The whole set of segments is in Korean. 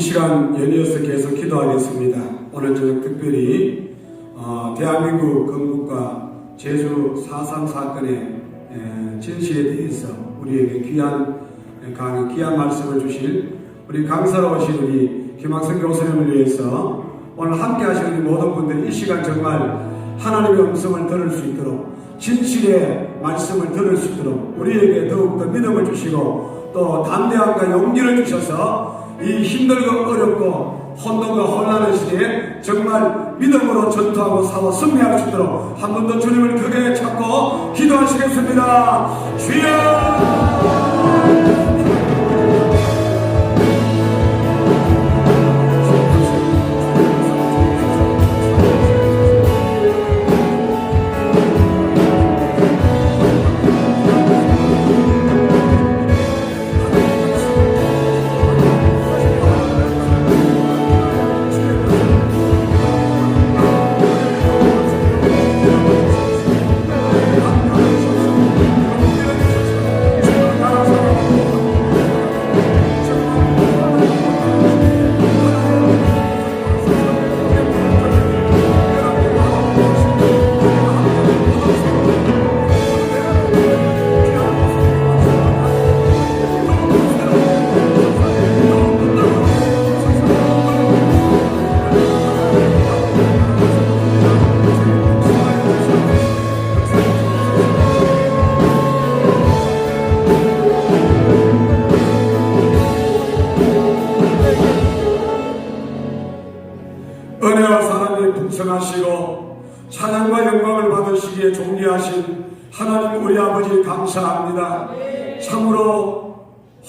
시간 연이어서 계속 기도하겠습니다. 오늘 저녁 특별히 대한민국 건국과 제주 4.3 사건의 진실에 대해서 우리에게 귀한 말씀을 주실 우리 강사로 오신 우리 김학성 교수님을 위해서 오늘 함께 하시는 모든 분들이 이 시간 정말 하나님의 음성을 들을 수 있도록 진실의 말씀을 들을 수 있도록 우리에게 더욱더 믿음을 주시고 또 담대함과 용기를 주셔서 이 힘들고 어렵고 혼돈과 혼란의 시대에 정말 믿음으로 전투하고 싸워 승리할 수 있도록 한 번 더 주님을 크게 찾고 기도하시겠습니다. 주여! 은혜와 사랑에 풍성하시고 찬양과 영광을 받으시기에 존귀하신 하나님 우리 아버지 감사합니다. 참으로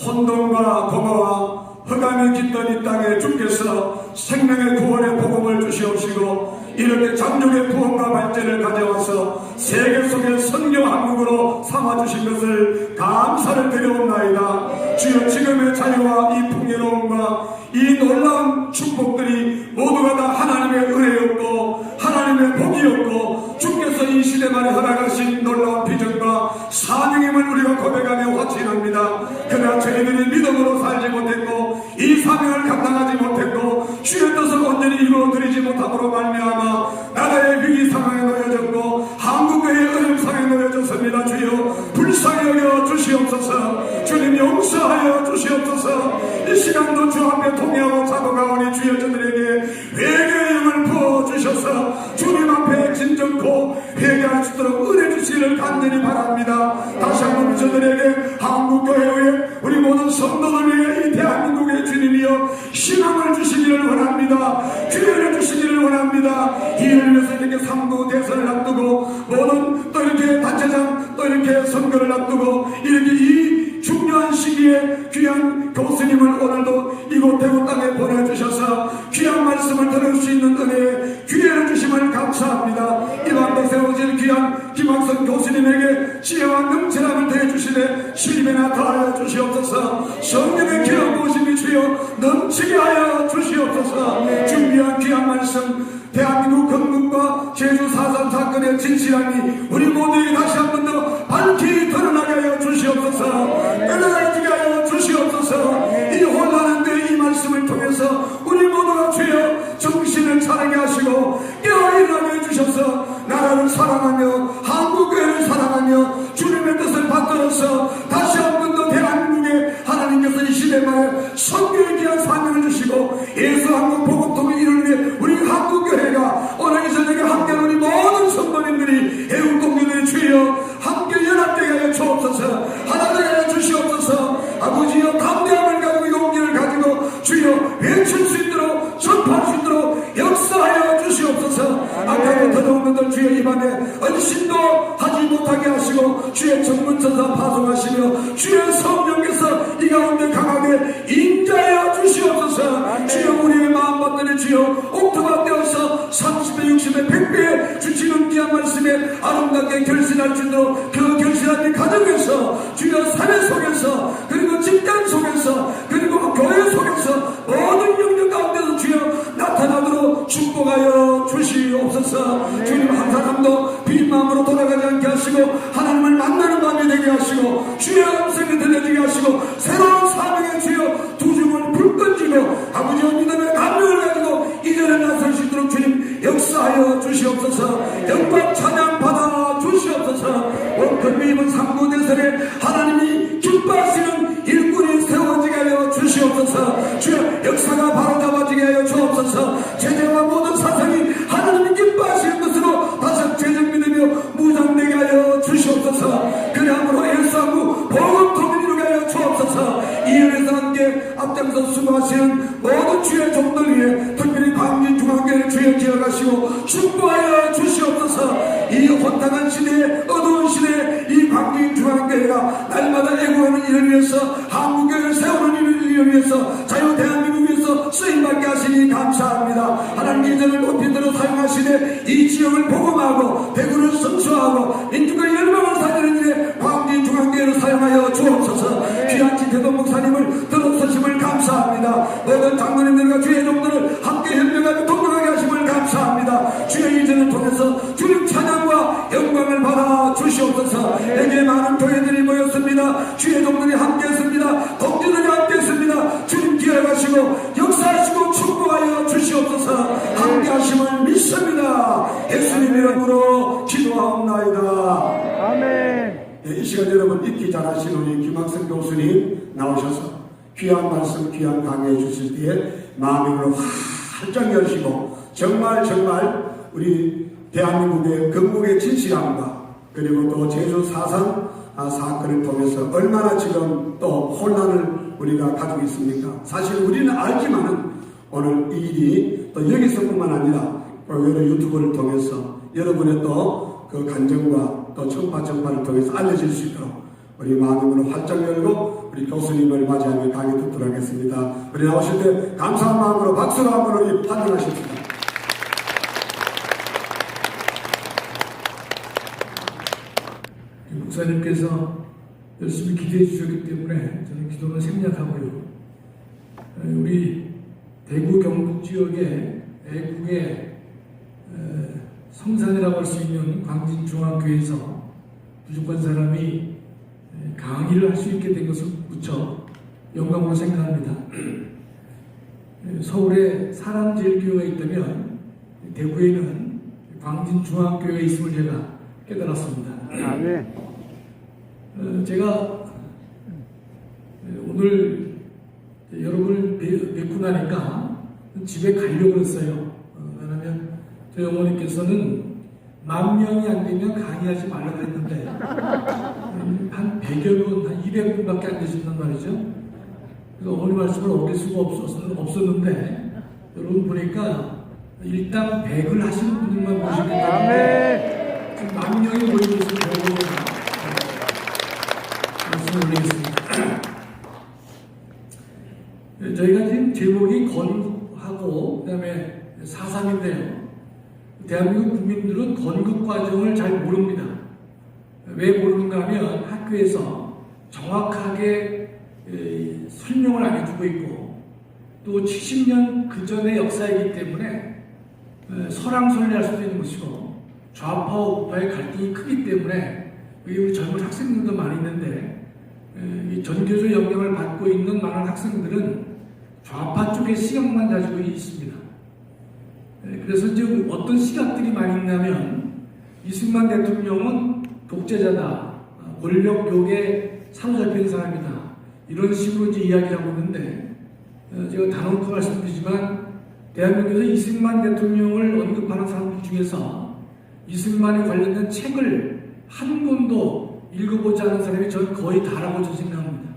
혼돈과 공허와 흑암이 깃든 이 땅에 주께서 생명의 구원의 복음을 주시옵시고 이렇게 장족의 구원과 발전을 가져와서 세계 속의 선교 한국으로 삼아주신 것을 감사를 드려옵나이다. 주여 지금의 자유와 이 풍요로움과 이 놀라운 축복들이 모두가 다 하나님의 은혜였고 하나님의 복이었고 주께서 이 시대만에 허락하신 놀라운 비전과 사명임을 우리가 고백하며 확신합니다. 그러나 저희들이 믿음으로 살지 못했고 이 사명을 감당하지 못했고 주의 뜻을 온전히 이루어드리지 못함으로 말미암아 나라의 위기 상황에 놓여졌고 한국의 어려움 상황에 놓여졌습니다. 주여 불쌍히 여겨 주시옵소서. 주님 용서하여 주시옵소서. 이 시간도 주 앞에 통회하고 자고가오니 주여 저들에게 회개의 영을 부어주셔서 주님 앞에 진정코 회개할 수 있도록 은혜 주시기를 간절히 바랍니다. 다시 한번 저들에게 한국교회의 우리 모든 성도들 위해 이 대한민국의 주님이여 희망을 주시기를 원합니다. 기회를 주시기를 원합니다. 이를 위해서 이렇게 3부 대선을 앞두고 모든 또 이렇게 단체장 또 이렇게 선거를 앞두고 이렇게 이 중요한 시기에 귀한 교수님을 오늘도 이곳 대구 땅에 보내주셔서 귀한 말씀을 들을 수 있는 은혜에 기회를 주심을 감사합니다. 이 밤에 세워질 귀한 김학성 교수님에게 지혜와 능철함을 더해주시되 주님에나 더하여 주시옵소서. 성령의 기름 부으심이 주여 넘치게 하여 주시옵소서. 준비한 귀한 말씀 대한민국 건국과 제주 4.3 사건의 진실함이 우리 모두에게 다시 한 번 더 밝히 드러나게 하여 주시옵소서. 끊어지게 하여 주시옵소서. 이 혼란한 데 이 말씀을 통해서 우리 모두가 주여 정신을 차리게 하시고 깨어 일어나게 해주셔서 나라를 사랑하며 한국교회를 사랑하며 주님의 뜻을 받들어서 다시 한 번 더 대한민국에 하나님께서 이 시대만에 선교에 귀한 사명을 주시고 예수 한국 복음통을 이루는 데 우리 한국교회가 오늘 이 저녁에 함께하는 우리 모든 성도님들이 애국동료들의 주여 함께 연합되게 하여 주옵소서. 하나되게 하여 주시옵소서. 아버지여 담대함을 가지고 용기를 가지고 주여 외칠 수 있도록 전파할 수 있도록 역사하여 주시옵소서. 아까도 더러운 분들 주여 이 밤에 언신도 하지 못하게 하시고 주의 전문천사 파송하시며 주의 성령께서 이 가운데 강하게 인자하여 주시옵소서. 주여 우리의 마음 받들이 주여 옥토가 되어서 30배 60배 100배 주시는 귀한 말씀에 아름답게 결실할 수 있도록 그 결실한 이 가정에서 주여 사회 속에서 그리고 직장 속에서 그리고 교회 속에서 모든 영역 가운데서 주여 나타나도록 축복하여 주시옵소서. 주님 한 사람도 빈 마음으로 돌아가지 않게 하시고 하나님을 만나는 밤이 되게 하시고 주의 음성이 들려지게 하시고 새로운 사명의 주여 두 줌을 불 던지고 아버지 이번 삼고대선에 하나님이 기뻐하시는 일꾼이 세워지게 하여 주시옵소서. 주여 역사가 바로잡아지게 하여 주옵소서. 제재와 모든 사상이 하나님이 기뻐하시는 것으로 다시 재정비되며 무장되게 하여 주시옵소서. 그러므로 예수하고 복음통을 이루게 하여 주옵소서. 이 일에서 함께 앞장서 수고하시는 모든 주의 종들 위해 특별히 광진중앙교회를 주여 기억하시고 축복하여 주시옵소서. 이 혼탁한 시대에 어두운 시대에 이 광진중앙교회가 날마다 애국하는 일을 위해서 한국교회를 세우는 일을 위해서 자유 대한민국 위해서 쓰임받게 하시니 감사합니다. 하나님의 이전을 높이 들어 사용하시되 이 지역을 복음하고 대구를 성수하고 민주과 열방을 살리는 일에 광진중앙교회를 사용하여 주옵소서. 귀한 김태동 목사님을 들어서심을 감사합니다. 모든 장로님들과 주의 종들을 함께 협력하며 동력하게 하심을 감사합니다. 주의 이전을 통해서 주님 찬양과 영광을 받아 주시옵소서. 내게 많은 교회들이 모였습니다. 주의 종들이 함께 했습니다. 동지들이 함께 했습니다. 주님 기억하시고 역사하시고 축복하여 주시옵소서. 함께 하심을 믿습니다. 예수님 이름으로 기도하옵나이다. 아멘. 이 시간 여러분 읽기 잘하신 우리 김학성 교수님 나오셔서 귀한 말씀 귀한 강의해 주실 때에 마음으로 활짝 열시고 정말 우리 대한민국의 건국의 진실함과 그리고 또 제주 4.3 사건을 통해서 얼마나 지금 또 혼란을 우리가 가지고 있습니까? 사실 우리는 알지만은 오늘 이 일이 또 여기서뿐만 아니라 여러 유튜브를 통해서 여러분의 또 그 간증과 또 청파를 통해서 알려질 수 있도록 우리 마음으로 활짝 열고 우리 교수님을 맞이하며 강의 듣도록 하겠습니다. 우리 나오실 때 감사한 마음으로 박수로 한번 환영하십시다. 목사님께서 열심히 기도해 주셨기 때문에 저는 기도는 생략하고요. 우리 대구 경북 지역의 애국의 성산이라고 할 수 있는 광진중앙교회에서 부족한 사람이 강의를 할 수 있게 된 것을 무척 영광으로 생각합니다. 서울에 사람제일교회가 있다면 대구에는 광진중앙교회가 있음을 제가 깨달았습니다. 아멘. 제가 오늘 여러분을 뵙고 나니까 집에 가려고 했어요. 왜냐하면 저희 어머니께서는 10,000명이 안 되면 강의하지 말라고 했는데 한 100여 분, 한 200분밖에 안 되신단 말이죠. 그래서 어머니 말씀을 어길 수가 없었는데 여러분 보니까 일당 100을 하시는 분들만 모시기 때문에 지금 10,000명이 모이고 있으면 배우고요. 말씀을 올리겠습니다. 저희가 지금 제목이 건국하고 그 다음에 4.3인데요. 대한민국 국민들은 건국 과정을 잘 모릅니다. 왜 모르는가 하면 학교에서 정확하게 설명을 안 해주고 있고 또 70년 그 전의 역사이기 때문에 설왕설래할 수도 있는 것이고 좌파와 우파의 갈등이 크기 때문에 우리 젊은 학생들도 많이 있는데 이 전교조 영향을 받고 있는 많은 학생들은 좌파 쪽의 시각만 가지고 있습니다. 그래서 이제 어떤 시각들이 많이 있냐면 이승만 대통령은 독재자다, 권력욕에 사로잡힌 사람이다 이런 식으로 이제 이야기를 하고 있는데 제가 단언코 말씀드리지만 대한민국에서 이승만 대통령을 언급하는 사람들 중에서 이승만에 관련된 책을 한 권도 읽어보지 않은 사람이 저는 거의 다라고 저는 생각합니다.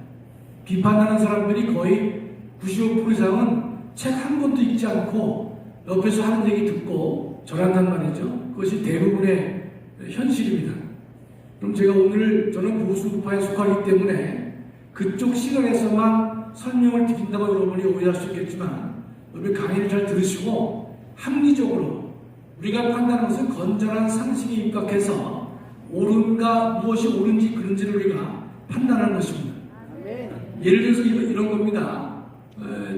비판하는 사람들이 거의 95% 이상은 책 한 권도 읽지 않고 옆에서 하는 얘기 듣고 절한단 말이죠. 그것이 대부분의 현실입니다. 그럼 제가 오늘 저는 보수파에 속하기 때문에 그쪽 시각에서만 설명을 드린다고 여러분이 오해할 수 있겠지만 여러분 강의를 잘 들으시고 합리적으로 우리가 판단하는 것은 건전한 상식에 입각해서 옳은가 무엇이 옳은지 그른지를 우리가 판단하는 것입니다. 예를 들어서 이런 겁니다.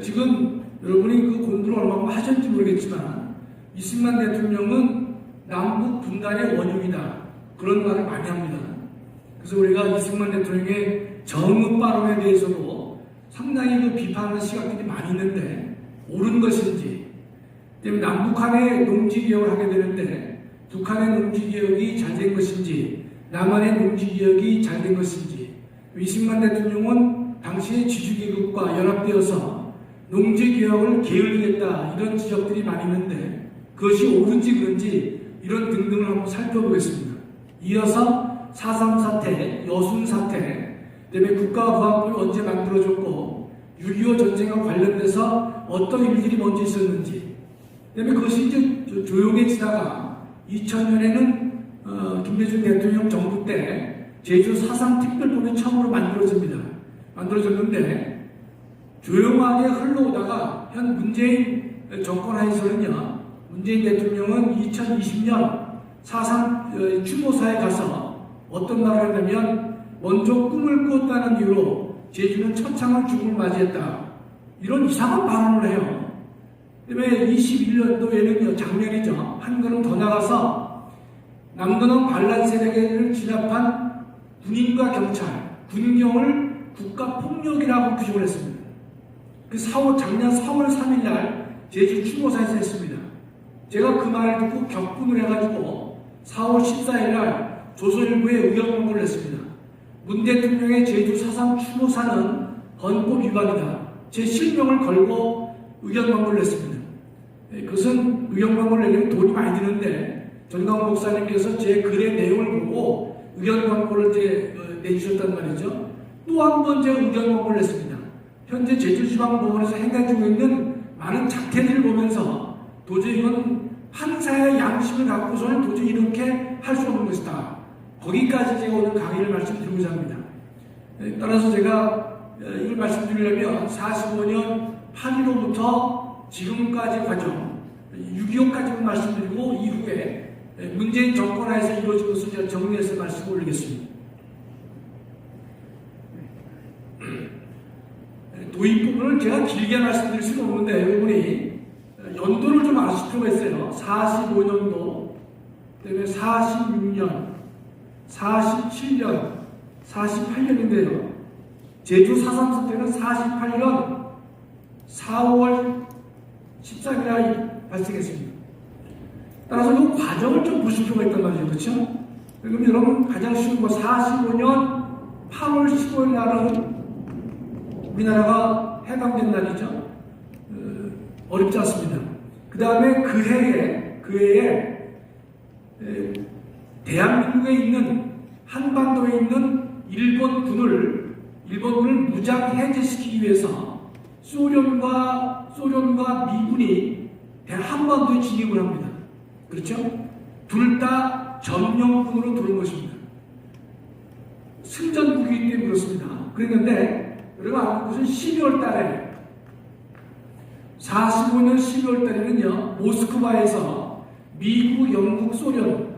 지금 여러분이 그 공부를 얼마나 하셨는지 모르겠지만 이승만 대통령은 남북 분단의 원흉이다 그런 말을 많이 합니다. 그래서 우리가 이승만 대통령의 정읍 발언에 대해서도 상당히 그 비판하는 시각들이 많이 있는데 옳은 것인지 때문에 남북한의 농지개혁을 하게 되는데 북한의 농지개혁이 잘 된 것인지 남한의 농지개혁이 잘 된 것인지, 이승만 대통령은 당시의 지주계급과 연합되어서 농지개혁을 게을리했다 이런 지적들이 많이 있는데 그것이 옳은지 그런지 이런 등등을 한번 살펴보겠습니다. 이어서 4.3 사태, 여순 사태, 그다음에 국가보안법이 언제 만들어졌고 6.25 전쟁과 관련돼서 어떤 일들이 먼저 있었는지, 그다음에 그것이 이제 조용해지다가 2000년에는 김대중 대통령 정부 때 제주 4.3 특별법이 처음으로 만들어졌는데 조용하게 흘러오다가 현 문재인 정권 하에서는요, 문재인 대통령은 2020년 4.3 추모사에 가서 어떤 말을 했냐면 먼저 꿈을 꾸었다는 이유로 제주는 처참한 죽음을 맞이했다, 이런 이상한 발언을 해요. 그다음에 21년도에는요, 작년이죠, 한 걸음 더 나가서 남근원 반란 세력을 진압한 군인과 경찰, 군경을 국가폭력이라고 규정을 했습니다. 그 작년 4월 3일 날 제주 추모사에서 했습니다. 제가 그 말을 듣고 격분을 해가지고 4월 14일 날 조선일보에 의견 공고를 했습니다. 문 대통령의 제주 4.3 추모사는 헌법 위반이다, 제 실명을 걸고 의견 광고를 냈습니다. 그것은 의견 광고를 내려면 돈이 많이 드는데 전광훈 목사님께서 제 글의 내용을 보고 의견 광고를 내주셨단 말이죠. 또 한 번 제가 의견 광고를 냈습니다. 현재 제주지방법원에서 행해지고 있는 많은 작태들을 보면서 도저히 이건 판사의 양심을 갖고서는 도저히 이렇게 할 수 없는 것이다. 거기까지 제가 오늘 강의를 말씀드리고자 합니다. 따라서 제가 이걸 말씀드리려면 45년 8.15부터 지금까지 과정, 6.25까지만 말씀드리고 이후에 문재인 정권 하에서 이루어진 것을 제가 정리해서 말씀을 올리겠습니다. 도입부분을 제가 길게 말씀드릴 수는 없는데 여러분이 연도를 좀 아실 필요가 있어요. 45년도, 그다음에 46년, 47년, 48년인데요. 제주 4.3 사태는 48년 4월 14일에 발생했습니다. 따라서 이 과정을 좀 보실 필요가 있단 말이죠. 그렇죠? 그럼 여러분 가장 쉬운 거 45년 8월 15일 날은 우리나라가 해방된 날이죠. 어렵지 않습니다. 그 다음에 그 해에 대한민국에 있는 한반도에 있는 일본군을 무장 해제시키기 위해서 소련과 미군이 한반도에 진입을 합니다. 그렇죠? 둘 다 점령군으로 들어온 것입니다. 승전국이기 때문에 그렇습니다. 그랬는데 여러분 아는 것은 12월 달에 45년 12월 달에는요, 모스크바에서 미국, 영국, 소련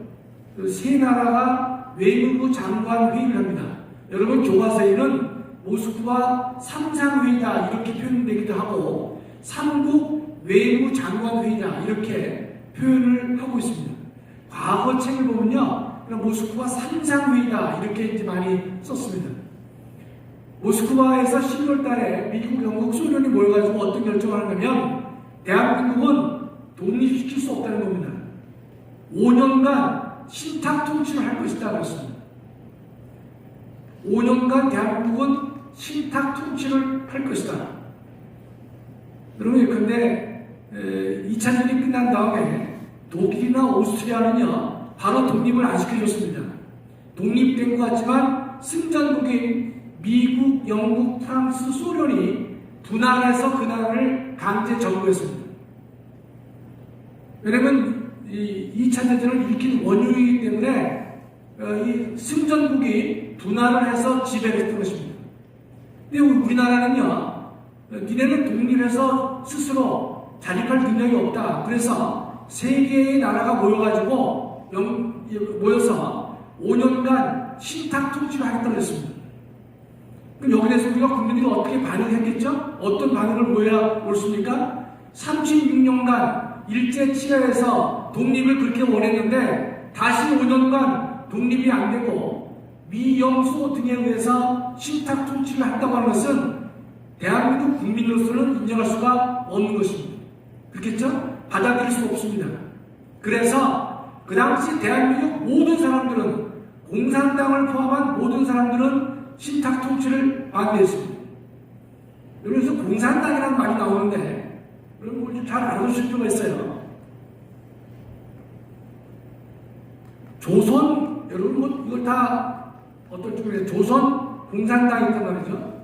그 세 나라가 외무부 장관 회의를 합니다. 여러분 교과서에는 모스크바 삼상회의다 이렇게 표현되기도 하고 삼국 외무 장관 회의다 이렇게 표현을 하고 있습니다. 과거 책을 보면요, 모스크바 삼상회의다 이렇게 이제 많이 썼습니다. 모스크바에서 12월 달에 미국, 영국, 소련이 모여가지고 어떤 결정을 하냐면 대한민국은 독립시킬 수 없다는 겁니다. 5년간 신탁 통치를 할 것이다 그랬습니다. 5년간 대한민국은 신탁 통치를 할 것이다. 여러분 예컨대 2차전이 끝난 다음에 독일이나 오스트리아는요 바로 독립을 안 시켜줬습니다. 독립된 것 같지만 승전국인 미국, 영국, 프랑스, 소련이 분할해서 그 나라를 강제 점거했습니다. 왜냐면 이 2차 대전을 일으킨 원흉이기 때문에 이 승전국이 분할을 해서 지배를 했던 것입니다. 근데 우리나라는요, 니네는 독립해서 스스로 자립할 능력이 없다. 그래서 세 개의 나라가 모여서 5년간 신탁 통치를 하겠다고 했습니다. 그럼 여기에 대해서 우리가 국민들이 어떻게 반응했겠죠? 어떤 반응을 보여야 옳습니까? 36년간 일제 치하에서 독립을 그렇게 원했는데 다시 5년간 독립이 안 되고 미영소 등에 의해서 신탁 통치를 한다고 하는 것은 대한민국 국민으로서는 인정할 수가 없는 것입니다. 그렇겠죠? 받아들일 수 없습니다. 그래서 그 당시 대한민국 모든 사람들은 공산당을 포함한 모든 사람들은 신탁 통치를 반대했습니다. 그래서 공산당이라는 말이 나오는데 여러분 잘 알아두실 필요가 있어요. 조선, 여러분 뭐 이걸 다 어떨지 모르겠어요. 조선 공산당이 있단 말이죠.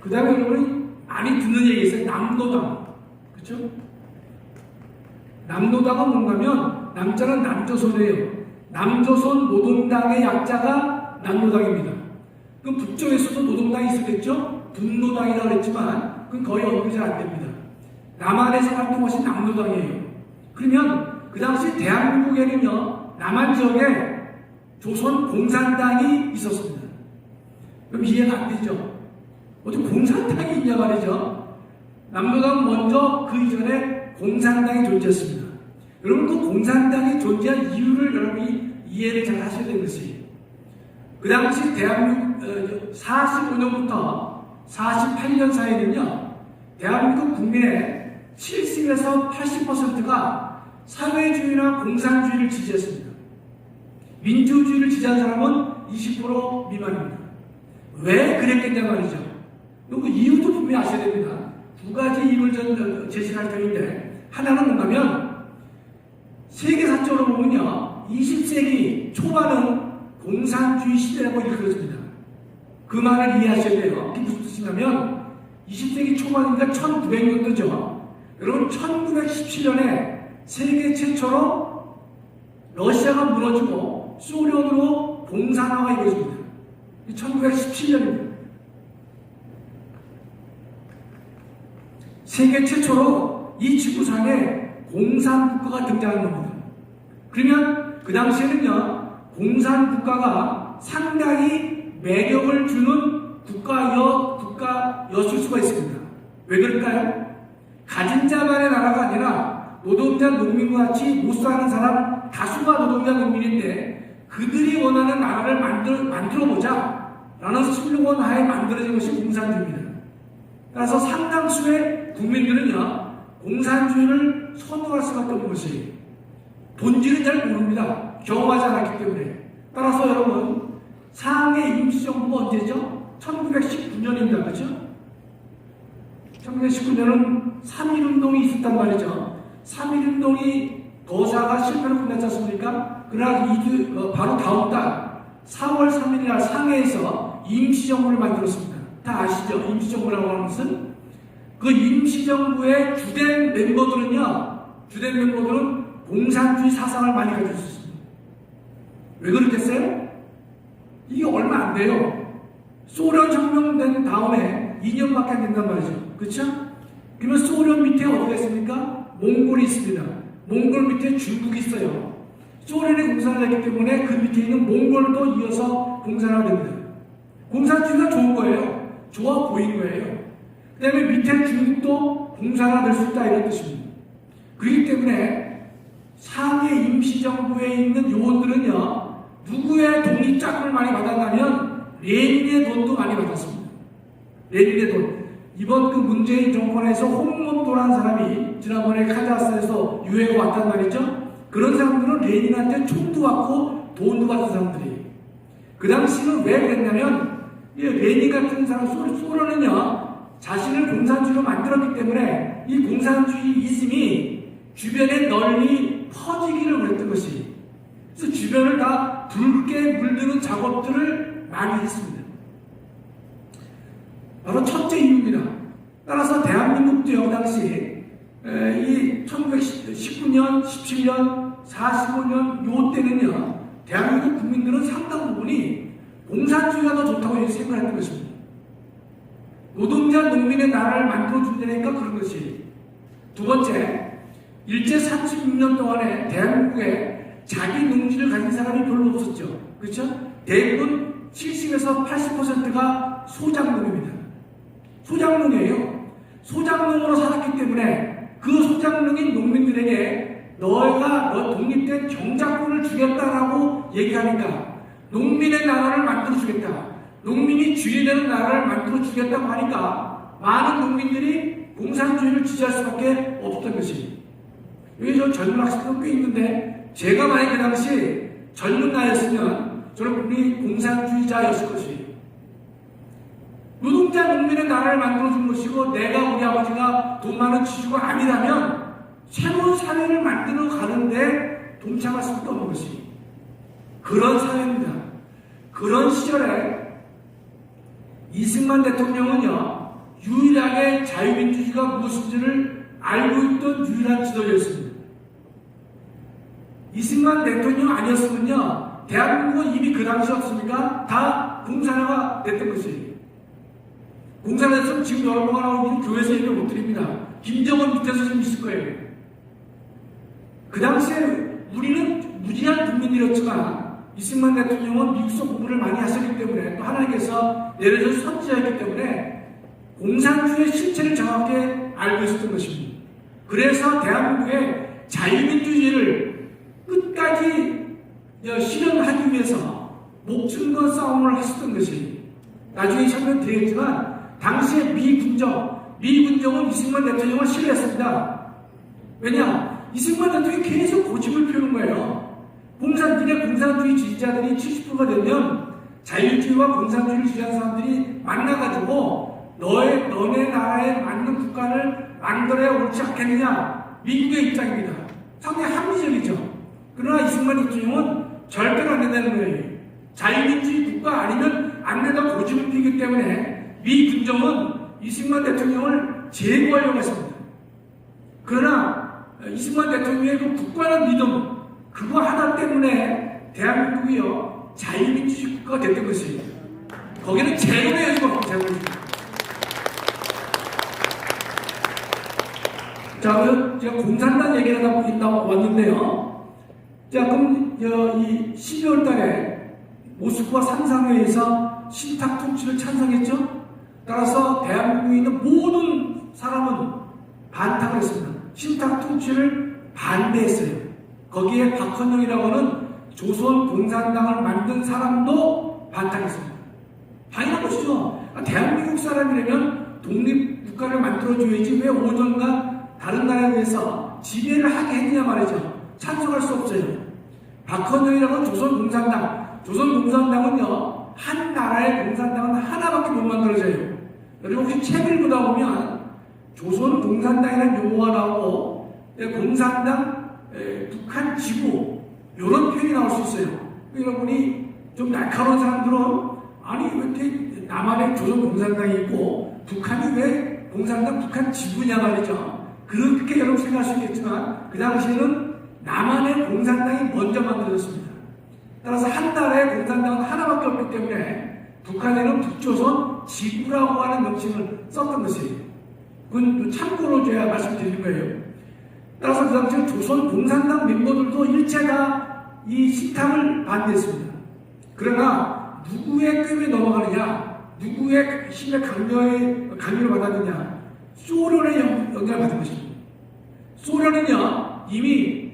그 다음에 여러분이 많이 듣는 얘기 있어요. 남노당. 그렇죠? 남노당은 뭔가면 남자는 남조선이에요. 남조선 노동당의 약자가 남노당입니다. 그럼 북쪽에서도 노동당이 있었겠죠? 분노당이라고 했지만 그건 거의 언급이 잘 안 됩니다. 남한에서 활동한 것이 남노당이에요. 그러면 그 당시 대한민국에는요, 남한 지역에 조선 공산당이 있었습니다. 그럼 이해가 안 되죠? 어떻게 공산당이 있냐 말이죠? 남노당 먼저 그 이전에 공산당이 존재했습니다. 여러분 그 공산당이 존재한 이유를 여러분이 이해를 잘 하셔야 되는 것이 그 당시 대한민국 45년부터 48년 사이는요, 대한민국 국민의 70에서 80%가 사회주의나 공산주의를 지지했습니다. 민주주의를 지지한 사람은 20% 미만입니다. 왜 그랬겠냐 말이죠. 그 이유도 분명히 아셔야 됩니다. 두 가지 이유를 제시할 터인데, 하나는 뭔가면 세계사적으로 보면요, 20세기 초반은 공산주의 시대라고 일컬어집니다. 그 말을 이해하셔야 돼요. 그게 무슨 뜻이냐면 20세기 초반이니까 1900년도죠. 여러분 1917년에 세계 최초로 러시아가 무너지고 소련으로 공산화가 이루어집니다. 1917년입니다. 세계 최초로 이 지구상에 공산국가가 등장한 겁니다. 그러면 그 당시에는요, 공산국가가 상당히 매력을 주는 국가였을 수가 있습니다. 왜 그럴까요? 가진 자만의 나라가 아니라 노동자, 농민과 같이 못 사는 사람 다수가 노동자, 농민인데 그들이 원하는 나라를 만들어보자 라는 슬로건 하에 만들어진 것이 공산주의입니다. 따라서 상당수의 국민들은요, 공산주의를 선호할 수밖에 없는 것이 본질은 잘 모릅니다. 경험하지 않았기 때문에. 따라서 여러분, 상해 임시정부가 언제죠? 1919년입니다. 그렇죠? 1919년은 3.1운동이 있었단 말이죠. 3.1운동이 거사가 실패로 끝났지 않습니까? 그러나 바로 다음 달 4월 3일 날 상해에서 임시정부를 만들었습니다. 다 아시죠? 임시정부라고 하는 것은? 그 임시정부의 주된 멤버들은 공산주의 사상을 많이 가지고 있었습니다. 왜 그렇겠어요? 이게 얼마 안 돼요. 소련 혁명된 다음에 2년밖에 안 된단 말이죠. 그렇죠? 그러면 소련 밑에 어디가 있습니까? 몽골이 있습니다. 몽골 밑에 중국이 있어요. 소련이 공산화됐기 때문에 그 밑에 있는 몽골도 이어서 공산화가 됩니다. 공산주의가 좋은 거예요. 좋아 보인 거예요. 그 다음에 밑에 중국도 공산화될 수 있다 이런 뜻입니다. 그렇기 때문에 상해 임시정부에 있는 요원들은요, 누구의 독립자금을 많이 받았냐면 레닌의 돈도 많이 받았습니다. 레닌의 돈. 이번 그 문재인 정권에서 홍문도라는 사람이 지난번에 카자흐스탄에서 유해가 왔단 말이죠. 그런 사람들은 레닌한테 총도 받고 돈도 받은 사람들이. 그 당시는 왜 그랬냐면 레닌 같은 사람, 소련은요, 자신을 공산주의로 만들었기 때문에 이 공산주의 이즘이 주변에 널리 퍼지기를 원했던 것이. 그래서 주변을 다 붉게 물드는 작업들을 많이 했습니다. 바로 첫째 이유입니다. 따라서 대한민국도요, 당시 이 1919년, 17년, 45년 요 때는요, 대한민국 국민들은 상당 부분이 공산주의가 더 좋다고 생각했던 것입니다. 노동자, 농민의 나라를 만들어준다니까 그런 것이. 두 번째, 일제 36년 동안에 대한민국에 자기 농지를 가진 사람이 별로 없었죠. 그렇죠? 대부분 70에서 80%가 소작농입니다. 소작농이에요. 소작농으로 살았기 때문에 그 소작농인 농민들에게 너희가 독립된 경작권을 주겠다라고 얘기하니까 농민의 나라를 만들어주겠다. 농민이 주인되는 나라를 만들어주겠다고 하니까 많은 농민들이 공산주의를 지지할 수밖에 없었던 것이. 여기 저 젊은 학생들 꽤 있는데 제가 만약 그 당시 젊은 나이였으면 저는 분명히 공산주의자였을 것이에요. 노동자 농민의 나라를 만들어준 것이고 내가 우리 아버지가 돈 많은 지주가 아니라면 새로운 사회를 만들어 가는데 동참할 수도 없는 것이 그런 사회입니다. 그런 시절에 이승만 대통령은요 유일하게 자유민주주의가 무엇인지를 알고 있던 유일한 지도자였습니다. 이승만 대통령 아니었으면요 대한민국은 이미 그 당시 없습니까? 다 공산화가 됐던 것이에요. 공산화에서 지금 여러분가 나오고 있는 교회에서 예배 못 드립니다. 김정은 밑에서 좀 있을 거예요. 그 당시에 우리는 무지한 국민들이었지만 이승만 대통령은 미국서 공부를 많이 하셨기 때문에 또 하나님께서 내려준 선지자였기 때문에 공산주의의 실체를 정확히 알고 있었던 것입니다. 그래서 대한민국의 자유민주주의를 끝까지 실현하기 위해서 목숨과 싸움을 하셨던 것이 나중에 설명드리겠지만 당시에 미군정은 이승만 대통령을 싫어했습니다. 왜냐? 이승만 대통령이 계속 고집을 피우는 거예요. 니네 공산주의 지지자들이 70%가 되면 자유주의와 공산주의를 지지하는 사람들이 만나가지고 너네 나라에 맞는 국가를 만들어야 옳지 않겠느냐? 미국의 입장입니다. 상당히 합리적이죠. 그러나 이승만 대통령은 절대로 안 된다는 거예요. 자유민주주의 국가 아니면 안 된다고 고집을 피우기 때문에 미 군정은 이승만 대통령을 제거하려고 했습니다. 그러나 이승만 대통령의 그 굳건한 믿음 그거 하나 때문에 대한민국이요 자유민주주의 국가가 됐던 것이에요. 거기는 제로의 여지가 없고 제로입니다. 자, 그럼 제가 공산당 얘기를 하다 왔는데요. 자, 그럼 이 12월 달에 모스크바 상상회의에서 신탁 통치를 찬성했죠? 따라서 대한민국에 있는 모든 사람은 반탁을 했습니다. 신탁 통치를 반대했어요. 거기에 박헌영이라고 하는 조선 공산당을 만든 사람도 반탁했습니다. 당연한 것이죠. 대한민국 사람이라면 독립국가를 만들어줘야지 왜 5년간 다른 나라에 대해서 지배를 하게 했느냐 말이죠. 찬성할 수 없어요. 박헌영이라고 하는 조선 공산당은요 한 나라의 공산당은 하나밖에 못 만들어져요. 여러분 혹시 책을 보다 보면 조선 공산당이라는 용어가 나오고 공산당, 북한 지구 이런 표현이 나올 수 있어요. 여러분이 좀 날카로운 사람들은 아니 왜 이렇게 남한에 조선 공산당이 있고 북한이 왜 공산당 북한 지구냐 말이죠. 그렇게 여러분 생각할 수 있겠지만 그 당시에는 남한의 공산당이 먼저 만들어졌습니다. 따라서 한 나라의 공산당은 하나밖에 없기 때문에 북한에는 북조선 지구라고 하는 명칭을 썼던 것이에요. 그건 참고로 제가 말씀드린 거예요. 따라서 그 당시에 조선 공산당 멤버들도 일체가 이 신탁을 반대했습니다. 그러나 누구의 꾀에 넘어가느냐, 누구의 힘의 강요를 받았느냐, 소련의 영향을 받은 것입니다. 소련은요 이미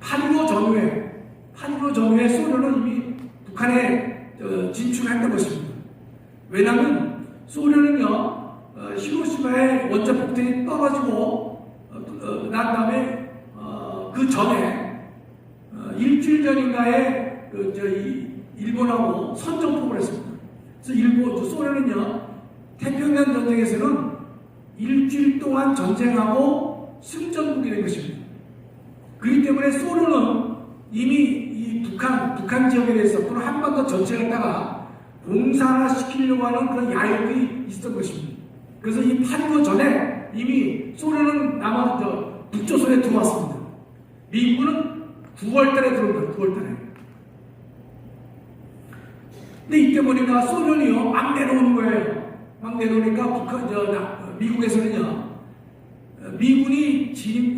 8.15 전후에 소련은 이미 북한에 진출했던 것입니다. 왜냐하면 소련은요 히로시마에 원자 폭탄이 떨어지고 난 다음에 그 전에 일주일 전인가에 일본하고 선전포고를 했습니다. 그래서 소련은요 태평양 전쟁에서는 일주일 동안 전쟁하고 승전국이 된 것입니다. 그렇기 때문에 소련은 이미 이 북한 지역에 대해서 또는 한반도 전체를 갖다가 공산화시키려고 하는 그런 야욕이 있었던 것입니다. 그래서 이 8.25 전에 이미 소련은 북조선에 들어왔습니다. 미국은 9월 달에 들어옵니다. 9월 달에. 근데 이때 보니까 소련이요 막 내려오는 거예요. 막 내려오니까 미국에서는요 미군이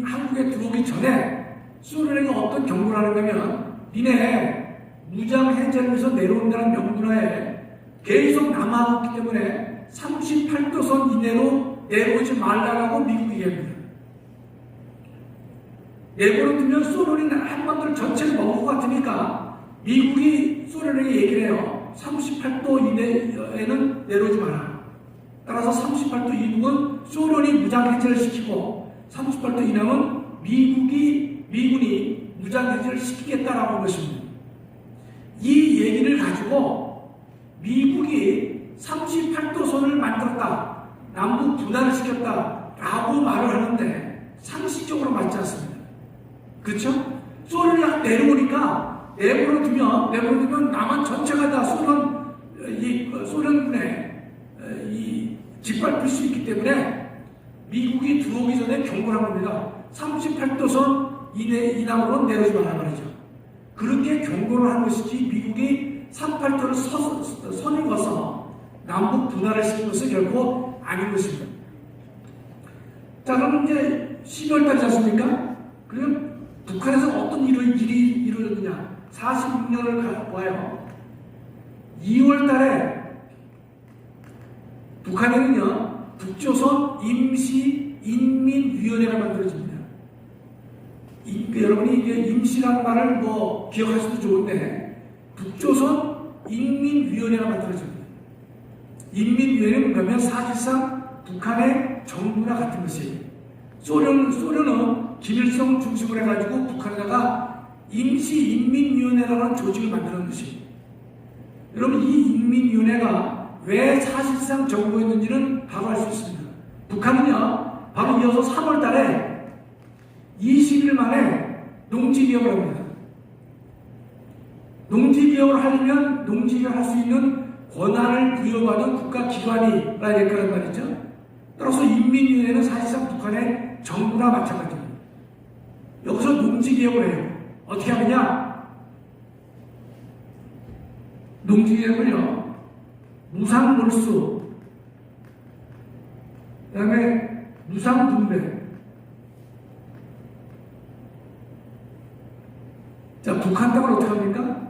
한국에 들어오기 전에 소련에게 어떤 경고를 하는 거면 니네 무장 해제하면서 내려온다는 명분하에 계속 남아있기 때문에 38도선 이내로 내려오지 말라고 미국이 얘기합니다. 내버려두면 소련이 한반도를 전체를 먹을 것 같으니까 미국이 소련에게 얘기를 해요. 38도 이내에는 내려오지 마라. 따라서 38도 이북은 소련이 무장 해제를 시키고 38도 이남은 미군이 무장 해제를 시키겠다라고 한 것입니다. 이 얘기를 가지고 미국이 38도선을 만들었다, 남북 분할을 시켰다 라고 말을 하는데 상식적으로 맞지 않습니다. 그렇죠? 소련이 내버려두면 남한 전체가 다 소련군에 짓밟힐 수 있기 때문에 미국이 들어오기 전에 경고를 한 겁니다. 38도선 이남으로 내려오지 말란 말이죠. 그렇게 경고를 한 것이지 미국이 38도를 선을 거서 남북 분할을 시킨 것은 결코 아닌 것입니다. 자, 그럼 이제 12월 달이지 않습니까? 그럼 북한에서 어떤 일이 이루어졌느냐? 46년을 봐요. 2월 달에 북한에는요, 북조선 임시인민위원회가 만들어집니다. 여러분이 이게 임시란 말을 기억할 수도 좋은데, 북조선 인민위원회가 만들어집니다. 인민위원회는 그러면 사실상 북한의 정부나 같은 것이에요. 소련은 김일성 중심으로 해가지고 북한에다가 임시인민위원회라는 조직을 만드는 것이에요. 여러분, 이 인민위원회가 왜 사실상 정부였는지는 바로 알 수 있습니다. 북한은요, 바로 이어서 3월 달에 20일 만에 농지개혁을 합니다. 농지개혁을 하려면 농지개혁을 할 수 있는 권한을 부여받은 국가기관이라 될 거란 말이죠. 따라서 인민위원회는 사실상 북한의 정부나 마찬가지입니다. 여기서 농지개혁을 해요. 어떻게 하느냐? 농지개혁은요, 무상몰수, 그 다음에 무상분배. 자, 북한 땅을 어떻게 합니까?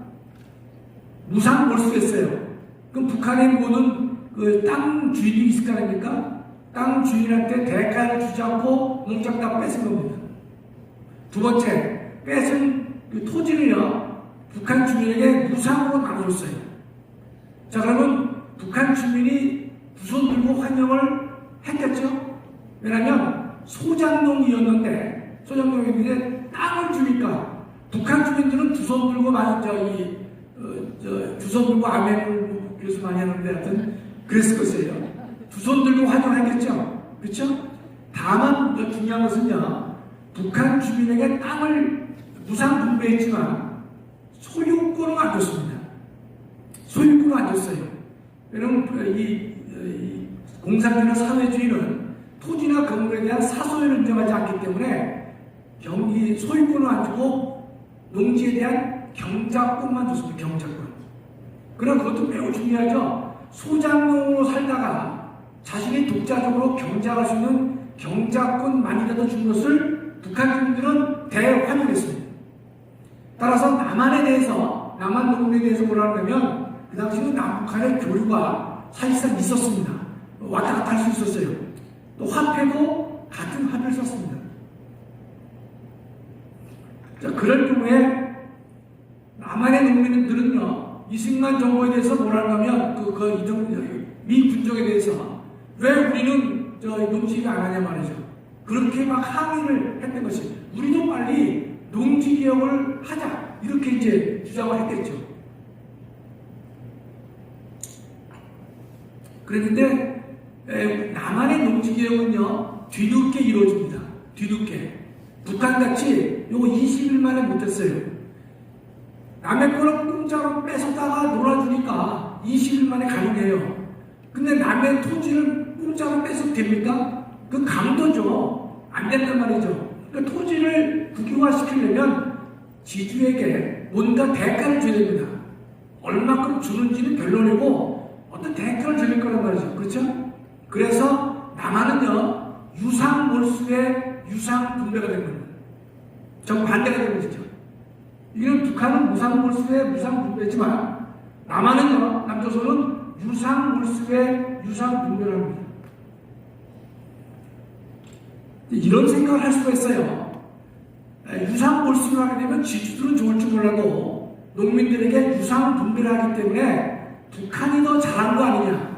무상몰수가 있어요. 그럼 북한에 모든 땅 주인이 있을 거 아닙니까? 땅 주인한테 대가를 주지 않고 농장 다 뺏은 겁니다. 두 번째, 뺏은 토지를요, 북한 주민에게 무상으로 나눠줬어요. 자, 그러면 북한 주민이 두 손 들고 환영을 했겠죠? 왜냐하면 소장농이었는데 땅을 주니까 북한 주민들은 두 손 들고 두 손 들고 아멘을 그래서 많이 하는데 하여튼 그랬을 것이에요. 두 손 들고 환영하겠죠? 그렇죠? 다만 중요한 것은요, 북한 주민에게 땅을 무상 분배했지만 소유권은 안 줬습니다. 소유권은 안 줬어요. 왜냐하면 이 공산주의나 사회주의는 토지나 건물에 대한 사소유를 인정하지 않기 때문에 이 소유권을 안 주고 농지에 대한 경작권만 줬습니다. 경작권. 그럼 그것도 매우 중요하죠. 소장농으로 살다가 자신이 독자적으로 경작할 수 있는 경작권만이라도 준 것을 북한 주민들은 대환영했습니다. 따라서 남한 농민에 대해서 뭐라 하냐면 그 당시는 남북한의 교류가 사실상 있었습니다. 왔다 갔다 할 수 있었어요. 또 화폐도 같은 화폐를 썼습니다. 자, 그럴 경우에 남한의 농민들은요, 이승만 정부에 대해서 뭐라 하냐면 미 군정에 대해서 왜 우리는 농지개혁 안 하냐 말이죠. 그렇게 막 항의를 했던 것이, 우리도 빨리 농지개혁을 하자, 이렇게 이제 주장을 했겠죠. 그랬는데 남한의 농지개혁은요, 뒤늦게 이루어집니다. 뒤늦게. 북한같이 요거 20일 만에 못했어요. 남의 거를 공짜로 뺏었다가 놀아주니까 20일 만에 가능해요. 근데 남의 토지를 공짜로 뺏어도 됩니까? 그 강도죠. 안 된단 말이죠. 그러니까 토지를 국유화시키려면 지주에게 뭔가 대가를 줘야 됩니다. 얼마큼 주는지는 별론이고 어떤 대가를 줘야 될 거란 말이죠. 그렇죠? 그래서 남한은요, 유상몰수의 유상분배가 된 겁니다. 정반대가 된 것이죠. 이건 북한은 무상몰수의 무상분배지만 남한은요, 남조선은 유상몰수의 유상분배를 합니다. 이런 생각을 할 수가 있어요. 유상몰수를 하게 되면 지주들은 좋을 줄 몰라도 농민들에게 유상분배를 하기 때문에 북한이 더 잘한 거 아니냐.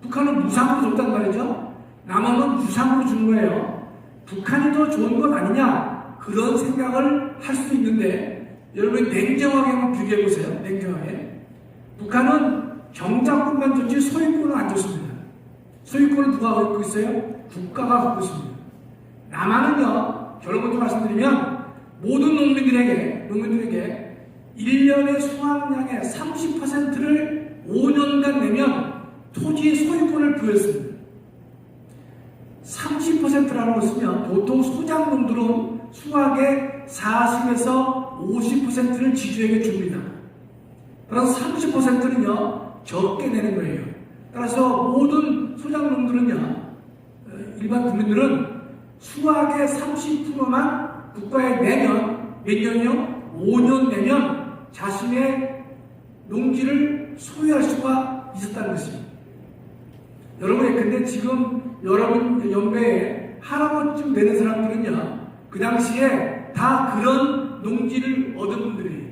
북한은 무상으로 줬단 말이죠. 남한은 유상으로 준 거예요. 북한이 더 좋은 것 아니냐. 그런 생각을 할 수 있는데 여러분 냉정하게 한번 비교해 보세요. 냉정하게. 북한은 경작권만 좋지 소유권은 안 좋습니다. 소유권은 누가 갖고 있어요? 국가가 갖고 있습니다. 남한은요, 결론부터 말씀드리면 모든 농민들에게 1년의 수확량의 30%를 5년간 내면 토지의 소유권을 부여했습니다. 30%라는 것은요, 보통 소작농들은 수확의 40에서 50%를 지주에게 줍니다. 따라서 30%는요, 적게 내는 거예요. 따라서 모든 소작농들은요, 일반 국민들은 수확의 30%만 국가에 내면, 몇 년이요? 5년 내면 자신의 농지를 소유할 수가 있었다는 것입니다. 여러분, 근데 지금 여러분 연배에 할아버지쯤 되는 사람들은요, 그 당시에 다 그런 농지를 얻은 분들이에요.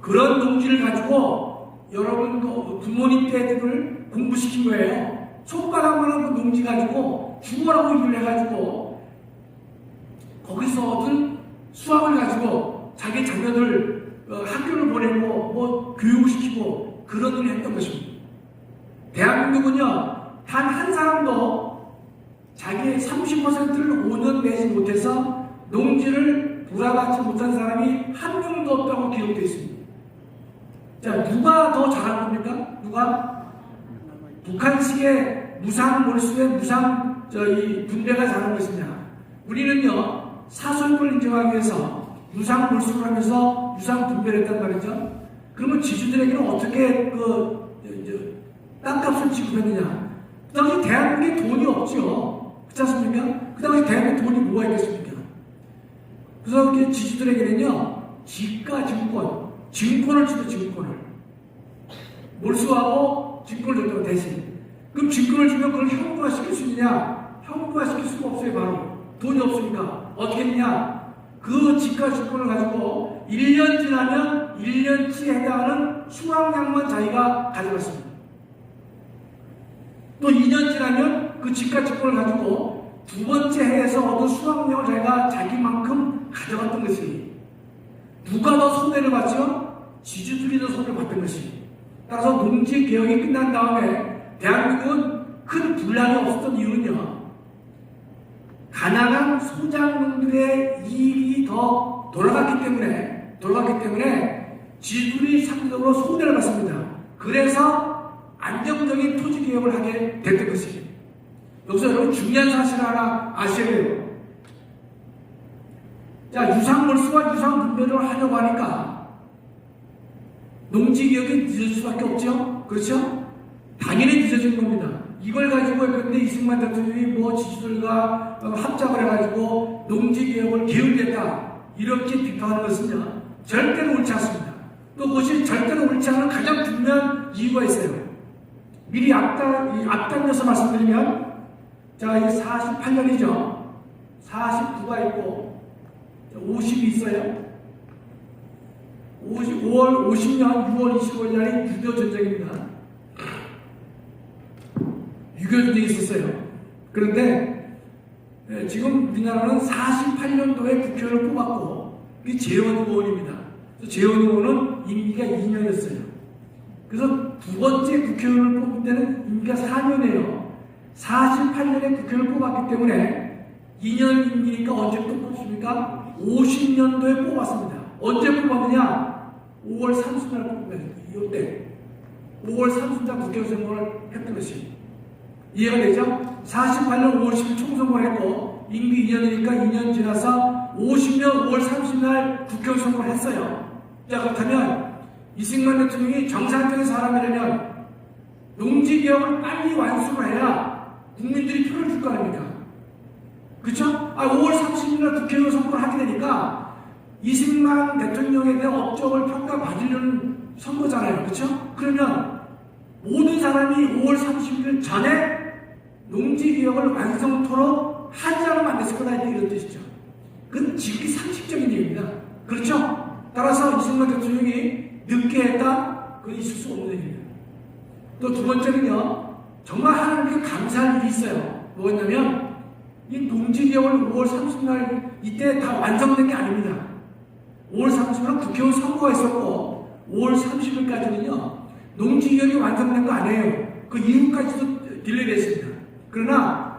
그런 농지를 가지고 여러분 부모님 때들을 공부시킨 거예요. 손바닥만한 그 농지 가지고 죽어라고 일을 해가지고 거기서 얻은 수확을 가지고 자기 자녀들 학교를 보내고 뭐 교육을 시키고 그런 일을 했던 것입니다. 대한민국은요, 단 한 사람도 자기의 30%를 5년 내지 못해서 농지를 돌아가지 못한 사람이 한 명도 없다고 기록되어 있습니다. 자, 누가 더 잘한 겁니까? 누가? 북한식의 무상 몰수의 무상 이 분배가 잘한 것이냐? 우리는요, 사소유권을 인정하기 위해서 무상 몰수를 하면서 무상 분배를 했단 말이죠. 그러면 지주들에게는 어떻게 땅값을 지급했느냐? 그 당시 대한민국에 돈이 없죠. 그렇지 않습니까? 그 당시 대한민국에 돈이 뭐가 있겠습니까? 그래서 지주들에게는요, 지가 증권을 주죠. 증권을 몰수하고 증권을 줬다고 대신. 그럼 증권을 주면 그걸 현금화시킬 수 있느냐? 현금화시킬 수가 없어요. 바로 돈이 없으니까 어떻게 했느냐? 그 지가 증권을 가지고 1년 지나면 1년치에 해당하는 수확량만 자기가 가져갔습니다. 또 2년 지나면 그 지가 증권을 가지고 두 번째 해에서 얻은 수확량을 자기가 자기만큼 가져갔던 것이, 누가 더 손해를 봤죠? 지주들이 더 손해를 봤던 것이. 따라서 농지 개혁이 끝난 다음에 대한민국은 큰 분란이 없었던 이유는요, 가난한 소작농들의 이익이 더 돌아갔기 때문에 지주들이 상대적으로 손해를 봤습니다. 그래서 안정적인 토지 개혁을 하게 됐던 것입니다. 여기서 여러분 중요한 사실을 하나 아셔야 돼요. 자, 유상몰수와 유상분배를 하려고 하니까 농지 개혁이 늦어질 수밖에 없죠. 그렇죠? 당연히 늦어진 겁니다. 이걸 가지고 그런데 이승만 대통령이 뭐 지주들과 합작을 해가지고 농지 개혁을 게을리했다 이렇게 비판하는 것은요, 절대로 옳지 않습니다. 또 그것이 절대로 옳지 않은 가장 중요한 이유가 있어요. 미리 앞당겨서 말씀드리면, 자, 이 48년이죠. 49가 있고 50이 있어요. 5월 50년 6월 25일 날이 6.25 전쟁입니다. 6.25 전쟁이 있었어요. 그런데 지금 우리나라는 48년도에 국회의원을 뽑았고, 그게 재원 의원입니다. 재원 의원은 임기가 2년이었어요. 그래서 두 번째 국회의원을 뽑을 때는 임기가 4년이에요. 48년에 국회의원을 뽑았기 때문에 2년 임기니까 언제부터 뽑습니까? 50년도에 뽑았습니다. 언제 뽑았느냐? 5월 30일 뽑았어요. 이때 5월 30일 국회의원 선거를 했던 것이 이해가 되죠? 48년 5월 10일 총선거를 했고 임기 2년이니까 2년 지나서 50년 5월 30일 국회의원 선거를 했어요. 자, 그렇다면 이승만 대통령이 정상적인 사람이라면 농지개혁을 빨리 완수를 해야 국민들이 표를 줄 거 아닙니까? 그쵸? 5월 30일 국회의원 선거를 하게 되니까 이승만 대통령에 대한 업적을 평가받으려는 선거잖아요. 그쵸? 그러면 모든 사람이 5월 30일 전에 농지개혁을 완성토록 하지 않으면 안 됐을 거다 이런 뜻이죠. 그건 지극히 상식적인 얘기입니다. 그렇죠? 따라서 이승만 대통령이 늦게 했다? 그건 있을 수 없는 얘기입니다. 또 두 번째는요, 정말 하나님께 감사할 일이 있어요. 뭐였냐면, 이 농지개혁을 5월 30일 이때 다 완성된 게 아닙니다. 5월 30일은 국회의원 선거가 있었고 5월 30일까지는요 농지개혁이 완성된 거 아니에요. 그 이후까지도 딜레이됐습니다. 그러나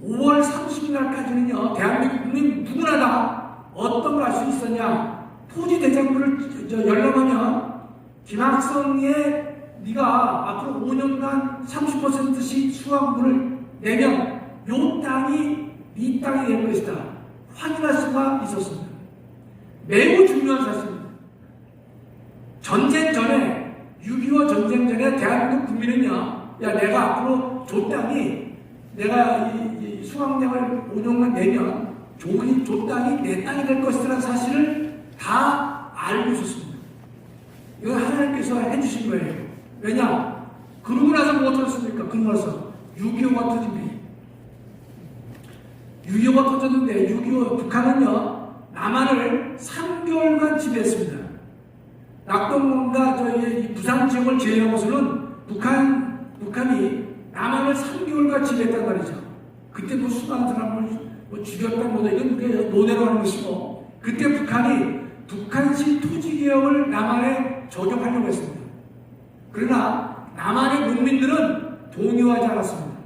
5월 30일 날까지는요 대한민국 국민 누구나 다 어떤 걸 할 수 있었냐, 토지 대장부를 열람하면 김학성의 네가 앞으로 5년간 30%씩 수확물을 내면 요 땅이 이 땅이 될 것이다 확인할 수가 있었습니다. 매우 중요한 사실입니다. 전쟁 전에 6.25 전쟁 전에 대한민국 국민은요, 야 내가 앞으로 저 땅이 내가 이 수확량을 5년간 내면 저 땅이 내 땅이 될 것이라는 사실을 다 알고 있었습니다. 이건 하나님께서 해주신 거예요. 왜냐? 그러고 나서 뭐가 터졌습니까? 그러고 나서 6.25가 터집니다. 6.25가 터졌는데 6.25 북한은요 남한을 3개월간 지배했습니다. 낙동강과 저희 부산 지역을 제외하고서는 북한이 남한을 3개월간 지배했단 말이죠. 그때 뭐 수많은 사람을 죽였다 뭐다 이건 우리가 논외로 하는 것이고, 그때 북한이 북한식 토지개혁을 남한에 적용하려고 했습니다. 그러나 남한의 농민들은 동의하지 않았습니다.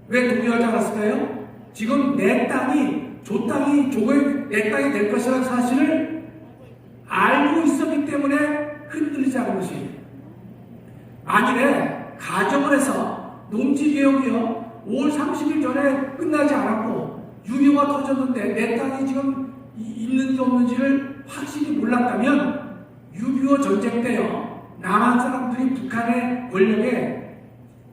왜 동의하지 않았을까요? 지금 내 땅이 저거의 내 땅이 될 것이라는 사실을 알고 있었기 때문에 흔들리지 않은 것이에요. 만일에 가정을 해서 농지개혁이요 5월 30일 전에 끝나지 않았고 6.25가 터졌는데 내 땅이 지금 있는지 없는지를 확실히 몰랐다면 6.25 전쟁 때요 남한 사람들이 북한의 권력에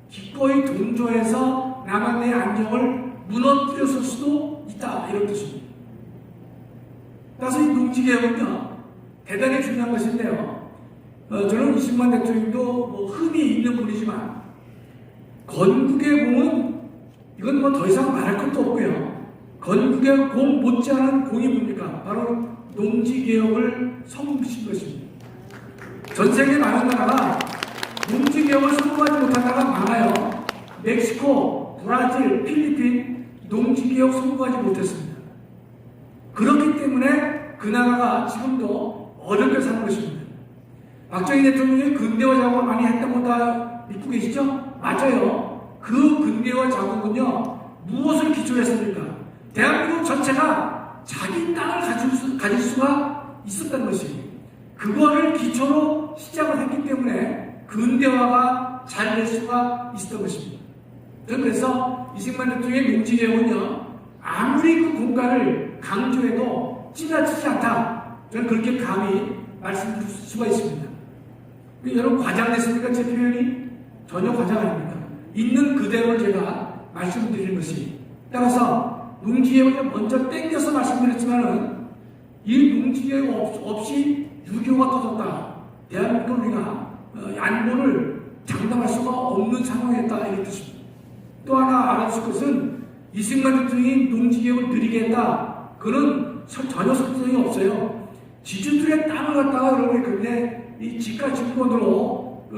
기꺼이 동조해서 남한의 안정을 무너뜨렸을 수도 있다 이런 뜻입니다. 따라서 이 농지개혁은요 대단히 중요한 것인데요, 저는 이승만 대통령도 뭐 흠이 있는 분이지만 건국의 공은 이건 뭐 더 이상 말할 것도 없고요. 건국의 공 못지않은 공이 뭡니까? 바로 농지개혁을 성공시킨 것입니다. 전 세계 많은 나라가 농지개혁을 성공하지 못한 나라가 많아요. 멕시코, 브라질, 필리핀 농지개혁 성공하지 못했습니다. 그렇기 때문에 그 나라가 지금도 어렵게 사는 것입니다. 박정희 대통령이 근대화 작업을 많이 했던 거 다 믿고 계시죠? 맞아요. 그 근대화 작업은요 무엇을 기초로 했습니까? 대한민국 전체가 자기 땅을 가질 수가 있었다는 것이, 그거를 기초로 시작을 했기 때문에 근대화가 잘 될 수가 있었던 것입니다. 저는 그래서 이승만 대통령의 농지개혁은요 아무리 그 공간을 강조해도 지나치지 않다, 저는 그렇게 감히 말씀드릴 수가 있습니다. 여러분 과장됐습니까? 제 표현이? 전혀 과장 아닙니다. 있는 그대로를 제가 말씀드리는 것이, 따라서 농지개혁을 먼저 땡겨서 말씀드렸지만은 이 농지개혁 없이 6.25가 터졌다, 대한민국 우리가 안보를 장담할 수가 없는 상황이었다 이런 뜻입니다. 또 하나 알아주실 것은 이승만 대통령이 농지개혁을 느리게 했다, 그는 전혀 설득력이 없어요. 지주들의 땅을 갖다가 여러분이 근데 이 지가 증권으로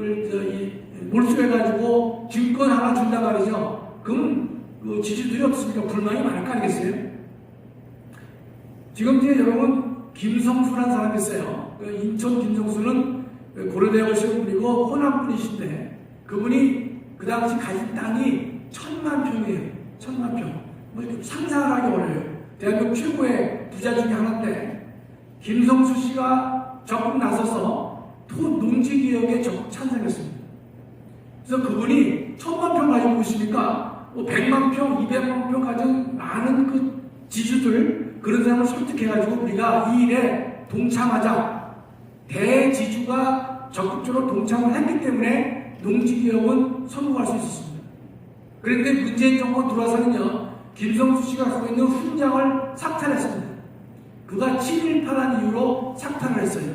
몰수해가지고 증권 하나 준단 말이죠. 그럼 그 지주들이 없으니까 불만이 많을 거 아니겠어요? 지금 이제 여러분 김성수라는 사람이 있어요. 인천 김성수는 고려대학을 시험 분이고 호남 분이신데, 그분이 그 당시 가진 땅이 10,000평이에요. 10,000평. 뭐 상상을 하기 어려워요. 대한민국 최고의 부자 중에 하나인데, 김성수 씨가 적극 나서서 농지개혁에 적극 찬성했습니다. 그래서 그분이 1,000,000평 가지고 계시니까 100만 평, 200만 평 가진 많은 그 지주들, 그런 사람을 설득해가지고 우리가 이 일에 동참하자. 대지주가 적극적으로 동참을 했기 때문에 농지개혁은 성공할 수 있었습니다. 그런데 문재인 정부 들어와서는요, 김성수 씨가 갖고 있는 훈장을 삭탈했습니다. 그가 7.18한 이유로 삭탈을 했어요.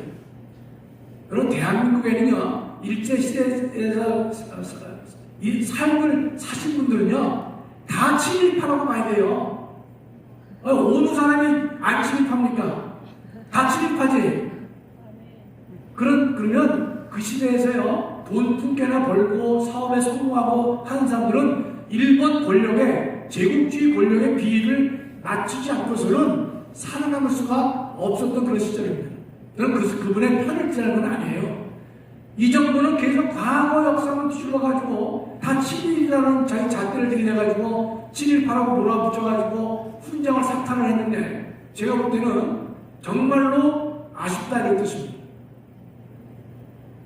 여러분 대한민국에는요 일제시대에서 이 삶을 사신 분들은요 다 7.18하고 봐야 돼요. 어느 사람이 안 7.18합니까? 다 7.18지. 그러면 그 시대에서요 돈 푼개나 벌고 사업에 성공하고 하는 사람들은 일본 권력의 제국주의 권력의 비위를 맞추지 않고서는 살아남을 수가 없었던 그런 시절입니다. 저는 그분의 편을 지는 건 아니에요. 이 정부는 계속 과거 역사만 뒤집어가지고 다 7.1이라는 자기 잣대를 들이대가지고 7.18하고 몰아붙여가지고 훈장을 삭탈을 했는데 제가 볼 때는 정말로 아쉽다 이런 뜻입니다.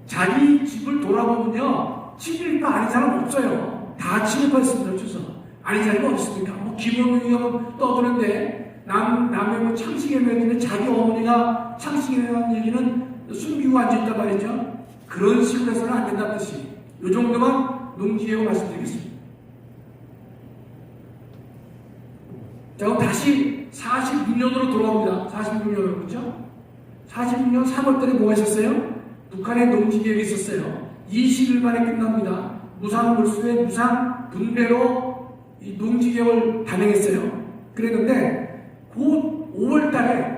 자기 집을 돌아보면요 7.18 아닌 사람 없어요. 다 7.18 했습니다. 주서 아닌 사람이 어디 있습니까? 뭐 김영웅이가 떠드는데 남의 뭐 창식에 매기는 자기 어머니가 창식에 대한 얘기는 숨기고 앉아있단 말이죠. 그런 식으로 해서는 안 된다는 뜻이. 이 정도만 농지개혁 말씀드리겠습니다. 자, 그럼 다시 46년으로 돌아옵니다. 46년으로, 그렇죠? 46년 3월달에 뭐가 있었어요? 북한의 농지개혁이 있었어요. 20일 만에 끝납니다. 무상 몰수에 무상 분배로 이 농지개혁을 단행했어요. 그랬는데 곧 5월달에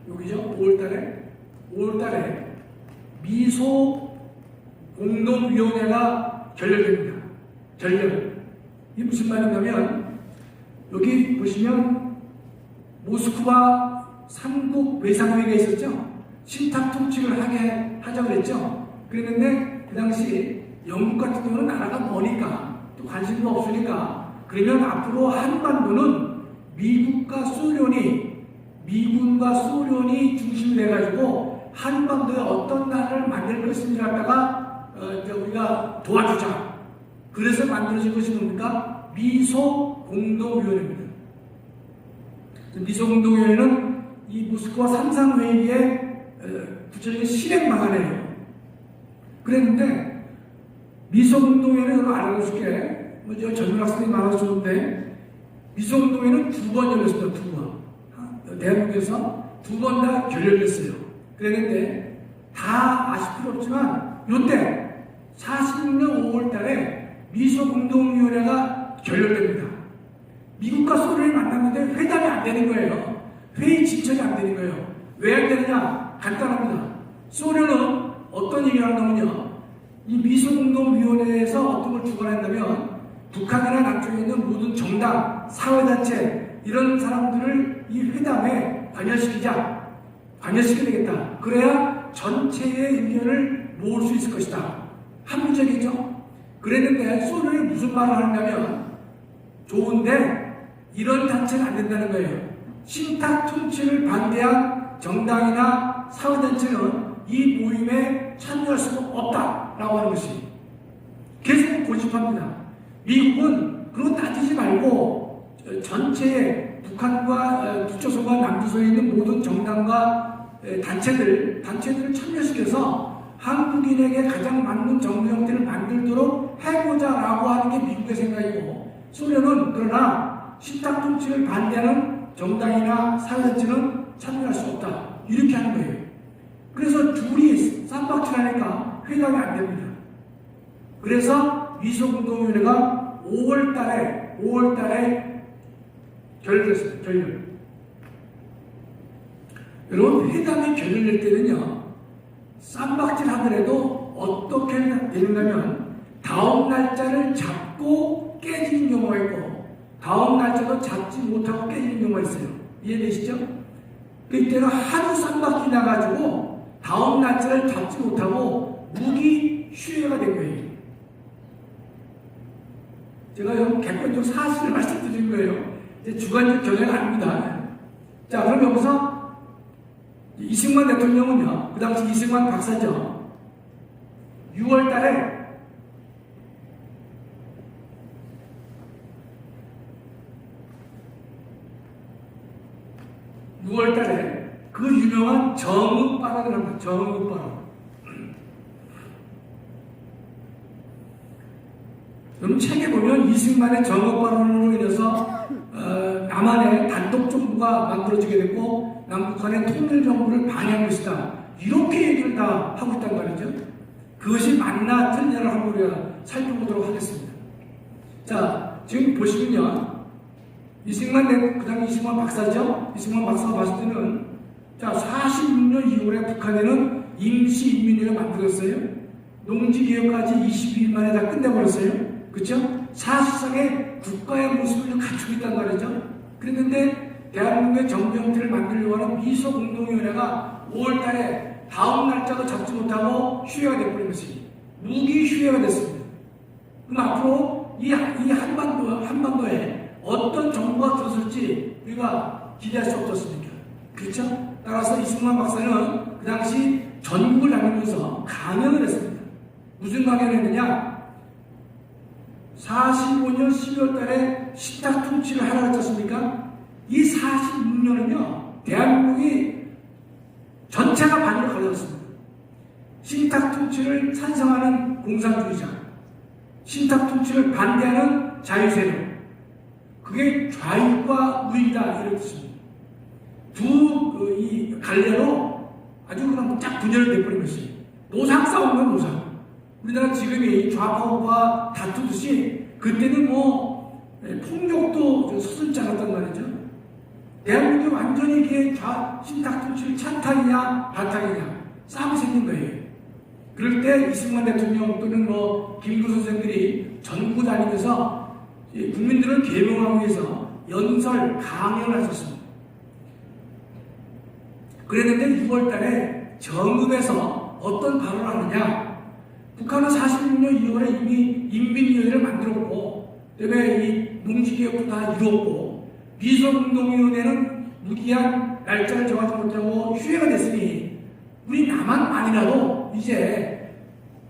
여기죠? 5월달에 미소 공동위원회가 결렬됩니다. 결렬. 이게 무슨 말인가면 여기 보시면 모스크바 삼국 외상회의가 있었죠. 신탁 통치를 하자고 그랬죠. 그랬는데 그 당시 영국 같은 경우는 나라가 머니까 또 관심도 없으니까 그러면 앞으로 한반도는 미군과 소련이 중심이 돼가지고 한반도에 어떤 나라를 만들 것인지 갖다가 우리가 도와주자. 그래서 만들어진 것이 뭡니까? 미소공동위원회입니다. 미소공동위원회는 이 모스크바 삼상회의의 구체적인 실행 방안이에요. 그랬는데 미소공동회는 알아줄게 젊은 학생이 많아서 좋은데 미소공동회는 2번 열렸습니다. 2번 대한민국에서 2번 다 결렬됐어요. 그랬는데 다 아실 필요 없지만 이때 46년 5월달에 미소공동위원회가 결렬됩니다. 미국과 소련이 만났는데 회담이 안 되는 거예요. 회의 진척이 안 되는 거예요. 왜 안 되느냐? 간단합니다. 소련은 어떤 얘기를 한다면요. 이 미소공동위원회에서 어떤 걸 주관한다면 북한이나 남쪽에 있는 모든 정당, 사회단체 이런 사람들을 이 회담에 관여시키자. 관여시켜야 되겠다. 그래야 전체의 의견을 모을 수 있을 것이다. 합리적이죠? 그랬는데 소련이 무슨 말을 하냐면 좋은데 이런 단체는 안 된다는 거예요. 신탁 통치를 반대한 정당이나 사회단체는 이 모임에 참여할 수가 없다라고 하는 것이 계속 고집합니다. 미국은 그런 거 따지지 말고 전체의 북한과 북조선과 남조선에 있는 모든 정당과 단체들을 참여시켜서 한국인에게 가장 맞는 정부 형태를 만들도록 해보자라고 하는 게 미국의 생각이고 소련은 그러나 신탁 통치를 반대하는 정당이나 사회단체는 참여할 수 없다. 이렇게 하는 거예요. 그래서 둘이 쌈박질하니까 회담이 안 됩니다. 그래서 미소공동위원회가 5월달에 결렬됐습니다. 결렬. 여러분 회담이 결렬될 때는요. 쌈박질 하더라도 어떻게 되는가면 다음 날짜를 잡고 깨지는 경우가 있고 다음 날짜도 잡지 못하고 깨지는 경우가 있어요. 이해되시죠? 그때는 하루 쌈박이 나가지고 다음 날짜를 잡지 못하고 무기 휴회가 된 거예요. 제가 여기 객관적 사실을 말씀드린 거예요. 이제 주관적 견해가 아닙니다. 자, 그럼 여기서 이승만 대통령은요, 그 당시 이승만 박사죠. 6월달에 그 유명한 정읍발언을 합니다. 정읍발언. 여러분 책에 보면 이승만의 정읍발언으로 인해서 남한의 단독 정부가 만들어지게 됐고 남북한의 통일 정부를 반영할 것이다. 이렇게 얘기를 다 하고 있단 말이죠. 그것이 맞나 틀리냐를 한번 우리가 살펴보도록 하겠습니다. 자, 지금 보시면요. 그 다음에 이승만 박사죠? 이승만 박사가 봤을 때는, 자, 46년 2월에 북한에는 임시인민회가 만들었어요. 농지개혁까지 22일 만에 다 끝내버렸어요. 그쵸? 사실상의 국가의 모습을 갖추고 있단 말이죠. 그랬는데, 대한민국의 정부 형태를 만들려고 하는 미소공동위원회가 5월달에 다음 날짜도 잡지 못하고 휴회가 되어버린 것이 무기 휴회가 됐습니다. 그럼 앞으로 이 한반도에 어떤 정부가 들어설지 우리가 기대할 수 없었습니까? 그렇죠? 따라서 이승만 박사는 그 당시 전국을 다니면서 강연을 했습니다. 무슨 강연을 했느냐? 45년 12월 달에 신탁 통치를 하라고 했지 않습니까? 이 46년은요, 대한민국이 전체가 반으로 갈렸습니다. 신탁 통치를 찬성하는 공산주의자, 신탁 통치를 반대하는 자유세력, 그게 좌익과 우익이다 이런 뜻입니다. 이 갈래로 아주 그냥 쫙 분열이 돼버린 것이 노상 싸움과 노상. 우리나라 지금이 좌파와 다투듯이 그때는 폭력도 서슴지 않았단 말이죠. 대한민국이 완전히 이게 신탁 통치를 찬탕이냐 반탕이냐 싸움이 생긴 거예요. 그럴 때 이승만 대통령 또는 김구 선생들이 전국 다니면서 국민들을 계명하기 위해서 연설 강연을 하셨습니다. 그랬는데 6월 달에 정읍에서 어떤 발언을 하느냐? 북한은 46년 2월에 이미 인민위원회를 만들었고, 그다음에 이 농지개혁도 다 이루었고, 미소공동위원회는 무기한 날짜를 정하지 못하고 휴회가 됐으니 우리 남한만이라도 이제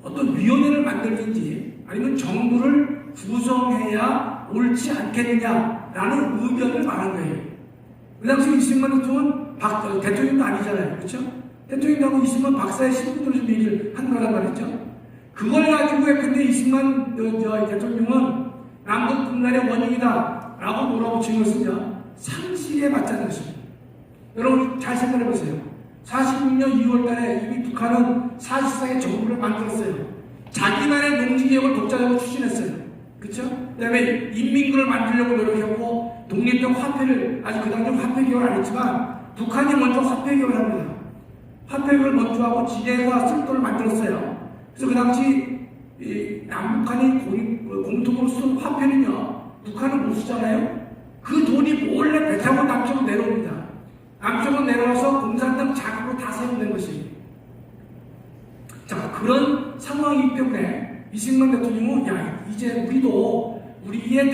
어떤 위원회를 만들든지 아니면 정부를 구성해야 옳지 않겠느냐라는 의견을 말한 거예요. 그 당시 이승만 대통령은 대통령도 아니잖아요. 그렇죠? 대통령하고 이승만 박사의 신분으로 좀 얘기를 한 거란 말이죠. 그걸 가지고 근데 이승만 대통령은 남북 분단의 원인이다 라고 몰아붙인 것은요, 상식에 맞지 않는 것입니다. 여러분 잘 생각해 보세요. 46년 2월 달에 이미 북한은 사실상의 정부를 만들었어요. 자기만의 농지개혁을 독자적으로 추진했어요. 그렇죠? 그 다음에 인민군을 만들려고 노력했고, 독립적 화폐를, 아직 그 당시 화폐 개혁을 안 했지만 북한이 먼저 화폐 개혁을 합니다. 화폐 개혁을 먼저 하고 지대와 쓸도를 만들었어요. 그래서 그 당시 남북한이 공통으로 쓴 화폐는요, 북한은 못 쓰잖아요. 그 돈이 몰래 배 타고 남쪽으로 내려옵니다. 남쪽으로 내려와서 공산당 자금으로 다 세운된 것입니다. 자, 그런 상황이기 때문에 이승만 대통령은 이제 우리도 우리의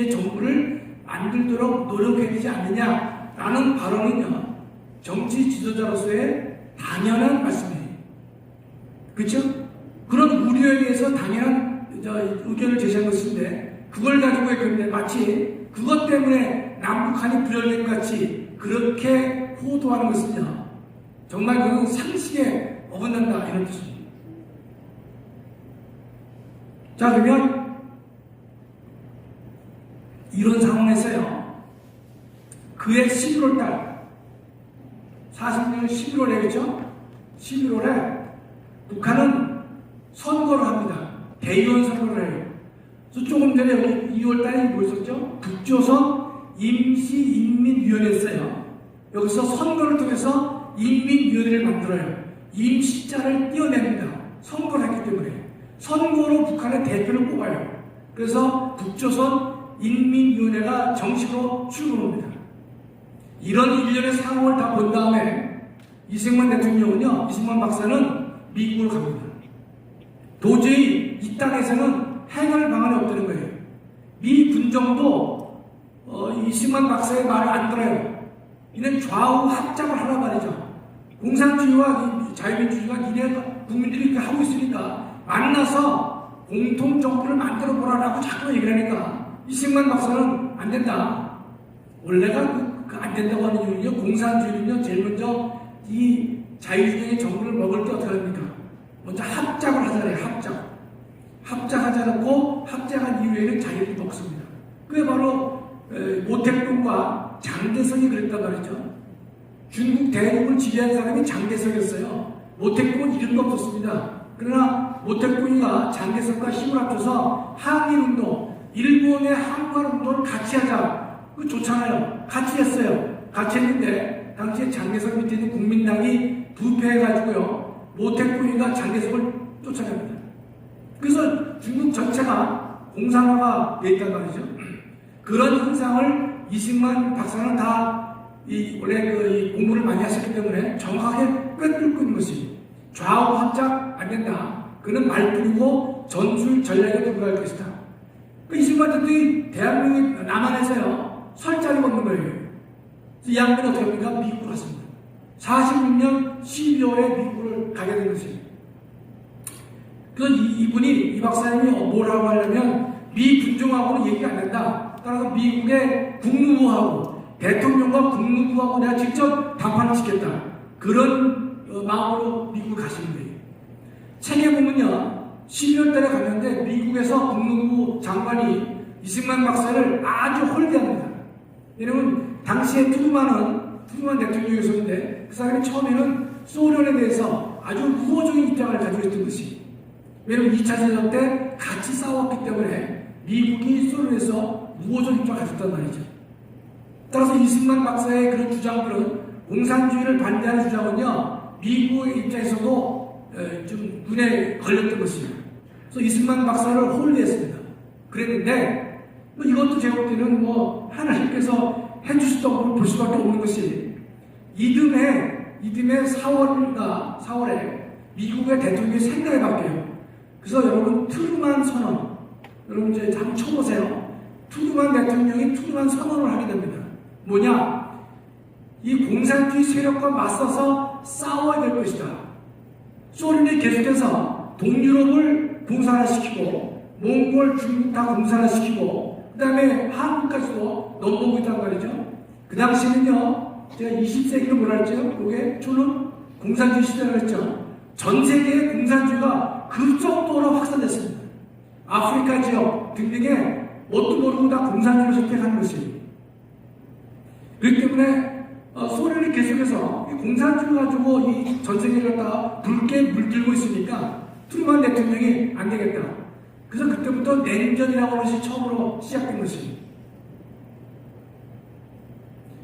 정부를 만들도록 노력해야 되지 않느냐라는 발언은요, 정치 지도자로서의 당연한 말씀이에요. 그렇죠? 그런 우려에 대해서 당연한 의견을 제시한 것인데, 그걸 가지고 했는데 마치 그것 때문에 남북한이 분열된 것 같이 그렇게 호도하는 것은요, 정말 그건 상식에 어긋난다 이런 뜻입니다. 자, 그러면 이런 상황에서요, 그해 11월달 40년 11월에 그렇죠? 11월에 북한은 선거를 합니다. 대의원 선거를 해요. 그래서 조금 전에 여기 2월달에 뭐 있었죠? 북조선 임시인민위원회였어요. 여기서 선거를 통해서 인민위원회를 만들어요. 임시자를 띄어냅니다. 선거를 했기 때문에. 선거로 북한의 대표를 뽑아요. 그래서 북조선 인민위원회가 정식으로 출범합니다. 이런 일련의 상황을 다 본 다음에 이승만 대통령은요, 이승만 박사는 미국으로 갑니다. 도저히 이 땅에서는 해결 방안이 없다는 거예요. 미 군정도 이승만 박사의 말을 안 들어요. 이는 좌우 합작을 하란 말이죠. 공산주의와 자유민주주의가 니네 국민들이 이렇게 하고 있으니까 만나서 공통정부를 만들어 보라라고 자꾸 얘기를 하니까 이승만 박사는 안 된다. 원래가 안 된다고 하는 이유는요, 공산주의는요, 제일 먼저 이 자유주의의 정부를 먹을 때 어떻게 합니까? 먼저 합작을 하잖아요. 합작하지 않고 합작한 이후에는 자유를 먹습니다. 그게 바로 모택동과 장대성이 그랬단 말이죠. 중국 대륙을 지배한 사람이 장대성이었어요. 모택동은 이름도 없었습니다. 그러나 모택동이가 장대성과 힘을 합쳐서 항일운동, 일본의 항일운동을 같이 하자. 그거 좋잖아요. 같이 했어요. 같이 했는데 당시에 장대성 밑에 있는 국민당이 부패해가지고요, 모택동이가 장대성을 쫓아갑니다. 그래서 중국 전체가 공산화가 돼 있단 말이죠. 그런 현상을 이승만 박사는 원래 이 공부를 많이 하셨기 때문에 정확하게 꿰뚫고 있는 것이 좌우 합작 안 된다. 그는 말뿐이고 전술 전략에 불과할 것이다. 이승만 대통령이 대한민국 남한에서요 설자를 걷는 거예요. 이 양반이 어떻게 합니까? 미국으로 갔습니다. 46년 12월에 미국을 가게 된 것이에요. 그래서 이 박사님이 뭐라고 하려면 미 군종하고는 얘기가 안 된다. 따라서 미국의 국무부하고 대통령과 국무부하고 내가 직접 담판을 시켰다. 그런 마음으로 미국을 가시는 거예요. 책에 보면요. 12월 달에 갔는데 미국에서 국무부 장관이 이승만 박사를 아주 홀대합니다. 왜냐면 당시에 트루만 대통령이었는데 그 사람이 처음에는 소련에 대해서 아주 우호적인 입장을 가지고 있던 것이 왜냐면 2차 대전 때 같이 싸웠기 때문에 미국이 소련에서 우호적 입장을 가졌단 말이죠. 따라서 이승만 박사의 그런 주장들은 공산주의를 반대하는 주장은요 미국의 입장에서도 좀 눈에 걸렸던 것이에요. 그래서 이승만 박사를 홀리했습니다. 그랬는데 이것도 제가 볼 때는 하나님께서 해주셨다고 볼 수밖에 없는 것이 이듬해 4월에 미국의 대통령이 생각이 바뀌어요. 그래서 여러분 트루만 선언 여러분 이제 한번 쳐보세요. 트루만 대통령이 트루만 선언을 하게 됩니다. 뭐냐? 이 공산주의 세력과 맞서서 싸워야 될 것이다. 소련이 계속해서 동유럽을 공산화시키고 몽골, 중국 다 공산화시키고 그 다음에 한국까지도 넘보고 있단 말이죠. 그 당시에는요 제가 20세기를 뭐라 했죠? 그게 주는 공산주의 시대라고 했죠. 전 세계의 공산주의가 급속도로 확산됐습니다. 아프리카 지역 등등에 뭣도 모르고 다 공산주의를 선택하는 것이. 그렇기 때문에 소련이 계속해서 공산주의 가지고 이 전 세계를 갖다가 붉게 물들고 있으니까 트루만 대통령이 안 되겠다. 그래서 그때부터 냉전이라고 하는 것이 처음으로 시작된 것이.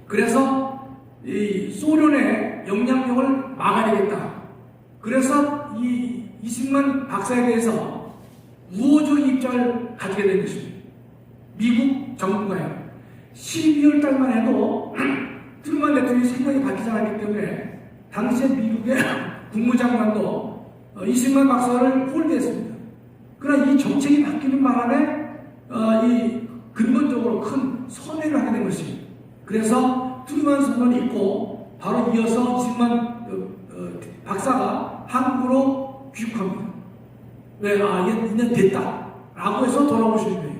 그래서 이 소련의 영향력을 막아야 되겠다. 그래서 이 이승만 박사에 대해서 우호적인 입장을 가지게 된 것입니다. 미국 정부가요. 12월 달만 해도 트루만 대통령이 생각이 바뀌지 않았기 때문에 당시에 미국의 국무장관도 이승만 박사를 홀대했습니다. 그러나 이 정책이 바뀌는 바람에 이 근본적으로 큰 선회를 하게 된 것입니다. 그래서 트루만 선언이 있고 바로 이어서 이승만 박사가 한국으로 귀국합니다. 왜? 이제 됐다. 라고 해서 돌아오시는 거예요.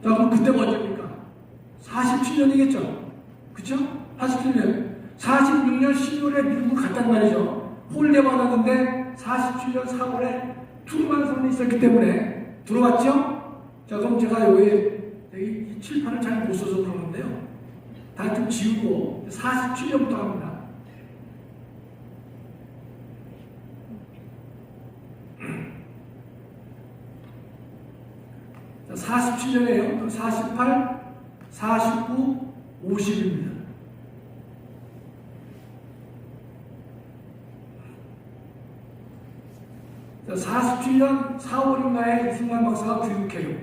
자, 그럼 그때가 언제입니까? 47년이겠죠? 그쵸? 47년. 46년 12월에 미국 갔단 말이죠. 홀대 받았는데 47년 4월에 트루만 선언이 있었기 때문에 들어왔죠? 자, 그럼 제가 여기 이 칠판을 잘 못 써서 그러는데요. 다 좀 지우고 47년부터 합니다. 자, 47년에요. 48, 49, 50입니다. 자, 47년 4월인가에 이승만 박사가 귀국해요.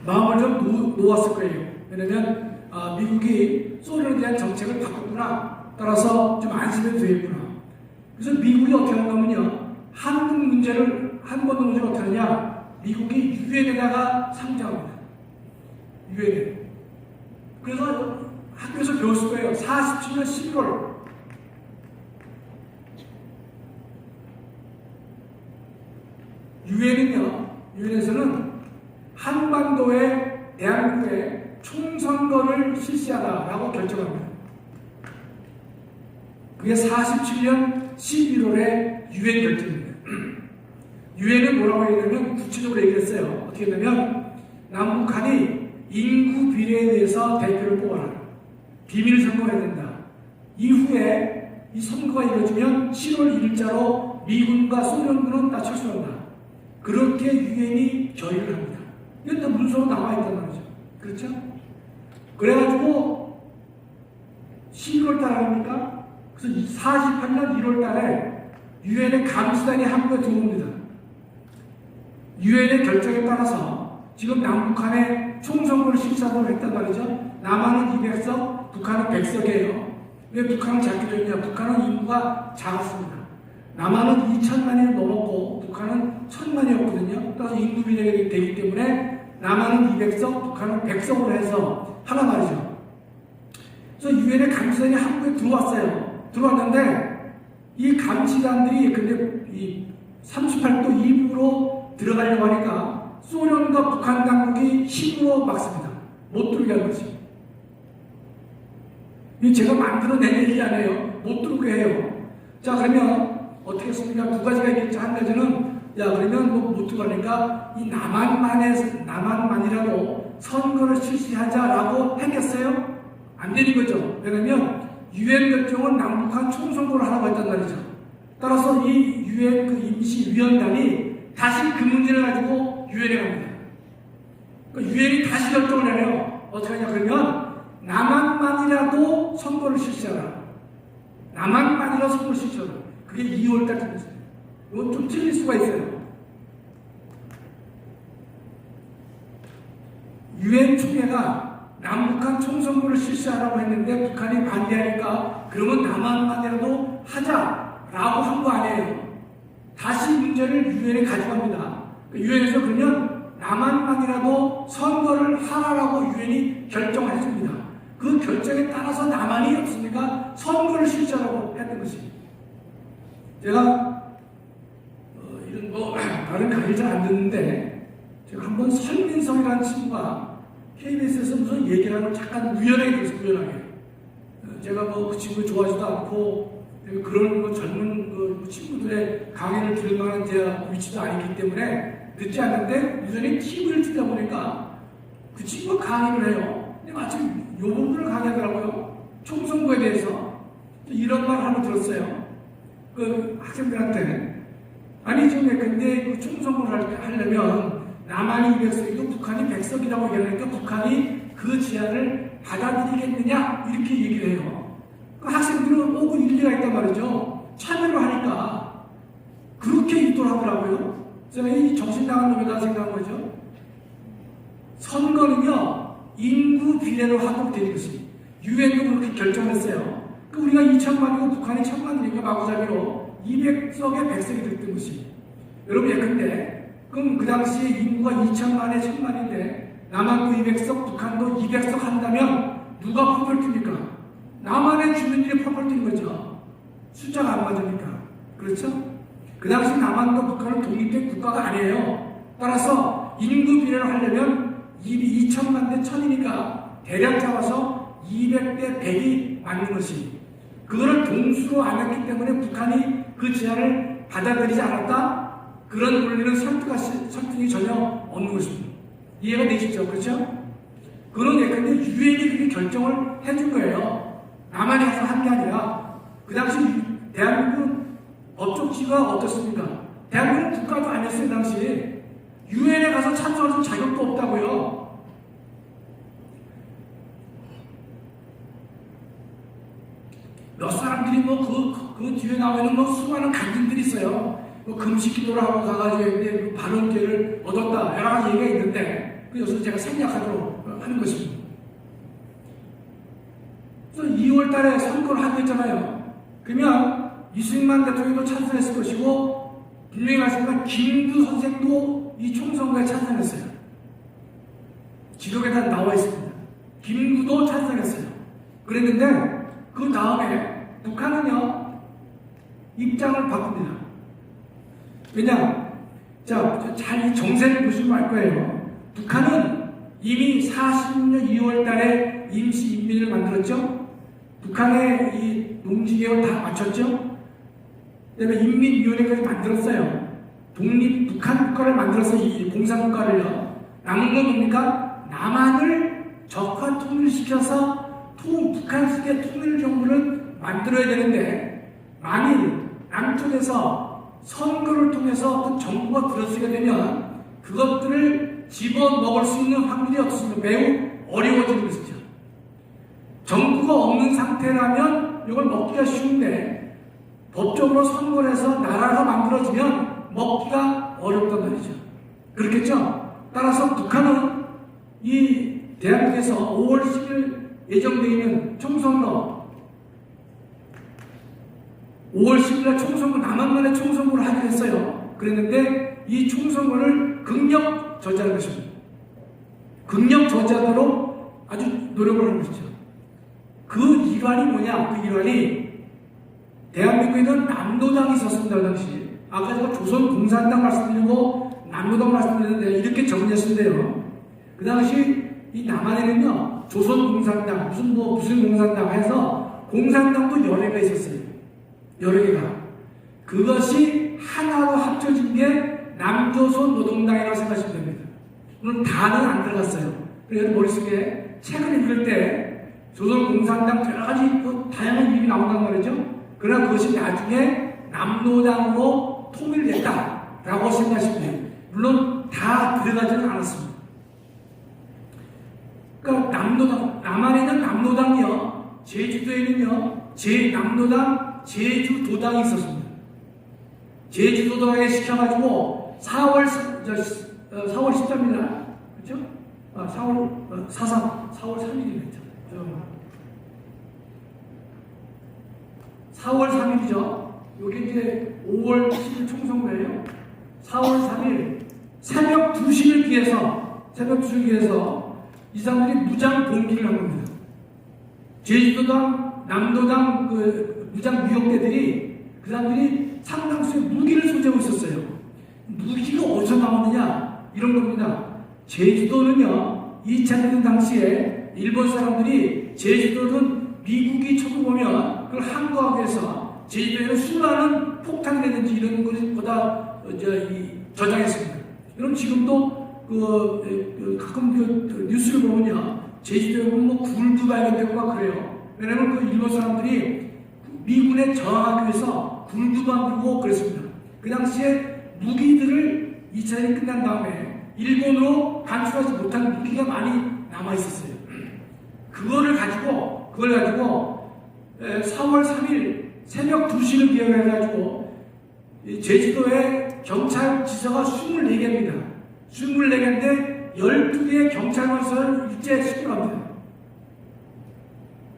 마음을 좀 놓았을 거예요. 왜냐면 미국이 소련에 대한 정책을 바꿨구나. 따라서 좀 안심해도 되겠구나. 그래서 미국이 어떻게 하냐면요. 한국 문제를 어떻게 하냐. 미국이 유엔에다가 상장합니다. 유엔에. 그래서 학교에서 배웠을 거예요. 47년 11월. 유엔에서는 한반도에 대한민국에 총선거를 실시하다라고 결정합니다. 그게 47년 11월에 유엔 결정입니다. 유엔은 뭐라고 얘기하면 구체적으로 얘기했어요. 어떻게 했냐면 남북한이 인구 비례에 대해서 대표를 뽑아라. 비밀 선거를 해야 된다. 이후에 이 선거가 이루어지면 7월 1일자로 미군과 소련군은 다 철수한다. 그렇게 유엔이 결의를 합니다. 이건 다 문서로 나와있단 말이죠. 그렇죠? 그래가지고 11월 달 아닙니까? 그래서 48년 1월 달에 유엔의 감시단이 한국에 들어옵니다. 유엔의 결정에 따라서 지금 남북한의 총선거를 실시하고 했단 말이죠. 남한은 200석, 북한은 100석이에요. 왜 북한은 작게 되느냐? 북한은 인구가 작았습니다. 남한은 2천만이 넘었고 북한은 1,000만이었거든요. 따라서 인구 비례가 되기 때문에 남한은 200석, 북한은 100석으로 해서 하나 말이죠. 그래서 유엔의 감시단이 한국에 들어왔어요. 들어왔는데 이 감시단들이 근데 이 38도 이북으로 들어가려고 하니까 소련과 북한 당국이 힘으로 막습니다. 못 들어오게 한 거지. 이 제가 만들어낸 얘기 아니에요. 못 들어오게 해요. 자, 그러면 어떻게 했습니까? 두 가지가 있겠죠. 한 가지는 그러면 못 들어가니까 이 남한만이라도 선거를 실시하자라고 했겠어요? 안 되는 거죠. 왜냐면 유엔 결정은 남북한 총선거를 하라고 했단 말이죠. 따라서 이 유엔 그 임시위원단이 다시 그 문제를 가지고 유엔에 갑니다. 그러니까 유엔이 다시 결정을 해요. 어떻게 하냐 그러면 남한만이라도 선거를 실시하라. 남한만이라도 선거를 실시하라. 그게 2월달 됐어요. 이건 좀 틀릴 수가 있어요. 유엔 총회가 남북한 총선거를 실시하라고 했는데 북한이 반대하니까 그러면 남한만이라도 하자라고 한 거 아니에요. 다시 문제를 유엔에 가져갑니다. 유엔에서 그러면 남한만이라도 선거를 하라라고 유엔이 결정을 했습니다. 그 결정에 따라서 남한이 없습니까? 선거를 실시하라고 했던 것입니다. 제가 이런 다른 강의를 잘 안 듣는데 제가 한번 설민성이라는 친구가 KBS에서 무슨 얘기를 하는 잠깐 우연하게 들었어요. 우연하게. 제가 그 친구 좋아하지도 않고 그런 젊은 친구들의 강의를 들을 만한 제 위치도 아니기 때문에 듣지 않는데 우연히 TV를 듣다 보니까 그 친구가 강의를 해요. 근데 마침 요 부분을 강의하더라고요. 총선거에 대해서. 이런 말 하나 들었어요. 그 학생들한테 아니 지금 근데 그 총선거를 하려면 남한이 200석이고 북한이 100석이라고 얘기하니까 북한이 그 제안을 받아들이겠느냐 이렇게 얘기를 해요. 그 학생들은 오고 일리가 있단 말이죠. 참여를 하니까 그렇게 입도하더라고요. 그래서 이 정신 나간 놈이다 생각한 거죠. 선거는요 인구 비례로 하도록 되는 것입니다. 유엔도 그렇게 결정했어요. 우리가 2천만이고 북한이 1,000만이니까 마구잡이로 200석에 100석이 됐던 것이. 여러분 예컨대 그럼 그 당시에 인구가 2천만에 1,000만인데 남한도 200석, 북한도 200석 한다면 누가 펄펄 튑니까? 남한의 주민들이 펄펄 뛴 거죠. 숫자가 안 맞으니까. 그렇죠? 그 당시 남한도 북한은 독립된 국가가 아니에요. 따라서 인구 비례를 하려면 2천만 대 1,000이니까 대략 잡아서 200대 100이 맞는 것이. 그거를 동수로 안 했기 때문에 북한이 그 제안을 받아들이지 않았다? 그런 논리는 설득이 전혀 없는 것입니다. 이해가 되시죠? 그렇죠? 그런 예컨대 유엔이 그렇게 결정을 해준 거예요. 남한이 가서 한 게 아니라 그 당시 대한민국은 법적지가 어떻습니까? 대한민국은 국가도 아니었어요. 당시에 유엔에 가서 참석할 자격도 없다고요. 몇 사람들이 그 뒤에 나오는 수많은 간증들이 있어요. 금식 기도를 하고 가가지고 발언기회를 얻었다. 여러 가지 얘기가 있는데, 그래서 제가 생략하도록 하는 것입니다. 그래서 2월 달에 선거를 하고 있잖아요. 그러면 이승만 대통령도 찬성했을 것이고, 분명히 말씀드리면 김구 선생도 이 총선거에 찬성했어요. 기록에 다 나와 있습니다. 김구도 찬성했어요. 그랬는데, 그 다음에 북한은요, 입장을 바꿉니다. 왜냐? 자, 잘 이 정세를 보시면 알 거예요. 북한은 이미 40년 2월 달에 임시인민을 만들었죠? 북한의 이 농지개혁 다 마쳤죠? 그 다음에 인민위원회까지 만들었어요. 북한 국가를 만들어서 이 공산국가를요. 남은 건 뭡니까? 남한을 적화 통일시켜서 북한식의 통일 정부를 만들어야 되는데, 만일 남쪽에서 선거를 통해서 그 정부가 들어서게 되면 그것들을 집어먹을 수 있는 확률이 없습니다. 매우 어려워지는 것이죠. 정부가 없는 상태라면 이걸 먹기가 쉬운데 법적으로 선거를 해서 나라가 만들어지면 먹기가 어렵단 말이죠. 그렇겠죠? 따라서 북한은 이 대한민국에서 5월 10일 예정되어 있는 총선거 5월 10일 날 총선거 남한만의 총선거를 하기로 했어요. 그랬는데 이 총선거를 극력 저지하는 것입니다. 극력 저지하도록 아주 노력을 하는 것이죠. 그 일환이 뭐냐? 그 일환이 대한민국에는 남노당이 있었습니다. 그 당시. 아까 제가 조선공산당 말씀드리고 남노당 말씀드렸는데 이렇게 정리했는데요. 그 당시 이 남한에는요 조선공산당 무슨 공산당 해서 공산당도 여러 개가 있었어요. 여러 개가. 그것이 하나로 합쳐진 게 남조선 노동당이라고 생각하시면 됩니다. 물론 다는 안 들어갔어요. 그래서 머릿속에 책을 읽을 때 조선공산당 여러 가지 다양한 이름이 나온단 말이죠. 그러나 그것이 나중에 남노당으로 통일됐다라고 생각하시면 돼요. 물론 다 들어가지는 않았습니다. 그러니까 남한에는 남노당이요, 제주도에는요, 남노당, 제주도당이 있었습니다. 제주도당에 시켜가지고 4월 13일, 그렇죠? 4월 3일이랬죠. 4월 3일이죠. 이게 이제 5월 10일 총선거예요. 4월 3일 새벽 2시를 기해서 이 사람들이 무장 봉기를 한 겁니다. 제주도당, 남도당 무장 무역대들이 그 사람들이 상당수의 무기를 소지하고 있었어요. 무기가 어디서 나오느냐? 이런 겁니다. 제주도는요, 2차 대전 당시에 일본 사람들이 제주도는 미국이 쳐들어오면 그걸 항거하기 위해서 제주도에는 수많은 폭탄이라든지 이런 것보다 저장했습니다. 그럼 지금도 가끔 뉴스를 보면요, 제주도에 보면 굴도 발견되고 막 그래요. 왜냐면 그 일본 사람들이 미군에 저항하기 위해서 굴도 만들고 그랬습니다. 그 당시에 무기들을 2차 대전이 끝난 다음에 일본으로 반출하지 못한 무기가 많이 남아 있었어요. 그걸 가지고 4월 3일 새벽 2시를 기억해가지고 제주도에 경찰 지서가 24개입니다. 24개인데 12개의 경찰관서를 일제에 시켜갑니다.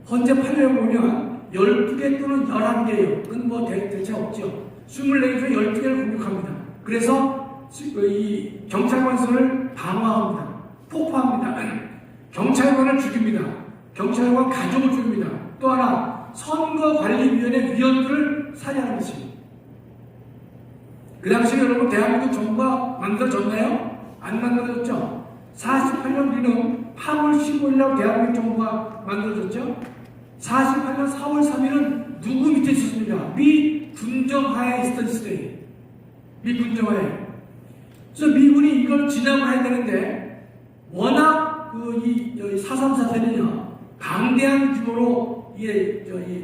현재 판례를 보면 12개 또는 11개예요. 그건 뭐 대체 없죠. 24개 중에 12개를 공격합니다. 그래서 이 경찰관서를 방어합니다. 폭파합니다. 경찰관을 죽입니다. 경찰관 가족을 죽입니다. 또 하나 선거관리위원회 위원들을 살해하는 것입니다. 그 당시에 여러분 대한민국 정부가 만들어졌나요? 안 만들어졌죠? 48년 우리는 8월 15일날 대한민국 정부가 만들어졌죠? 48년 4월 3일은 누구 밑에 있었습니까? 미 군정하에 있었던 시대예요. 미 군정하에. 그래서 미군이 이걸 진압을 해야 되는데 워낙 이 4.3 사태는요 방대한 규모로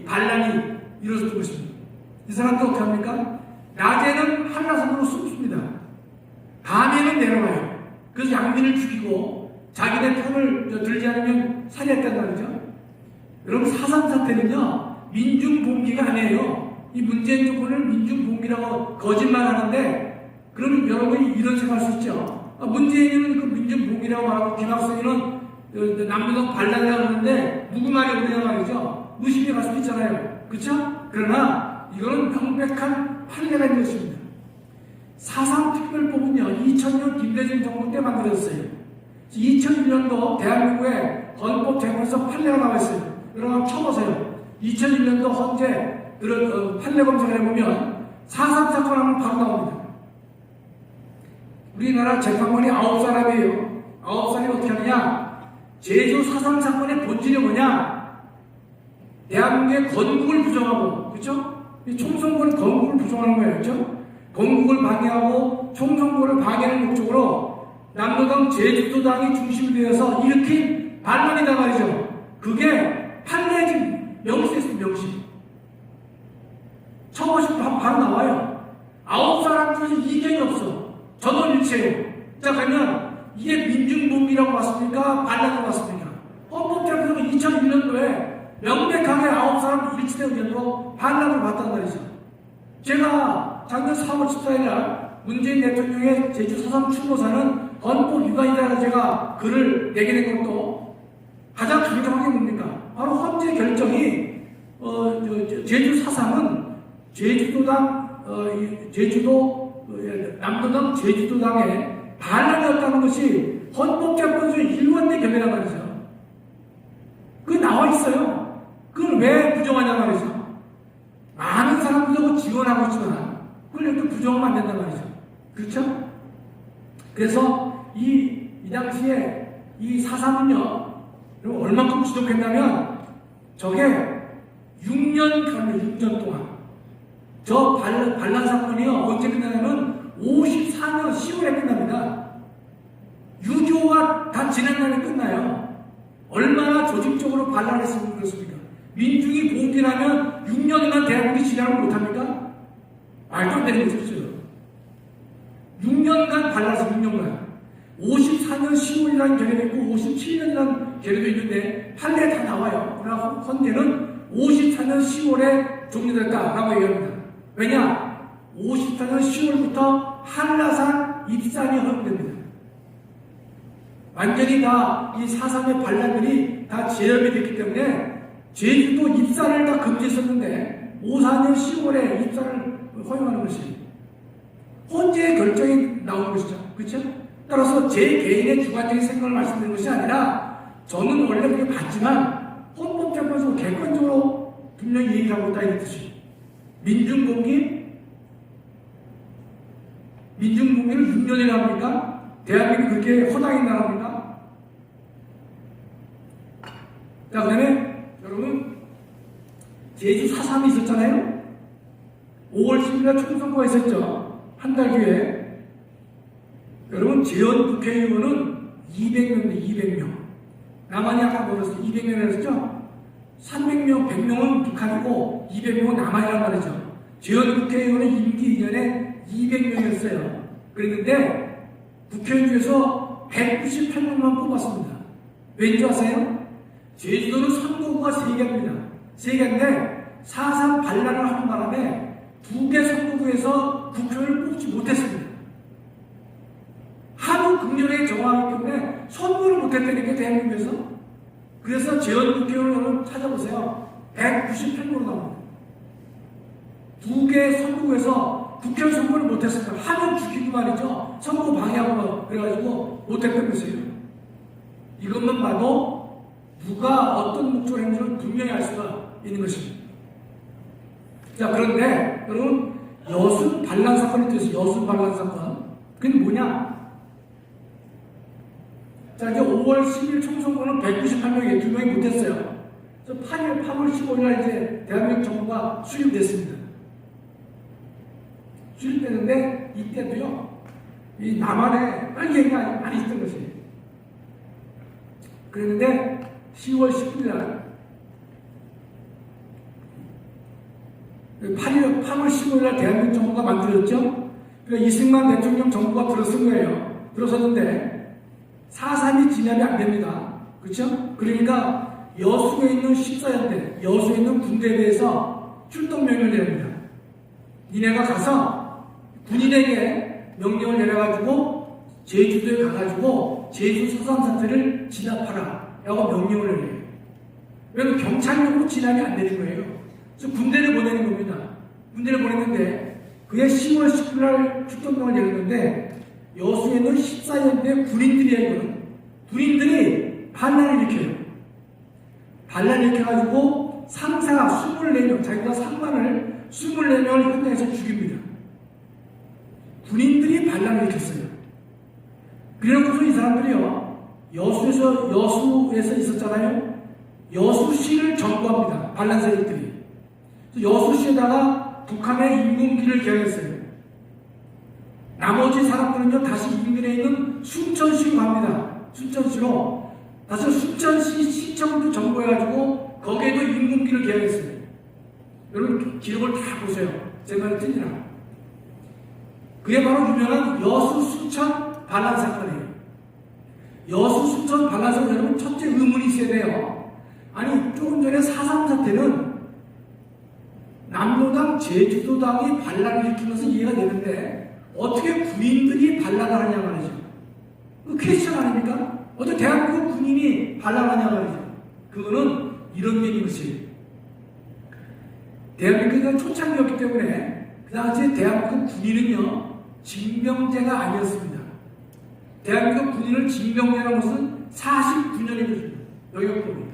반란이 이루어졌던 것입니다. 이 사람들 어떻게 합니까? 낮에는 한라산으로 숨습니다. 밤에는 내려와요. 그래서 양민을 죽이고 자기네 편을 들지 않으면 살해했단 말이죠. 여러분 4.3 사태는요 민중봉기가 아니에요. 이 문재인 정권을 민중봉기라고 거짓말하는데 그러면 여러분이 이런 생각할 수 있죠. 문재인은 그 민중봉기라고 말하고 김학성이는 남부동 반란이라고 하는데 누구 말이 옳으냐 말이죠. 의심이 갈 수도 있잖아요. 그렇죠? 그러나 이거는 명백한 판례가 있는 것입니다. 4.3 특별법은요 2000년 김대중 정부 때 만들어졌어요. 2001년도 대한민국의 헌법재판소 판례가 나와 있어요. 여러분 쳐보세요. 2001년도 헌재 판례 검색을 해보면 4.3 사건 하면 바로 나옵니다. 우리나라 재판관이 9사람이에요. 9사람이 어떻게 하느냐? 제주 4.3 사건의 본질이 뭐냐? 대한민국의 건국을 부정하고, 그렇죠? 이 총선거는 건국을 부정하는 거예요, 그렇죠? 건국을 방해하고 총선거를 방해하는 목적으로 남노당 제주도당이 중심이 되어서 일으킨 반란이다 말이죠. 그게 판례지 명시했습니다. 명시. 처음부터 바로 나와요. 9사람 중에서 이견이 없어. 전원일체예요. 자, 그러면 이게 민중봉기라고 봤습니까? 반란이라고 봤습니까? 헌법재판소가 2001년도에 명백하게 9사람 일치된 의견으로 반란을 봤단 말이죠. 제가 작년 4월 14일 날 문재인 대통령의 제주 4.3 추모사는 헌법 위반이라고 제가 글을 내게 된 것도 가장 강력한 게 뭡니까? 바로 헌재 결정이 제주 4.3은 남도당 제주도당의 반란이었다는 것이 헌법재판소 일관된 결례란 말이죠. 그거 나와 있어요. 그걸 왜 부정하냐 말이죠. 많은 사람들도 지원하고 있지만 그걸 또 부정하면 안 된단 말이죠. 그렇죠? 그래서 이 당시에 이 4.3은요, 얼만큼 지속했냐면 저게 6년 동안 저 반란 사건이요 언제 끝나냐면 54년 10월에 끝납니다. 6.25가 다 지난 날에 끝나요. 얼마나 조직적으로 반란했으면 그렇습니까? 민중이 봉기하면 6년이나 대한민국이 진행을 못합니까? 말도 안 되는 것이죠. 6년간 발라서 6년간 54년 10월이라는 계례도 있고 57년이라는 계례도 있는데 판례에 다 나와요. 그러나 헌재는 54년 10월에 종료됐다라고 얘기합니다. 왜냐? 54년 10월부터 한라산 입산이 허용됩니다. 완전히 다 이 4.3의 반란들이 다 제압이 됐기 때문에 제주도 입산을 다 금지했었는데 54년 10월에 입산을 허용하는 것이 헌재의 결정이 나오는 것이죠. 그렇죠? 따라서 제 개인의 주관적인 생각을 말씀드리는 것이 아니라 저는 원래 그렇게 봤지만 헌법재판소 객관적으로 분명히 얘기를 하고 있다 이런 뜻이 민중공기를 6년이나 합니까? 대한민국이 그렇게 허당인 나라입니까? 자, 그 다음에 여러분 제주 4.3이 있었잖아요. 5월 10일날 총선거가 있었죠. 한 달 뒤에. 여러분 재원 국회의원은 200명인데 200명. 남한이 아까 뭐랬어요? 200명이라고 했죠? 300명, 100명은 북한이고 200명은 남한이란 말이죠. 재원 국회의원은 임기 2년에 200명이었어요. 그랬는데 국회의원 중에서 198명만 뽑았습니다. 왠지 아세요? 제주도는 선거구가 3개입니다. 3개인데 4.3 반란을 하는 바람에 2개 선거구에서 국회의원을 뽑지 못했습니다. 하도 극렬하게 정하기 때문에 선거를 못했다니까 대한민국에서. 그래서 재원 국회의원을 찾아보세요. 198명으로 나옵니다. 2개 선거구에서 국회의원 선거를 못했습니다. 하면 죽이고 말이죠. 선거 방해하고 그래가지고 못했던 것이에요. 이것만 봐도 누가 어떤 목적을 했는지를 분명히 알 수가 있는 것입니다. 자, 그런데 여러분 여순 반란 사건이 있어요. 여순 반란 사건. 그게 뭐냐? 자, 이제 5월 10일 총선거는 198명에 2명이 못했어요. 그래서 8월 15일날 이제 대한민국 정부가 수립됐습니다. 수립됐는데 이때도요, 이 남한에 빨갱이가 많이 있던 것이에요. 그랬는데 10월 19일날 8월 15일날 대한민국 정부가 만들어졌죠. 그러니까 이승만 대통령 정부가 들어선 거예요. 들어섰는데 4.3이 진압이 안 됩니다. 그렇죠? 그러니까 여수에 있는 14연대, 여수에 있는 군대에 대해서 출동 명령을 내립니다. 니네가 가서 군인에게 명령을 내려가지고 제주도에 가가지고 제주 서산 사태를 진압하라 라고 명령을 내려요. 왜냐면 경찰력으로 진압이 안 되는 거예요. 그래서 군대를 보내는 겁니다. 군대를 보냈는데 그게 10월 19일 출동명을 내렸는데 여수에 있는 14연대 군인들이에요. 군인들이 반란을 일으켜요. 반란을 일으켜가지고 상사가 24명, 자기가 상관을 24명을 현장에서 죽입니다. 군인들이 반란을 일으켰어요. 그래놓고서 이 사람들이요, 여수에서 있었잖아요. 여수시를 점거합니다. 반란 세력들이. 여수시에다가 북한의 인공기를 개혁했어요. 나머지 사람들은요, 다시 인근에 있는 순천시로 갑니다. 순천시로. 다시 순천시 시청도 점거해가지고 거기에도 인공기를 개혁했어요. 여러분 기록을 다 보세요. 제 말이 틀리나. 그게 바로 유명한 여수 순천 반란 사건이에요. 여수 순천 반란 사건, 여러분 첫째 의문이 있어야 돼요. 아니 조금 전에 4.3 사태는 남로당 제주도당이 반란을 일으키면서 이해가 되는데 어떻게 군인들이 반란을 하냐 말이죠. 그 퀘스천 아닙니까? 어떤 대한민국 군인이 반란하냐 말이죠. 그거는 이런 얘기인 것이 대한민국은 초창기였기 때문에 그 당시에 대한민국 군인은요 징병제가 아니었습니다. 대한민국 군인을 징병제라는 것은 49년이 됐습니다. 여기가 보면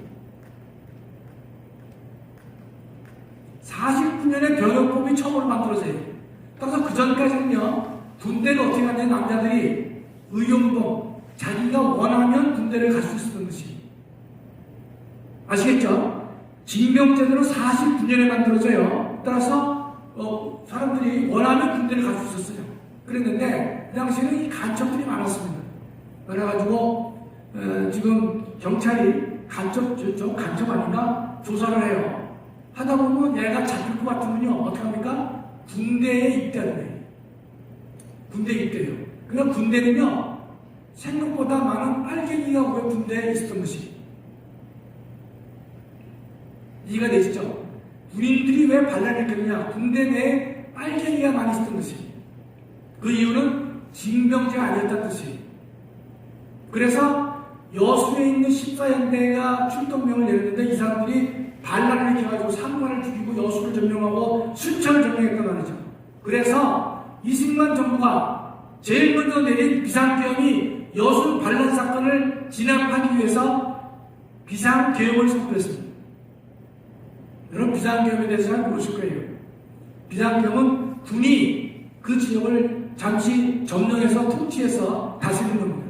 49년에 병역법이 처음으로 만들어져요. 따라서 그 전까지는요 군대를 어떻게 하냐면 남자들이 의용봉 자기가 원하면 군대를 갈 수 있었던 것이 아시겠죠? 징병제도로 49년에 만들어져요. 따라서 사람들이 원하면 군대를 갈 수 있었어요. 그랬는데 그 당시에는 이 간첩들이 많았습니다. 그래가지고 지금 경찰이 간첩 아닌가 조사를 해요. 하다 보면 얘가 잡힐 것 같으면요 어떻게 합니까? 군대에 입대를 해요. 군대에 입대해요. 그러니까 군대는요 생각보다 많은 빨갱이가 왜 군대에 있었던 것이 이해가 되시죠? 군인들이 왜 반란을 일으켰느냐? 군대 내에 빨갱이가 많이 있었던 것이 그 이유는 징병제가 아니었다는 뜻이 그래서 여수에 있는 14연대가 출동명을 내렸는데 이 사람들이 반란을 일으켜가지고 상관을 죽이고 여수를 점령하고 순천을 점령했단 말이죠. 그래서 이승만 정부가 제일 먼저 내린 비상계엄이 여수 반란 사건을 진압하기 위해서 비상계엄을 선포했습니다. 여러분 비상계엄에 대해서 잘 모르실 거예요. 비상계엄은 군이 그 지역을 잠시 점령해서 통치해서 다스리는 겁니다.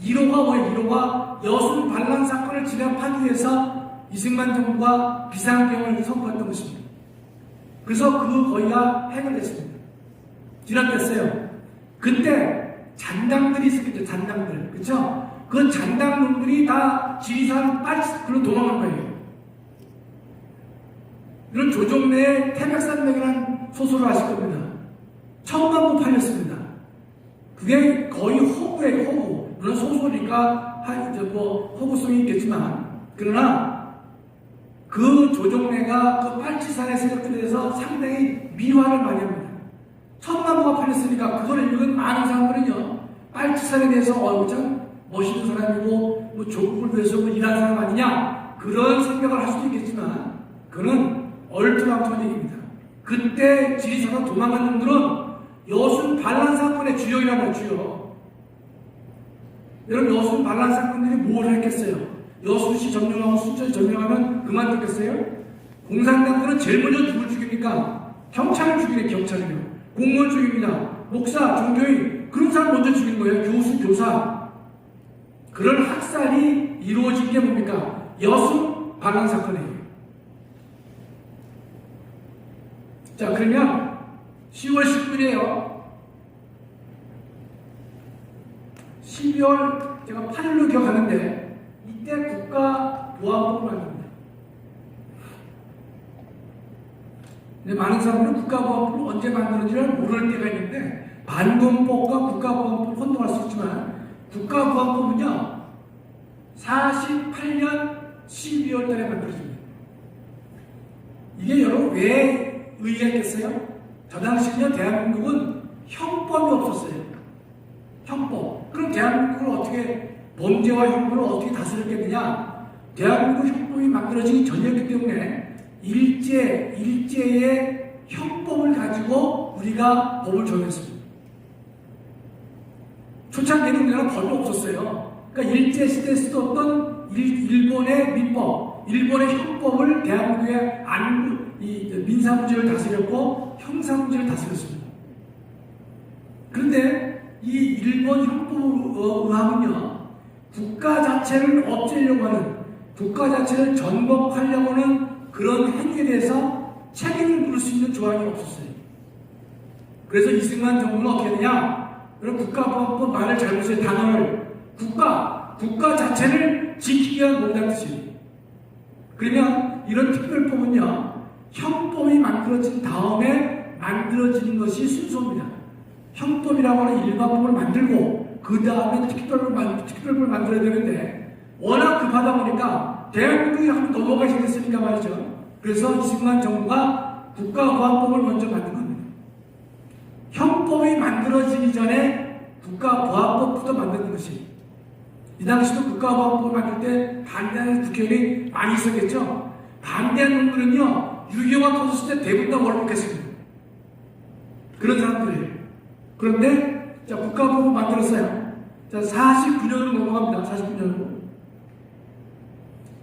1호가 뭐예요? 1호가 여수 반란 사건을 진압하기 위해서 이승만 정부가 비상계엄을 선포했던 것입니다. 그래서 그 거의가 해결됐습니다. 진압됐어요. 그때 잔당들이 있었겠죠. 잔당들. 그쵸? 그 잔당놈들이 다 지리산 빨치로 도망간 거예요. 이런 조정래의 태백산맥이라는 소설을 아실 겁니다. 1000만 부 팔렸습니다. 그게 거의 허구예요, 허구. 물론 소설이니까 허구성이 있겠지만, 그러나 그 조정래가 그 빨치산의 세력들에 대해서 상당히 미화를 많이 합니다. 1000만 부가 팔렸으니까 그걸 읽은 많은 사람들은요, 빨치산에 대해서 참 멋있는 사람이고, 조국을 위해서 일하는 사람 아니냐, 그런 생각을 할 수도 있겠지만, 그는 얼토당토한 얘기입니다. 그때 지리산으로 도망간 놈들은 여순 반란 사건의 주역이라고 하죠. 여러분 여순 반란 사건들이 뭘 했겠어요? 여수시 점령하고 순천시 점령하면 그만뒀겠어요? 공산당들은 제일 먼저 누굴 죽입니까? 경찰을 죽이네. 경찰이요. 공무원 죽입니다. 목사, 종교인 그런 사람 먼저 죽인 거예요. 교수, 교사. 그런 학살이 이루어진 게 뭡니까? 여순 반란 사건이에요. 자, 그러면 10월 10일이에요. 12월 제가 8일로 기억하는데 이때 국가보안법을 만듭니다. 근데 많은 사람들은 국가보안법을 언제 만드는지를 모를 때가 있는데 반공법과 국가보안법을 혼동할 수 있지만 국가보안법은요 48년 12월 달에 만들어집니다. 이게 여러분 왜 의의가 있겠어요? 저 당시는요, 대한민국은 형법이 없었어요. 형법. 그럼 대한민국을 어떻게, 범죄와 형법을 어떻게 다스렸겠느냐? 대한민국 형법이 만들어지기 전이었기 때문에 일제의 형법을 가지고 우리가 법을 정했습니다. 초창기에는 우리나라 법이 없었어요. 그러니까 일제시대에 쓰던 일본의 민법, 일본의 형법을 대한민국의 민사문제를 다스렸고 형사문제를 다스렸습니다. 그런데 이 일본 형법의학은요 국가 자체를 없애려고 하는, 국가 자체를 전복하려고 하는 그런 행위에 대해서 책임을 물을 수 있는 조항이 없었어요. 그래서 이승만 정부는 어떻게 되냐? 그럼 국가보안법 말을 잘못해서 단어를 국가 자체를 지키기 위한 몸이라는 뜻이에요. 그러면 이런 특별법은요 형법이 만들어진 다음에 만들어지는 것이 순서입니다. 형법이라고 하는 일반법을 만들고 그 다음에 특별법을 만들어야 되는데 워낙 급하다 보니까 대한민국이 한번 넘어가시게 됐으니까 말이죠. 그래서 이승만 정부가 국가보안법을 먼저 만든 겁니다. 형법이 만들어지기 전에 국가보안법부터 만드는 것이, 이 당시도 국가보안법을 만들 때 반대하는 국회의원이 많이 있었겠죠. 반대하는 놈들은요, 6.25가 터졌을 때 대부분 다 월북했습니다. 그런 사람들이에요. 그런데 자, 국가보안법 만들었어요. 자, 49년으로 넘어갑니다. 49년으로.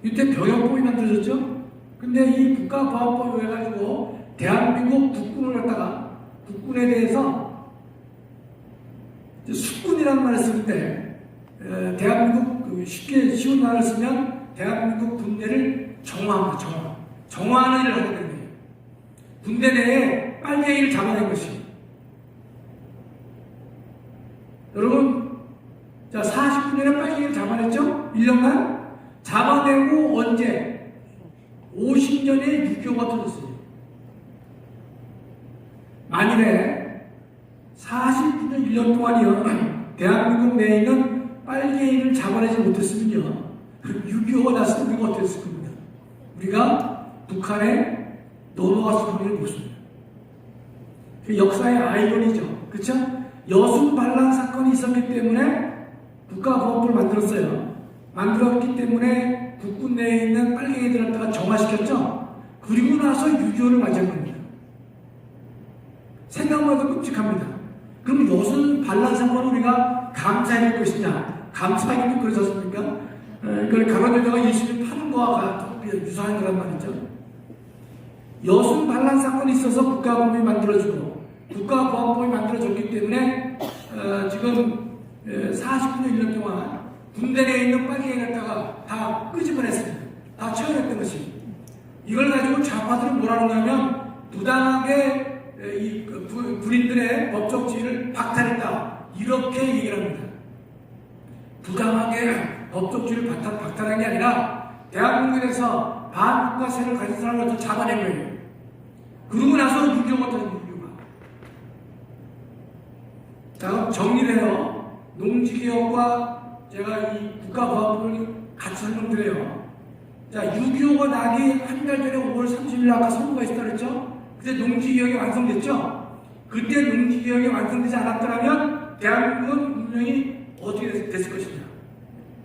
이때 병역법이 만들어졌죠. 근데 이 국가보안법을 해가지고 대한민국 국군을 갖다가, 국군에 대해서 수군이라는 말을 쓸 때, 대한민국 쉬운 말을 쓰면 대한민국 군대를 정화합니다. 정화하는 일을 하게 되는 거예요. 군대 내에 빨갱이를 잡아낸 것이. 여러분, 자, 49년에 빨갱이를 잡아냈죠? 1년간? 잡아내고 언제? 50년에 6.25가 터졌어요. 만일에 49년 1년 동안이요, 대한민국 내에 있는 빨갱이를 잡아내지 못했으면요, 6.25가 났을 때 우리가 어떻게 했을 겁니다. 우리가 북한에 넘어갔을 확률이 높습니다. 그 역사의 아이러니죠. 그렇죠? 여순 반란 사건이 있었기 때문에 국가보안법을 만들었어요. 만들었기 때문에 국군 내에 있는 빨갱이들을 갖다가 정화시켰죠. 그리고 나서 6.25를 맞이한 겁니다. 생각만 해도 끔찍합니다. 그럼 여순 반란 사건을 우리가 감사해야 될 것이냐? 감사하기도 그러셨습니까? 그걸 가론 여자가 예수를 파는 거와 유사한 거란 말이죠. 여순 반란 사건이 있어서 국가보안법이 만들어지고, 국가보안법이 만들어졌기 때문에 지금 49년 1년 동안 군대 내에 있는 빨갱이 갖다가 다 끄집어냈습니다. 다 처형했던 것이. 이걸 가지고 좌파들은 뭐라고 하냐면 부당하게 이 군인들의 법적 지위를 박탈했다, 이렇게 얘기를 합니다. 부당하게 법적 지위를 박탈한 게 아니라 대한민국에서 반국가세를 가진 사람을 잡아낸 거예요. 그러고 나서 6.25가 터진 6.25가. 자, 정리를 해요. 농지개혁과 제가 이 국가보안법을 같이 설명드려요. 자, 6.25가 나기 한 달 전에 5월 30일 아까 선거가 있었다 그랬죠? 그때 농지개혁이 완성됐죠? 그때 농지개혁이 완성되지 않았더라면 대한민국은 분명히 어떻게 됐을 것이냐.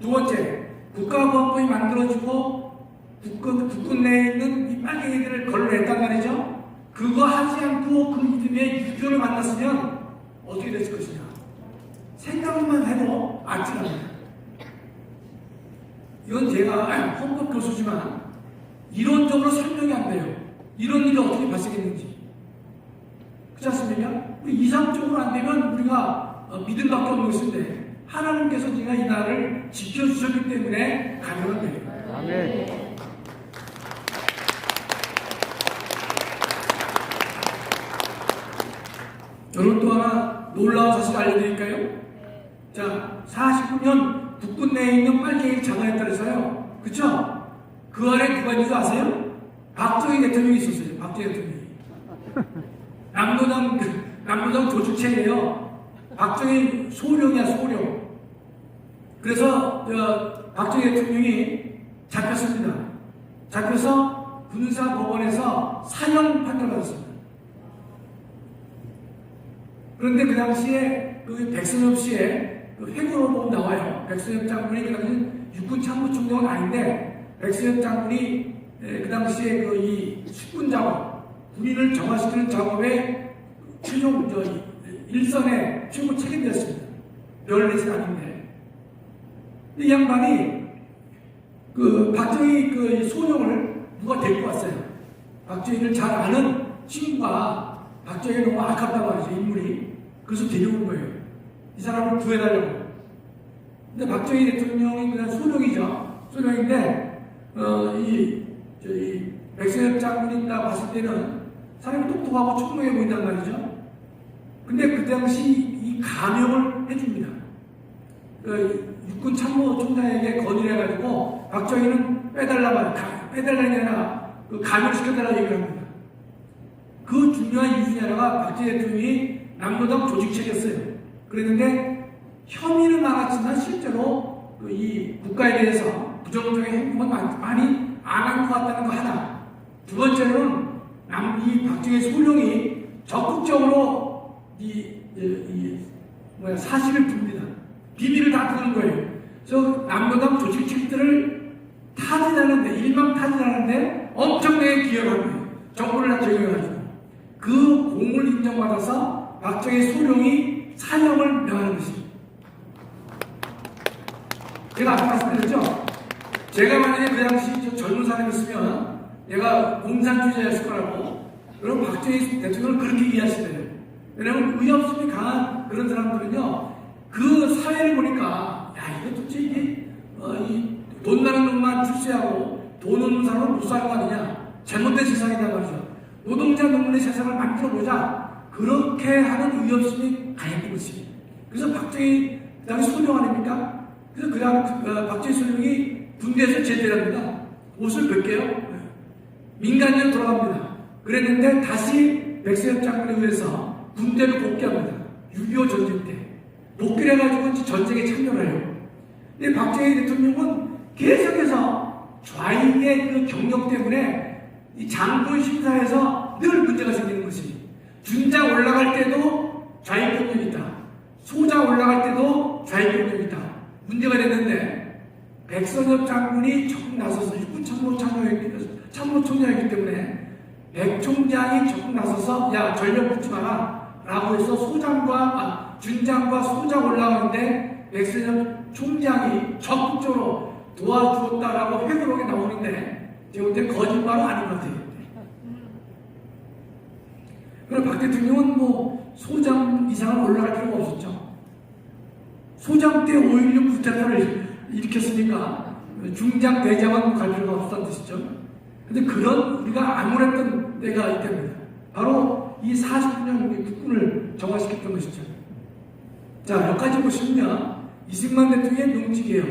두 번째, 국가보안법이 만들어지고 국군 내에 있는 이 빨갱이들을 걸러냈단 말이죠? 그거 하지 않고 그 이듬해 6.25를 만났으면 어떻게 됐을 것이냐. 생각만 해도 아찔합니다. 이건 제가 헌법 교수지만 이론적으로 설명이 안 돼요. 이런 일이 어떻게 발생했는지. 그렇지 않습니까? 우리 이상적으로 안 되면 우리가 믿을 밖에 없는 것인데, 하나님께서 제가 이 나라를 지켜주셨기 때문에 가능한 거예요. 아멘. 여러분, 또 하나 놀라운 사실 알려드릴까요? 자, 49년 국군 내에 있는 빨갱이를 잡아냈다 그래서요. 그쵸? 그 안에 누가 있는지 아세요? 박정희 대통령이 있었어요. 박정희 대통령이. 남로당 조직체예요. 박정희 소령이야, 소령. 그래서 박정희 대통령이 잡혔습니다. 잡혀서 군사법원에서 사형 판결받았습니다. 그런데 그 당시에 그 백선엽 씨의 그 회고로 보면 나와요. 백선엽 장군이 그 당시 육군 참모총장은 아닌데, 백선엽 장군이 그 당시에 그 이 숙군 작업, 군인을 정화시키는 작업에 최종 일선에 최고 책임졌습니다. 별내진 아닌데. 이 양반이 그 박정희 그 소령을 누가 데리고 왔어요. 박정희를 잘 아는 친구가 박정희가 너무 아깝다고 하죠, 인물이. 그래서 데려온 거예요. 이 사람을 구해달라고. 근데 박정희 대통령이 그냥 소령이죠. 소령인데, 백선엽 장군이 딱 봤을 때는 사람이 똑똑하고 총명해 보인단 말이죠. 근데 그 당시 이 감형을 해줍니다. 그 육군 참모총장에게 건의를 해가지고 박정희는 빼달라고, 빼달라는 게 아니라 그 감형시켜달라고 얘기를 합니다. 그 중요한 이유 중에 하나가 박정희 대통령이 남로당 조직체였어요. 그랬는데 혐의는 많았지만 실제로 이 국가에 대해서 부정적인 행동은 많이 안 한 것 같다는 거 하나. 두 번째는 이 박정희 소령이 적극적으로 사실을 풉니다. 비밀을 다 푸는 거예요. 그래서 남부당 조직들을 타진하는데, 일망타진하는데 엄청나게 기여한 거예요. 정부를 다 적용해가지고. 그 공을 인정받아서 박정희 소령이 사형을 명하는 것입니다. 제가 아까 말씀드렸죠? 제가 만약에 그 당시 젊은 사람이 있으면 얘가 공산주의자였을 거라고, 그럼 박정희 대통령을 그렇게 이해하시대요. 왜냐하면 의협심이 강한 그런 사람들은요, 그 사회를 보니까, 야, 이거 도대체 이게, 돈 나는 놈만 출세하고 돈 없는 사람은 못 사는 거 아니냐. 잘못된 세상이다 말이죠. 노동자 농민의 세상을 만들어보자. 그렇게 하는 의협심이 강했던 것입니다. 그래서 박정희, 그 당시 소령 아닙니까? 그래서 그 다음, 박정희 소령이 군대에서 제대를 합니다. 옷을 벗겨요. 민간인으로 돌아갑니다. 그랬는데 다시 백세엽 장군에 의해서 군대로 복귀합니다. 6.25 전쟁 때. 복귀를 해가지고 전쟁에 참여를 해요. 근데 박정희 대통령은 계속해서 좌익의 그 경력 때문에 이 장군 심사에서 늘 문제가 생기는 것이, 준장 올라갈 때도 좌익 경력이 있다. 소장 올라갈 때도 좌익 경력이 있다. 문제가 됐는데 백선엽 장군이 적극 나서서 육군 참모총장이기 때문에 백 총장이 적극 나서서 야 전력 붙지 마라 라고 해서 준장과 소장 올라가는데 백선엽 총장이 적극적으로 도와주었다라고 회고록에 나오는데 제가 볼 때 거짓말은 아닌 것 같아요. 그럼 박 대통령은 뭐 소장 이상은 올라갈 필요가 없었죠. 소장 때 5.16 구태타를 일으켰으니까 중장, 대장은 갈 필요가 없었다는 뜻이죠. 근데 그런 우리가 암울했던 때가 있답니다. 바로 이 49년 우리 국군을 정화시켰던 것이죠. 자, 몇 가지 보시면 이승만 대통령의 농지개혁,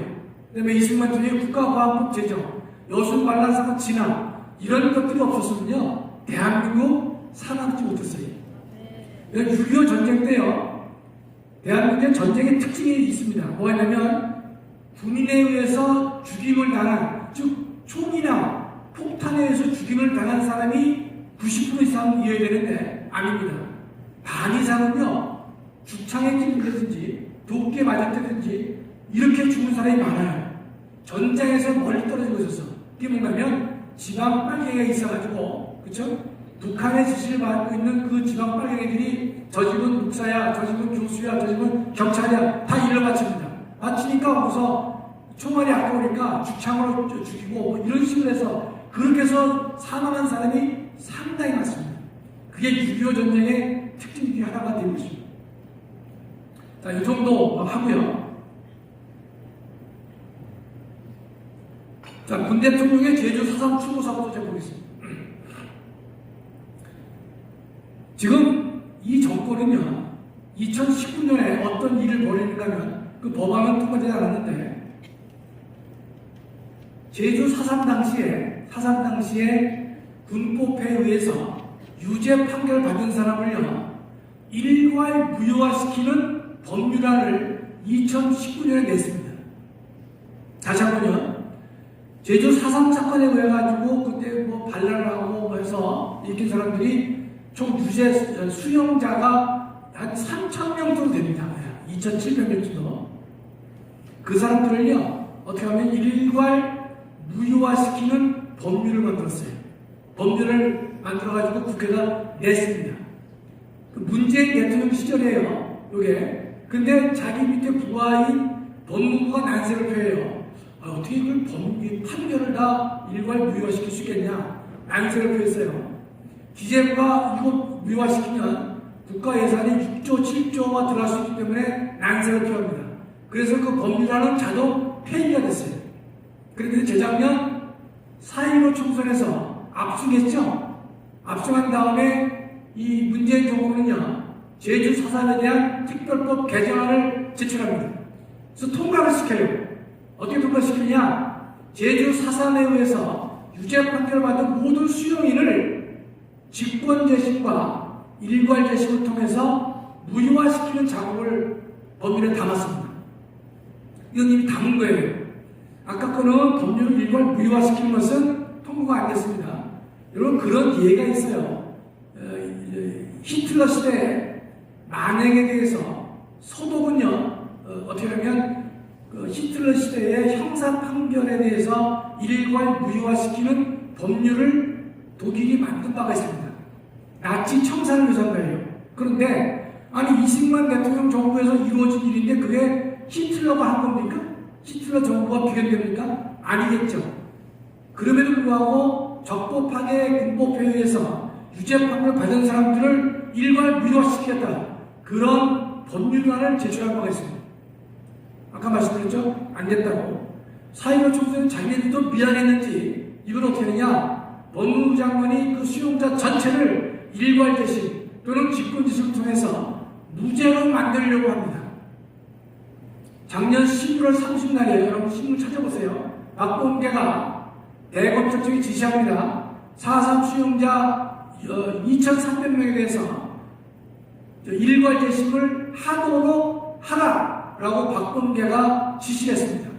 그 다음에 이승만 대통령의 국가과학법 제정, 여수 관람사고 진압, 이런 것들이 없었으면요 대한민국 살아남지 못했어요. 6.25 전쟁 때요, 대한민국의 전쟁의 특징이 있습니다. 뭐냐면 군인에 의해서 죽임을 당한, 즉 총이나 폭탄에 의해서 죽임을 당한 사람이 90% 이상 이해되는데 아닙니다. 반 이상은요 죽창에 찔린다든지 도끼에 맞았다든지 이렇게 죽은 사람이 많아요. 전장에서 멀리 떨어지고 있어서. 그게 뭔가면 지방 빨갱이가 있어가지고, 그쵸? 북한의 지시를 받고 있는 그 지방 빨갱이들이 저 집은 육사야, 저 집은 교수야, 저 집은 경찰이야 다 일러 바칩니다. 바치니까 거기서 총알이 아까우니까 죽창으로 죽이고 뭐 이런 식으로 해서 그렇게 해서 사망한 사람이 상당히 많습니다. 그게 6.25 전쟁의 특징 중에 하나가 되는 것입니다. 자, 이 정도 하고요. 자, 문 대통령의 제주 4.3 추모 사고도 제가 보겠습니다. 지금 이 정권은요, 2019년에 어떤 일을 벌이는가 하면 그 법안은 통과되지 않았는데, 제주 4.3 당시에 군법회에 의해서 유죄 판결 받은 사람을요, 일괄 무효화시키는 법률안을 2019년에 냈습니다. 다시 한번요, 제주 4.3 사건에 의해 가지고 그때 뭐 반란을 하고 뭐 해서 이렇게 사람들이 총 유죄 수용자가 한 3,000명 정도 됩니다. 2,700명 정도. 그 사람들을요, 어떻게 하면 일괄 무효화시키는 법률을 만들었어요. 법률을 만들어가지고 국회가 냈습니다. 그 문재인 대통령 시절이에요, 요게. 근데 자기 밑에 부하인 법무부가 난색을 표해요. 어떻게 이걸 판결을 다 일괄 무효화시킬 수 있겠냐? 난색을 표했어요. 기재부가 이거 무효화시키면 국가 예산이 6조, 7조가 들어갈 수 있기 때문에 난색을 표합니다. 그래서 그 법률안은 자동 폐기가 됐어요. 그런데 재작년 4.15 총선에서 압승했죠? 압승한 다음에 이 문재인 정부는요, 제주 4.3에 대한 특별법 개정안을 제출합니다. 그래서 통과를 시켜요. 어떻게 통과시키냐? 제주 4.3에 의해서 유죄 판결을 받은 모든 수용인을 직권재심과 일괄재심을 통해서 무효화시키는 작업을 법률에 담았습니다. 이건 이미 담은 거예요. 아까 거는 법률을 일괄 무효화시키는 것은 통과가 안 됐습니다. 여러분, 그런 예가 있어요. 히틀러 시대에 만행에 대해서 소독은요, 어떻게 하면 그 히틀러 시대의 형사 판결에 대해서 일괄 무효화시키는 법률을 독일이 만든 바가 있습니다. 나치 청산을 위한 거예요. 그런데 아니 이승만 대통령 정부에서 이루어진 일인데 그게 히틀러가 한 겁니까? 히틀러 정부가 비견됩니까? 아니겠죠. 그럼에도 불구하고 적법하게 군법회에 의해서 유죄 판결 받은 사람들을 일괄 무효화시키겠다. 그런 법률안을 제출한 바가 있습니다. 아까 말씀드렸죠? 안 됐다고. 4.15 총선은 자기네들도 미안했는지 이걸 어떻게 하느냐? 법무부 장관이 그 수용자 전체를 일괄 재심 또는 직권지심을 통해서 무죄로 만들려고 합니다. 작년 11월 30날에 여러분 신문 찾아보세요. 박범계가 대검찰청이 지시합니다. 4.3 수용자 2,300명에 대해서 일괄 재심을 하도록 하라라고 박범계가 지시했습니다.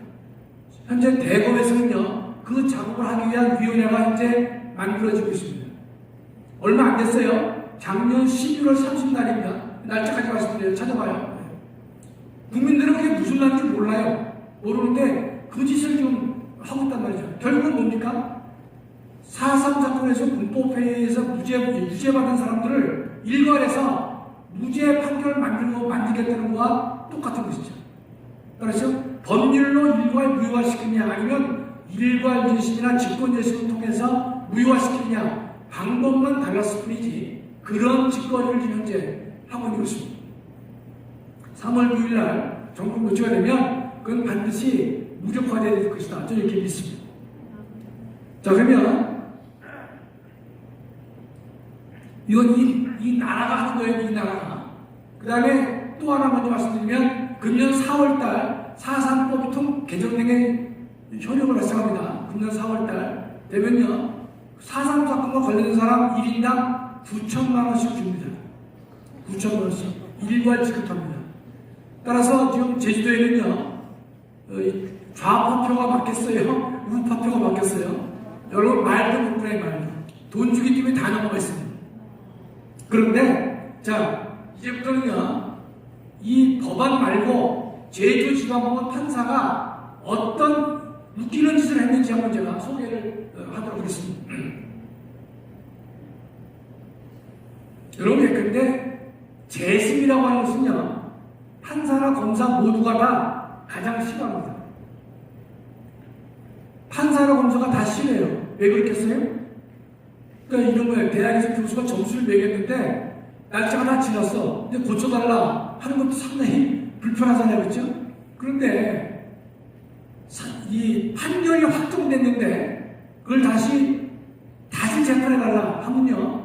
현재 대검에서는요, 그 작업을 하기 위한 위원회가 현재 만들어지고 있습니다. 얼마 안 됐어요. 작년 11월 30날입니다. 날짜까지 말씀드려요. 찾아봐요. 국민들은 그게 무슨 날인지 몰라요. 모르는데 그 짓을 지금 하고 있단 말이죠. 결국은 뭡니까? 4.3 사건에서 군법회의에서 유죄받은 사람들을 일괄해서 무죄 판결을 만들겠다는 거와 똑같은 것이죠. 그래서 법률로 일괄 무효화시키냐 아니면 일괄 재심이나 직권 재심을 통해서 무효화시키냐 방법만 달랐을 뿐이지 그런 직거리를 지금 현재 하고 있는 것입니다. 3월 9일 날 정권 교체가 되면 그건 반드시 무력화되어야 될 것이다. 저는 이렇게 믿습니다. 자, 그러면 이건 이 나라가 하는 거예요. 이 나라가. 그 다음에 또 하나 먼저 말씀드리면 금년 4월달 4.3법이 개정된 게 효력을 발생합니다. 금년 4월달 되면요 4.3 사건과 관련된 사람 1인당 9천만 원씩 줍니다. 9천만 원씩 일괄 지급합니다. 따라서 지금 제주도에는요 좌파표가 바뀌었어요. 우파표가 바뀌었어요. 여러분 말도 못 보내 말도. 돈 주기 때문에 다 넘어가 있습니다. 그런데 자 이제부터는요 이 법안 말고 제주지방법원 판사가 어떤 웃기는 짓을 했는지 한번 제가 소개를 하도록 하겠습니다. 여러분 근데 재심이라고 하는 것은요 판사나 검사 모두가 다 가장 싫어합니다. 판사나 검사가 다 싫어요. 왜 그렇겠어요? 그러니까 이런 거예요. 대학에서 교수가 점수를 매겼는데 날짜가 다 지났어. 근데 고쳐달라 하는 것도 상당히 불편하잖아요. 그렇죠? 그런데 이 판결이 확정됐는데 그걸 다시 재판해달라 하면요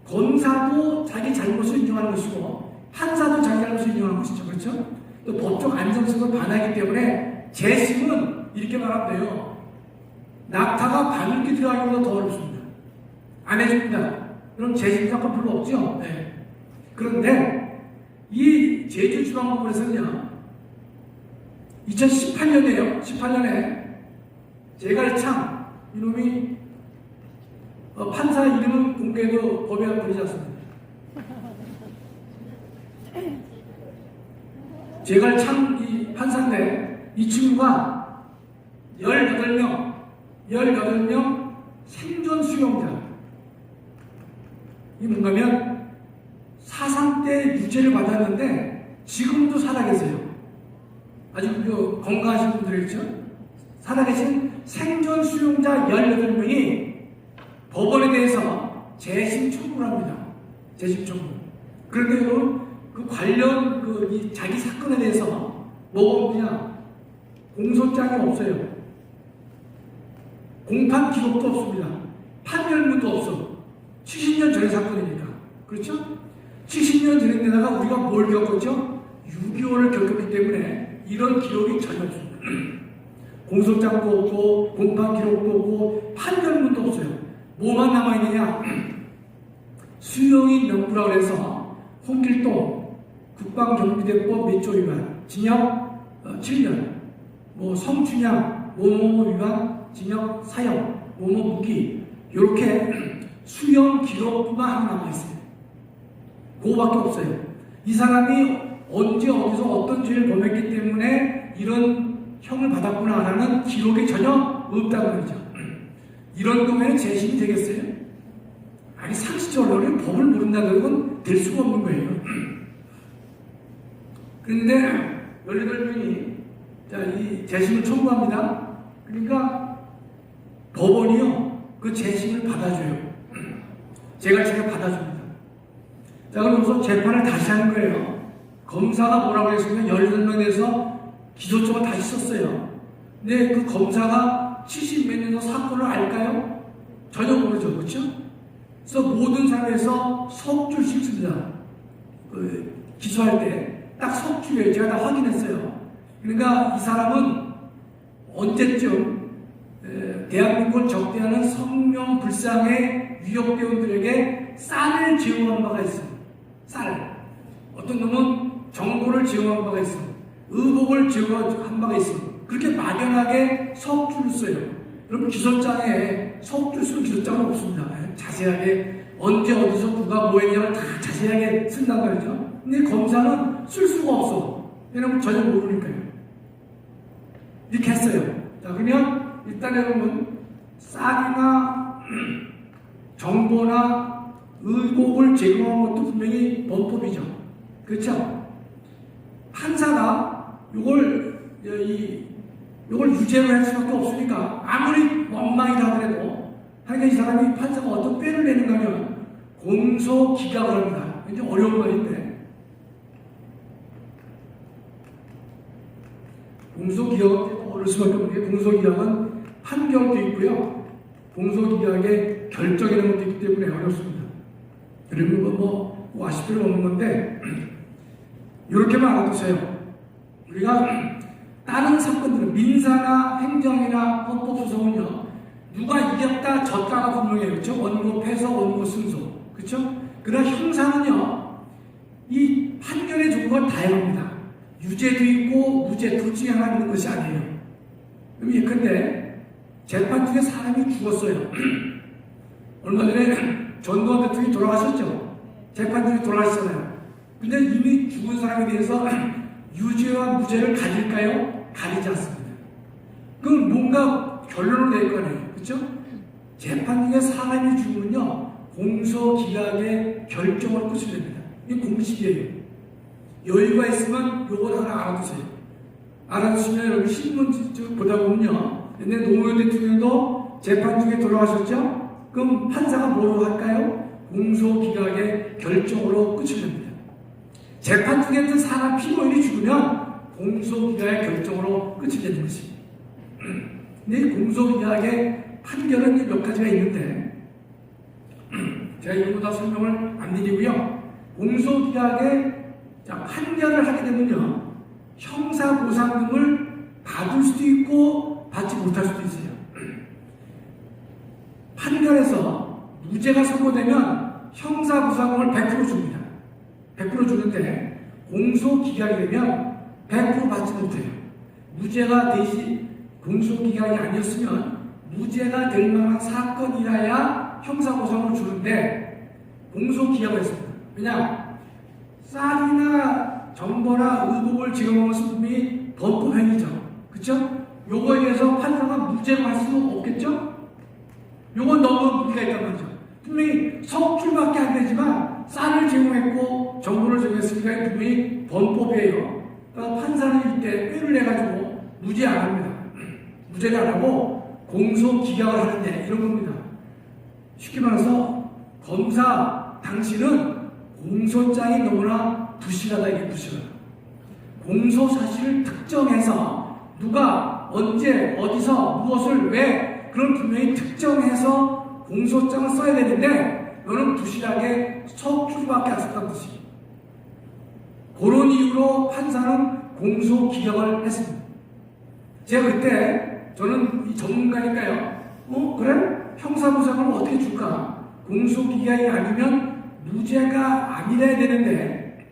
검사도 자기 잘못을 인정하는 것이고 판사도 자기 잘못을 인정하는 것이죠. 그렇죠? 또 법적 안정성을 반하기 때문에 재심은 이렇게 말하면 돼요. 낙타가 바늘기 들어가기보다 더 어렵습니다. 안 해줍니다. 그럼 재심 사건 별로 없죠? 네. 그런데 이 제주지방법원에서는요 2018년에요. 18년에 제갈창 이놈이 판사 이름은 공개해도 법에 걸리지 않습니다. 제갈창 이 판사인데 이 친구가 18명 생존 수용자. 이게 뭔가면 4.3 때 유죄를 받았는데 지금도 살아계세요. 아주 건강하신 분들이죠. 살아계신 생존 수용자 18명이 법원에 대해서 재심 청구를 합니다. 재심 청구. 그런데 그 관련 이 자기 사건에 대해서 뭐가 없냐? 공소장이 없어요. 공판 기록도 없습니다. 판결문도 없어. 70년 전의 사건이니까. 그렇죠? 70년 전인데다가 우리가 뭘 겪었죠? 6.25를 겪었기 때문에 이런 기록이 전혀 없습니다. 공소장도 없고 공판 기록도 없고 판결문도 없어요. 뭐만 남아있느냐? 수용인 명부라고 해서 홍길동 국방정비대법 몇 조 위반 징역 7년 성춘향 뭐뭐 위반 징역 4년 뭐뭐 무기 이렇게 수용 기록부가 하나 남아있어요. 그거밖에 없어요. 이 사람이 언제 어디서 어떤 죄를 범했기 때문에 이런 형을 받았구나라는 기록이 전혀 없다고 그러죠. 이런 경우에는 재심이 되겠어요? 아니, 상식적으로는 법을 모른다는 건 될 수가 없는 거예요. 그런데 18명이 이 재심을 청구합니다. 그러니까 법원이요, 그 재심을 받아줘요. 제가 받아줍니다. 자, 그러면서 재판을 다시 하는 거예요. 검사가 뭐라고 했으면 18명에서 기소청을 다시 썼어요. 근데 그 검사가 70몇 년도 사건을 알까요? 전혀 모르죠. 그렇죠? 그래서 모든 사람에서 석줄씩 씁니다. 기소할 때 딱 석줄이에요. 제가 다 확인했어요. 그러니까 이 사람은 언제쯤 대한민국을 적대하는 성명불상의 유력대원들에게 쌀을 제공한 바가 있어요. 쌀. 어떤 놈은 정보를 제공한 바가 있어. 의복을 제공한 바가 있어. 그렇게 막연하게 석줄을 써요. 여러분, 기소장에 석줄 쓰는 기소장은 없습니다. 자세하게 언제 어디서 누가 뭐 했냐고 다 자세하게 쓴단 말이죠. 근데 검사는 쓸 수가 없어. 왜냐면 전혀 모르니까요. 이렇게 했어요. 자, 그러면 일단 여러분, 쌀이나 정보나 의복을 제공한 것도 분명히 범법이죠. 그렇죠? 판사가 요걸 유죄로 할 수밖에 없으니까 아무리 원망이라 하더라도 하니까 이 사람이 판사가 어떤 빼를 내는가 하면 공소 기각을 합니다. 굉장히 어려운 말인데 공소 기각은 어려울 수밖에 없는 게 공소 기각은 판결도 있고요. 공소 기각의 결정이라는 것도 있기 때문에 어렵습니다. 그리고 뭐 아실 필요 없는 건데 이렇게만 알아두세요. 우리가 다른 사건들은 민사나 행정이나 헌법소송은요, 누가 이겼다 졌다가 분명해요. 그렇죠? 원고 패소, 원고 승소. 그렇죠? 그러나 형사는요, 이 판결의 종류가 다양합니다. 유죄도 있고 무죄 둘 중에 하나 있는 것이 아니에요. 그럼 예컨대 재판 중에 사람이 죽었어요. 얼마 전에 전두환 대통령이 돌아가셨죠? 재판 중에 돌아가셨잖아요. 근데 이미 죽은 사람에 대해서 유죄와 무죄를 가릴까요? 가리지 않습니다. 그럼 뭔가 결론을 낼 거 아니에요. 그렇죠? 재판 중에 사람이 죽으면요, 공소기각의 결정을 끝을 냅니다. 이게 공식이에요. 여유가 있으면 요걸 하나 알아두세요. 알아두시면 여러분 신문 보다 보면요, 옛날에 노무현 대통령도 재판 중에 돌아가셨죠? 그럼 판사가 뭐로 할까요? 공소기각의 결정으로 끝을 냅니다. 재판 중에 든 사람 피고인이 죽으면 공소기각의 결정으로 끝이 되는 것입니다. 근데 이 공소기각의 판결은 몇 가지가 있는데 제가 이거보다 설명을 안 드리고요. 공소기각의 판결을 하게 되면요, 형사보상금을 받을 수도 있고 받지 못할 수도 있어요. 판결에서 무죄가 선고되면 형사보상금을 100% 줍니다. 100% 주는데 공소기각이 되면 100% 받지 못해요. 무죄가 되지, 공소기각이 아니었으면 무죄가 될 만한 사건이라야 형사보상을 주는데 공소기각을 했습니다. 왜냐? 쌀이나 정보나 의복을 제공한 것은 분명히 범법행위죠. 그쵸? 요거에 대해서 판사가 무죄로 할 수는 없겠죠? 요건 너무 무리가 있단 말이죠. 분명히 석줄밖에 안 되지만 쌀을 제공했고 정보를 제공했으니까 분명히 범법이에요. 그러니까 판사는 이때 뼈를 내가지고 무죄 안 합니다. 무죄를 안 하고 공소기각을 하는데 이런 겁니다. 쉽게 말해서 검사 당신은 공소장이 너무나 부실하다. 이게 부실하다. 공소 사실을 특정해서 누가 언제 어디서 무엇을 왜 그런 분명히 특정해서 공소장을 써야 되는데 너는 부실하게 석줄밖에 안 썼다는 뜻이에요. 그런 이유로 판사는 공소기각을 했습니다. 제가 그때 저는 이 전문가니까요. 그래? 형사보상을 어떻게 줄까? 공소기각이 아니면 무죄가 아니라야 되는데,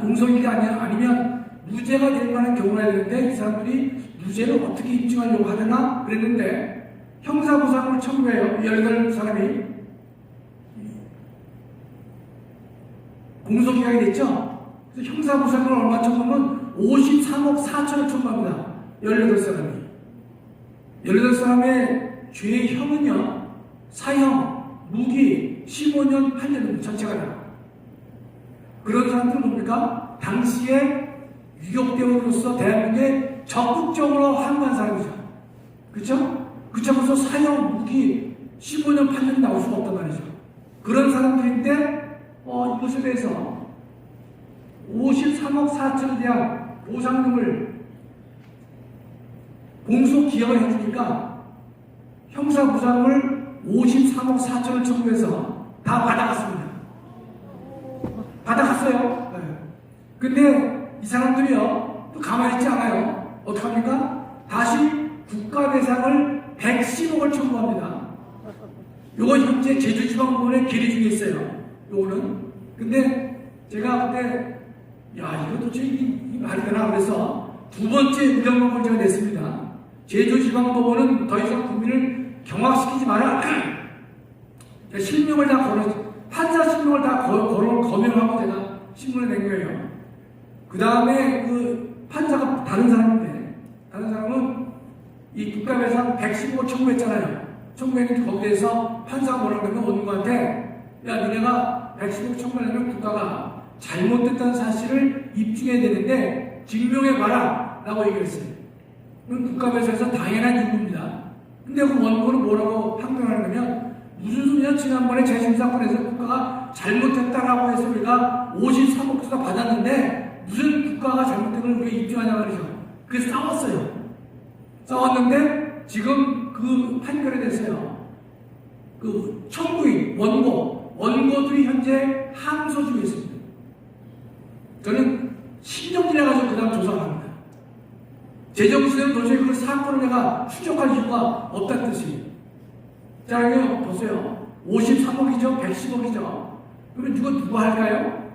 공소기각이 아니면 무죄가 될 만한 경우가 되는데 이 사람들이 무죄를 어떻게 입증하려고 하려나 그랬는데 형사보상을 청구해요. 18사람이 공소기각이 됐죠? 그래서 형사고소를 얼마 청구하면 53억 4천을 청구합니다. 18사람이. 18사람의 죄형은요, 사형, 무기, 15년 8년입니다. 전체가 다. 그런 사람들은 뭡니까? 당시에 유격대원으로서 대한민국에 적극적으로 항거한 사람이죠. 그렇죠? 그렇다고서 사형, 무기, 15년 8년이 나올 수가 없단 말이죠. 그런 사람들인데 이것에 대해서 53억 4천에 대한 보상금을 공소 기각을 해주니까 형사보상을 53억 4천을 청구해서 다 받아갔습니다. 받아갔어요. 네. 근데 이 사람들이요, 또 가만히 있지 않아요. 어떡합니까? 다시 국가배상을 110억을 청구합니다. 요거 현재 제주지방법원에 계류 중에 있어요. 요거는. 근데 제가 그때 이거 도대체 이 말이 되나 그래서 두 번째 의견문을 제가 냈습니다. 제주지방법원은 더 이상 국민을 경악시키지 마라. 실명을 다 판사 실명을 다 검열하고 제가 신문을 낸 거예요. 그 다음에 그 판사가 다른 사람인데, 다른 사람은 이 국가배상 115억 청구했잖아요. 청구했는데 거기에서 판사가 뭐라고 하면 원고한테, 야, 니네가 115억 청구하려면 국가가 잘못됐다는 사실을 입증해야 되는데 증명해봐라 라고 얘기를 했어요. 그건 국가배상에서 당연한 임무입니다. 근데 그 원고는 뭐라고 판결하는 거냐면, 무슨 소리냐, 지난번에 재심사건에서 국가가 잘못했다라고 해서 우리가 53억 투자 받았는데 무슨 국가가 잘못된 걸 우리가 입증하냐 말이죠. 그래서 싸웠어요. 싸웠는데 지금 그 판결에 대해서요, 그 청구인, 원고들이 현재 항소 중에 있습니다. 저는 10년 지나가서 그 다음 조사를 합니다. 제정신은 도저히 그 사건을 내가 추적할 이유가 없다는 뜻이. 자, 여기 보세요. 53억이죠? 110억이죠? 그러면 누가 할까요?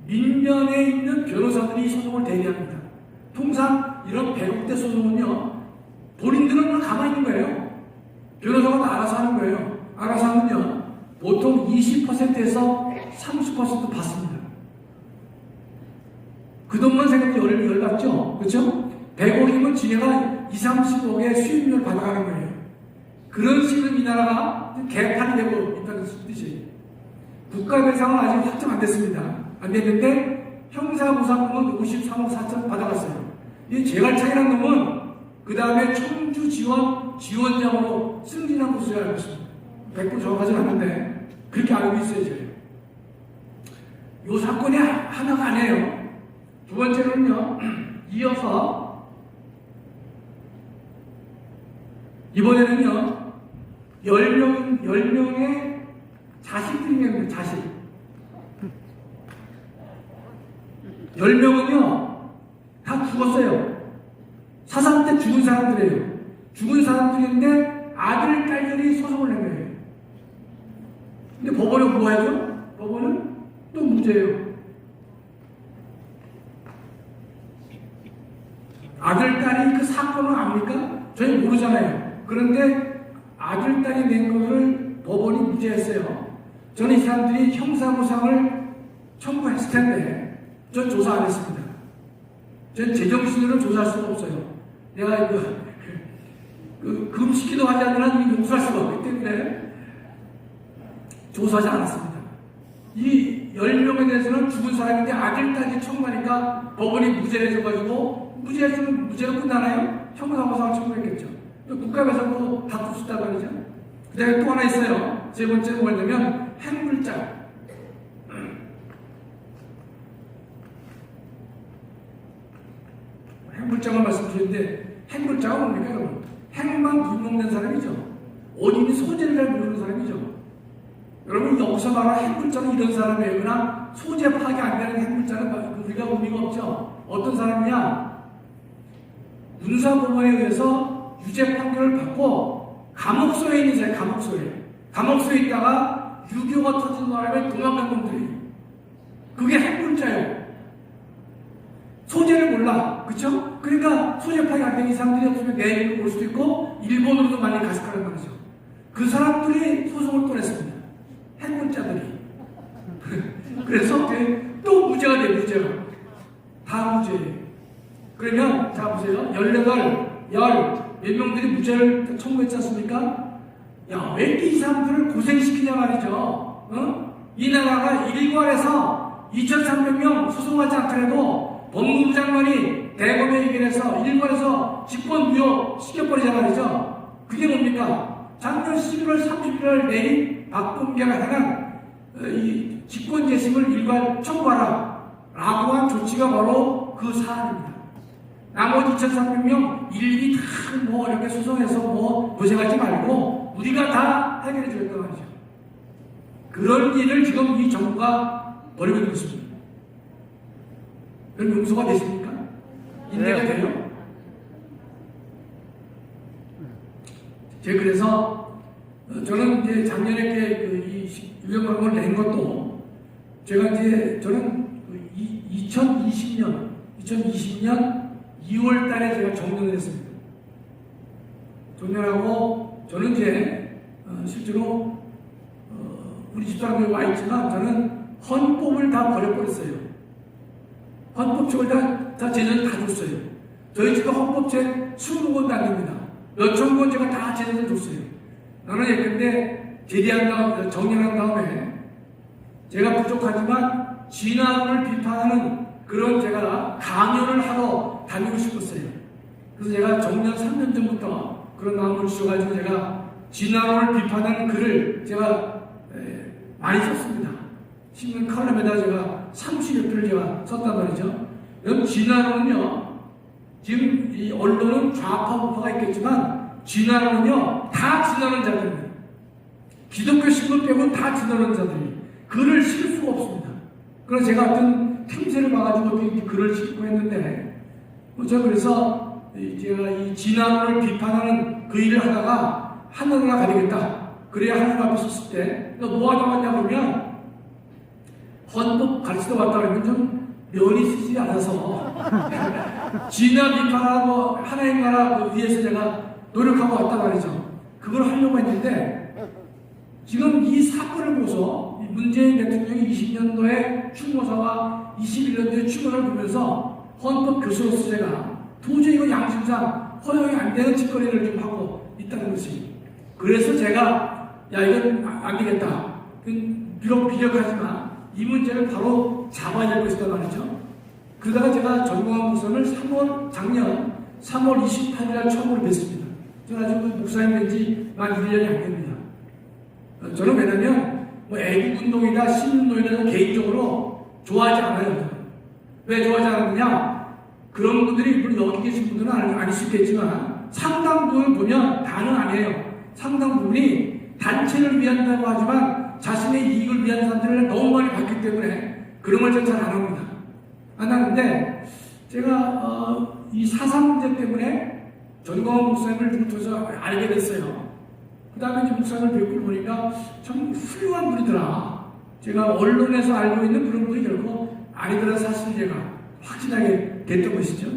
민변에 있는 변호사들이 소송을 대리합니다. 통상 이런 100억대 소송은요, 본인들은 가만히 있는 거예요. 변호사가 다 알아서 하는 거예요. 알아서 하면요, 보통 20%에서 30% 받습니다. 그 돈만 생각하면 열받죠? 그렇죠? 100억이면 지네가 20, 30억의 수익률을 받아가는 거예요. 그런 식으로 이 나라가 개판이 되고 있다는 뜻이에요. 국가배상은 아직 확정 안 됐습니다. 안 됐는데 형사보상금은 53억 4천 받아갔어요. 이 제갈창이라는 놈은 그 다음에 청주 지원장으로 승진한 것으로 알고 있습니다. 100% 정확하진 않은데 그렇게 알고 있어요. 제가. 이 사건이 하나가 아니에요. 두 번째로는요, 이어서 이번에는요, 10명의 자식들이 있는 자식. 10명은요, 다 죽었어요. 4.3 때 죽은 사람들이에요. 죽은 사람들인데 아들, 딸들이 소송을 낸 거예요. 근데 법원은 뭐 하죠? 법원은 또 무죄예요. 아들, 딸이 그 사건을 압니까? 저희 모르잖아요. 그런데 아들, 딸이 낸 거를 법원이 무죄했어요. 저는 이 사람들이 형사보상을 청구했을 텐데 전 조사 안 했습니다. 전 제정신으로 조사할 수가 없어요. 내가 금시키도 하지 않는 한 용서할 수가 없기 때문에 조사하지 않았습니다. 이 10명에 대해서는 죽은 사람인데 아들, 딸이 청구하니까 법원이 무죄를 해줘가지고 무죄했으면 무죄로 끝나나요? 형사보상을 청구했겠죠. 국가배상도 다툴 수 있다고 말이죠. 그 다음에 또 하나 있어요. 세 번째는 뭐냐면 핵물장. 핵물장을 말씀드렸는데 핵물장은 뭡니까 여러분? 핵만 불먹는 사람이죠. 원인이 소재를 잘 모르는 사람이죠. 여러분 여기서 말하는 핵물장은 이런 사람이에요. 그러나 소재 파악이 안 되는 핵물장은 우리가 의미가 없죠. 어떤 사람이냐? 문사법원에 의해서 유죄 판결을 받고 감옥소에 있는 사람, 감옥소에 있다가 6.25가 터진 바람에 도망간 놈들이. 그게 핵물자예요. 소재를 몰라. 그쵸? 그러니까 소재 파악이 안 되는 이 사람들이 없으면 내일로 올 수도 있고 일본으로도 많이 갔을 거란 말이죠. 그 사람들이 소송을 또 냈습니다. 핵물자들이. 그래서 또 또 무죄가 돼, 무죄가. 다 무죄예요. 그러면, 자, 보세요. 18, 몇 명들이 무죄를 청구했지 않습니까? 야, 왜 이렇게 이 사람들을 고생시키냐 말이죠. 어? 이 나라가 일괄해서 2,300명 소송하지 않더라도 법무부 장관이 대검에 의견해서 일괄해서 직권무효 시켜버리자 말이죠. 그게 뭡니까? 작년 11월 31일 내린 박범계가 향한 이 직권재심을 일괄 청구하라 라고 한 조치가 바로 그 사안입니다. 나머지 2,300명 일일이 다 뭐 이렇게 소송해서 뭐 고생하지 말고 우리가 다 해결해 주겠다 말이죠. 그런 일을 지금 이 정부가 벌이고 있는 것입니다. 그럼 용서가 되십니까? 인내가 돼요? 제가 그래서 저는 이제 작년에 이 유형방법을 낸 것도 제가 이제 저는 2020년 2월 달에 제가 정년을 했습니다. 정년하고 저는 이제 실제로 우리 집사람이 와 있지만 저는 헌법을 다 버려버렸어요. 헌법책을 다 제자들 다 줬어요. 저희 집에 헌법책 20권도 안 됩니다. 몇천 권 제가 다 제자들 줬어요. 나는 예컨대 제대한 다음에 정년한 다음에 제가 부족하지만 진화론을 비판하는 그런 제가 강연을 하러 다니고 싶었어요. 그래서 제가 정년 3년 전부터 그런 마음을 주셔가지고 제가 진화론을 비판하는 글을 제가 많이 썼습니다. 신문 칼럼에다 제가 30여 편을 제가 썼단 말이죠. 여러분, 진화론은요, 지금 이 언론은 좌파 우파가 있겠지만 진화론은요 다 진화론자들입니다. 기독교 신문 빼고는 다 진화론자들이 글을 쓸 수가 없습니다. 그래서 제가 어떤 틈새를 봐가지고 어떻게 글을 읽고 했는데 제가 그래서 제가 이 진화론을 비판하는 그 일을 하다가 하늘나라 가야겠다. 그래야 하늘 앞에 섰을 때 뭐 하다 왔냐 그러면 헌법 가르치다 왔다 그러면 좀 면이 쓰지 않아서 진화 비판하고 하나님 나라 위해서 제가 노력하고 왔단 말이죠. 그걸 하려고 했는데 지금 이 사건을 보고서 문재인 대통령이 20년도에 추모사와 21년도에 추모를 보면서 헌법 교수로서 제가 도저히 이거 양심상 허용이 안 되는 짓거리를 좀 하고 있다는 것이. 그래서 제가 야 이건 안 되겠다. 비록 비력하지만 이 문제를 바로 잡아야 될 것이다 말이죠. 그러다가 제가 전공한 목사를 작년 3월 28일 처음으로 뵀습니다. 저는 아직 목사님 된지 만 1년이 안 됩니다. 저는 왜냐면 애국운동이나 시민운동이나 개인적으로 좋아하지 않아요. 왜 좋아하지 않느냐? 그런 분들이 물론 여기 계신 분들은 아닐 수 있겠지만 상당 부분을 보면 다는 아니에요. 상당 부분이 단체를 위한다고 하지만 자신의 이익을 위한 사람들을 너무 많이 봤기 때문에 그런 걸 전 잘 안 합니다. 안 하는데 제가 이 사상 문제 때문에 전광훈 목사님을 통해서 알게 됐어요. 그 다음에 이제 목사님을 뵙고 보니까 참 훌륭한 분이더라. 제가 언론에서 알고 있는 그런 분이 결코 아니더라 사실 제가 확신하게 됐던 것이죠.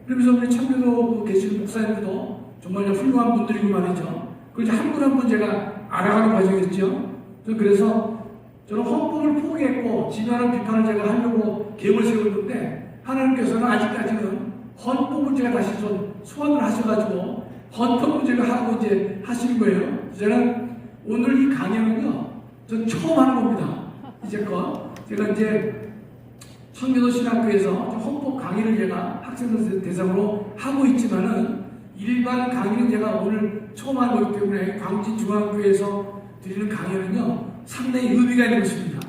그러면서 우리 청교도 계시는 목사님들도 정말 훌륭한 분들이고 말이죠. 그래서 한 분 한 분 제가 알아가는 과정이었죠. 그래서 저는 헌법을 포기했고 진화론 비판을 제가 하려고 계획을 세웠는데 하나님께서는 아직까지는 헌법을 제가 다시 좀 소환을 하셔가지고 헌법 문제를 하고 이제 하시는 거예요. 저는 오늘 이 강연은요, 전 처음 하는 겁니다. 이제껏 제가 이제 청교도 신학교에서 헌법 강의를 제가 학생들 대상으로 하고 있지만은 일반 강의는 제가 오늘 처음 하는 거기 때문에 광진중앙교회에서 드리는 강연은요 상당히 의미가 있는 것입니다.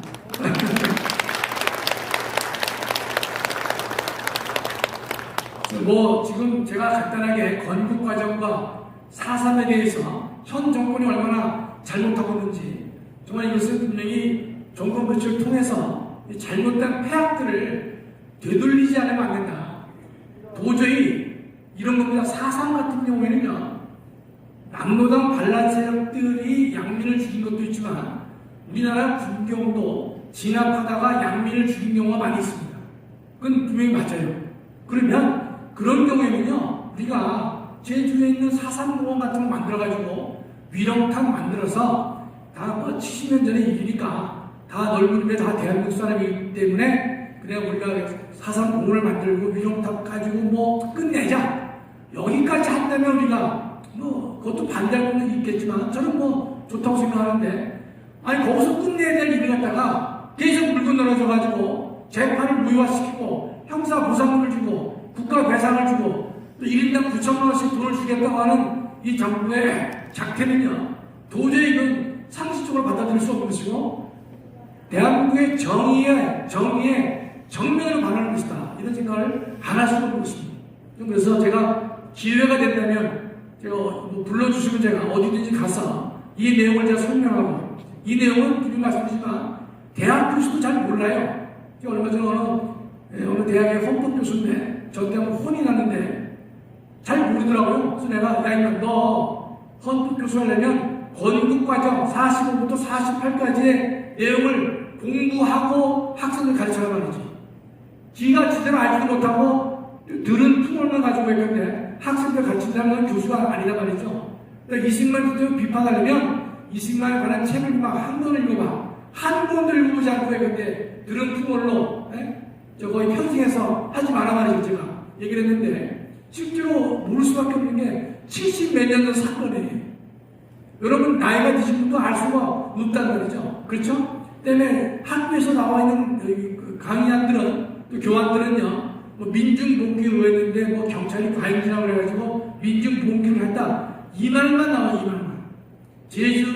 지금 제가 간단하게 건국 과정과 4.3에 대해서 현 정권이 얼마나 잘못하고 있는지 정말 이것은 분명히 정권 교체를 통해서 잘못된 폐악들을 되돌리지 않으면 안 된다. 도저히 이런 겁니다. 4.3 같은 경우에는요 남로당 반란 세력들이 양민을 죽인 것도 있지만 우리나라 군경도 진압하다가 양민을 죽인 경우가 많이 있습니다. 그건 분명히 맞아요. 그러면 그런 경우에는요 우리가 제주에 있는 4.3공원 같은 거 만들어가지고 위령탕 만들어서 다 70년 전의 일이니까 다 넓은 데 다 대한민국 사람이기 때문에 그래 우리가 4.3 공원을 만들고 위용탑 가지고 뭐 끝내자. 여기까지 한다면 우리가 뭐 그것도 반대할 분은 있겠지만 저는 뭐 좋다고 생각하는데, 아니 거기서 끝내야 될 일을 갖다가 계속 물고 늘어져가지고 재판을 무효화시키고 형사 보상금을 주고 국가 배상을 주고 또 1인당 9천만 원씩 돈을 주겠다고 하는 이 정부의 작태는요, 도저히 이건 상식적으로 받아들일 수 없는 것이고 대한민국의 정의에 정면으로 반하는 것이다, 이런 생각을 안 할 수가 없는 것입니다. 그래서 제가 기회가 된다면 제가 뭐 불러주시면 제가 어디든지 가서 이 내용을 제가 설명하고, 이 내용은 분명히 말씀드리지만 대학 교수도 잘 몰라요. 제가 얼마 전에 어느 대학의 헌법 교수인데 저한테 한번 혼이 났는데 잘 모르더라고요. 그래서 내가 야 인마 너 헌법 교수 하려면 건국과정 45부터 48까지의 내용을 공부하고 학생들 가르쳐라 말이지. 지가 제대로 알지도 못하고 들은 풍월만 가지고 있는데 학생들 가르친다는 건 교수가 아니란 말이죠. 그러니까 이승만 비판하려면 이승만에 관한 책을 한 권을 읽어봐. 한 권도 읽어보지 않고 했는데 들은 풍월로 거의 편승해서 하지 마라 말이죠. 제가 얘기를 했는데 실제로 모를 수밖에 없는 게 70 몇 년 전 사건이에요. 여러분 나이가 드신 분도 알 수가 없단 말이죠. 그렇죠? 때문에 학교에서 나와 있는 강의안들은, 또 교환들은요, 뭐 민중봉기로 했는데 뭐 경찰이 과잉지라고 해가지고 민중봉기를 했다, 이 말만 나와. 이 말만.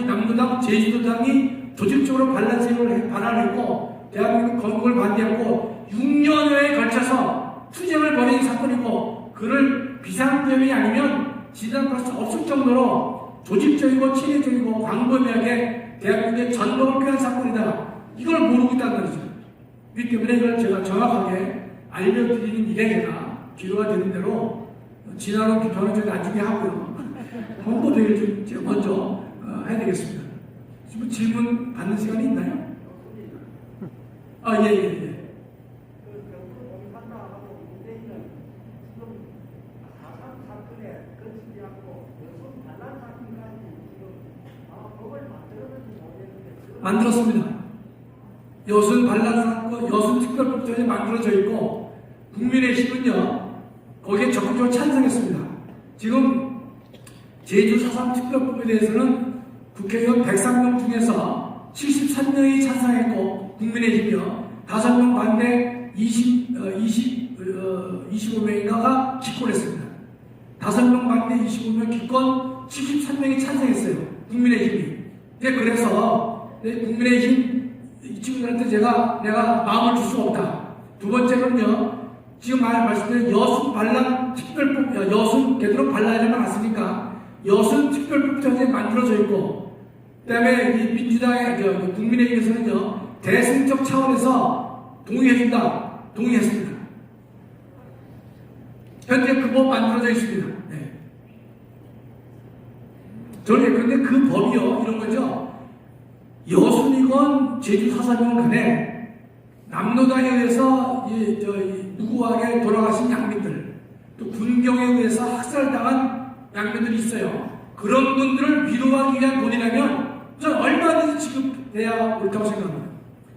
남도당 제주도당이 조직적으로 반란세력을 반환했고 대한민국 건국을 반대했고 6년여에 걸쳐서 투쟁을 벌인 사건이고, 그를 비상금이 아니면 지단할 수 없을 정도로 조직적이고 체계적이고 광범위하게 대한민국의 전복을 꾀한 사건이다. 이걸 모르고 있다는 말이죠. 이 때문에 이걸 제가 정확하게 알려드리는 일에 제가 기로가 되는 대로 지나는 비판은 제가 나중에 하고요. 홍보대회를 좀 먼저 해야 되겠습니다. 지금 질문 받는 시간이 있나요? 예. 만들었습니다. 여순 반란 사건, 여순 특별법전이 만들어져 있고 국민의힘은요 거기에 적극적으로 찬성했습니다. 지금 제주 4.3 특별법에 대해서는 국회의원 103명 중에서 73명이 찬성했고 국민의힘이요 5명 반대 25명인가가 기권했습니다. 5명 반대 25명 기권, 73명이 찬성했어요. 국민의힘이. 그래서 국민의힘 이 친구들한테 내가 마음을 줄 수 없다. 두 번째는요, 지금 말씀드린 여순 반란 특별법, 여순 걔들은 반란이라면 않습니까? 여순 특별법전이 만들어져 있고, 그 다음에 이 민주당의 국민의힘에서는요 대승적 차원에서 동의해준다, 동의했습니다. 현재 그 법 만들어져 있습니다. 그런데 그 법이요 이런 거죠. 여순이건 제주 4.3이건 간에 남로당에 의해서 무고하게 돌아가신 양민들, 또 군경에 의해서 학살당한 양민들이 있어요. 그런 분들을 위로하기 위한 돈이라면 저는 얼마든지 지급돼야 옳다고 생각합니다.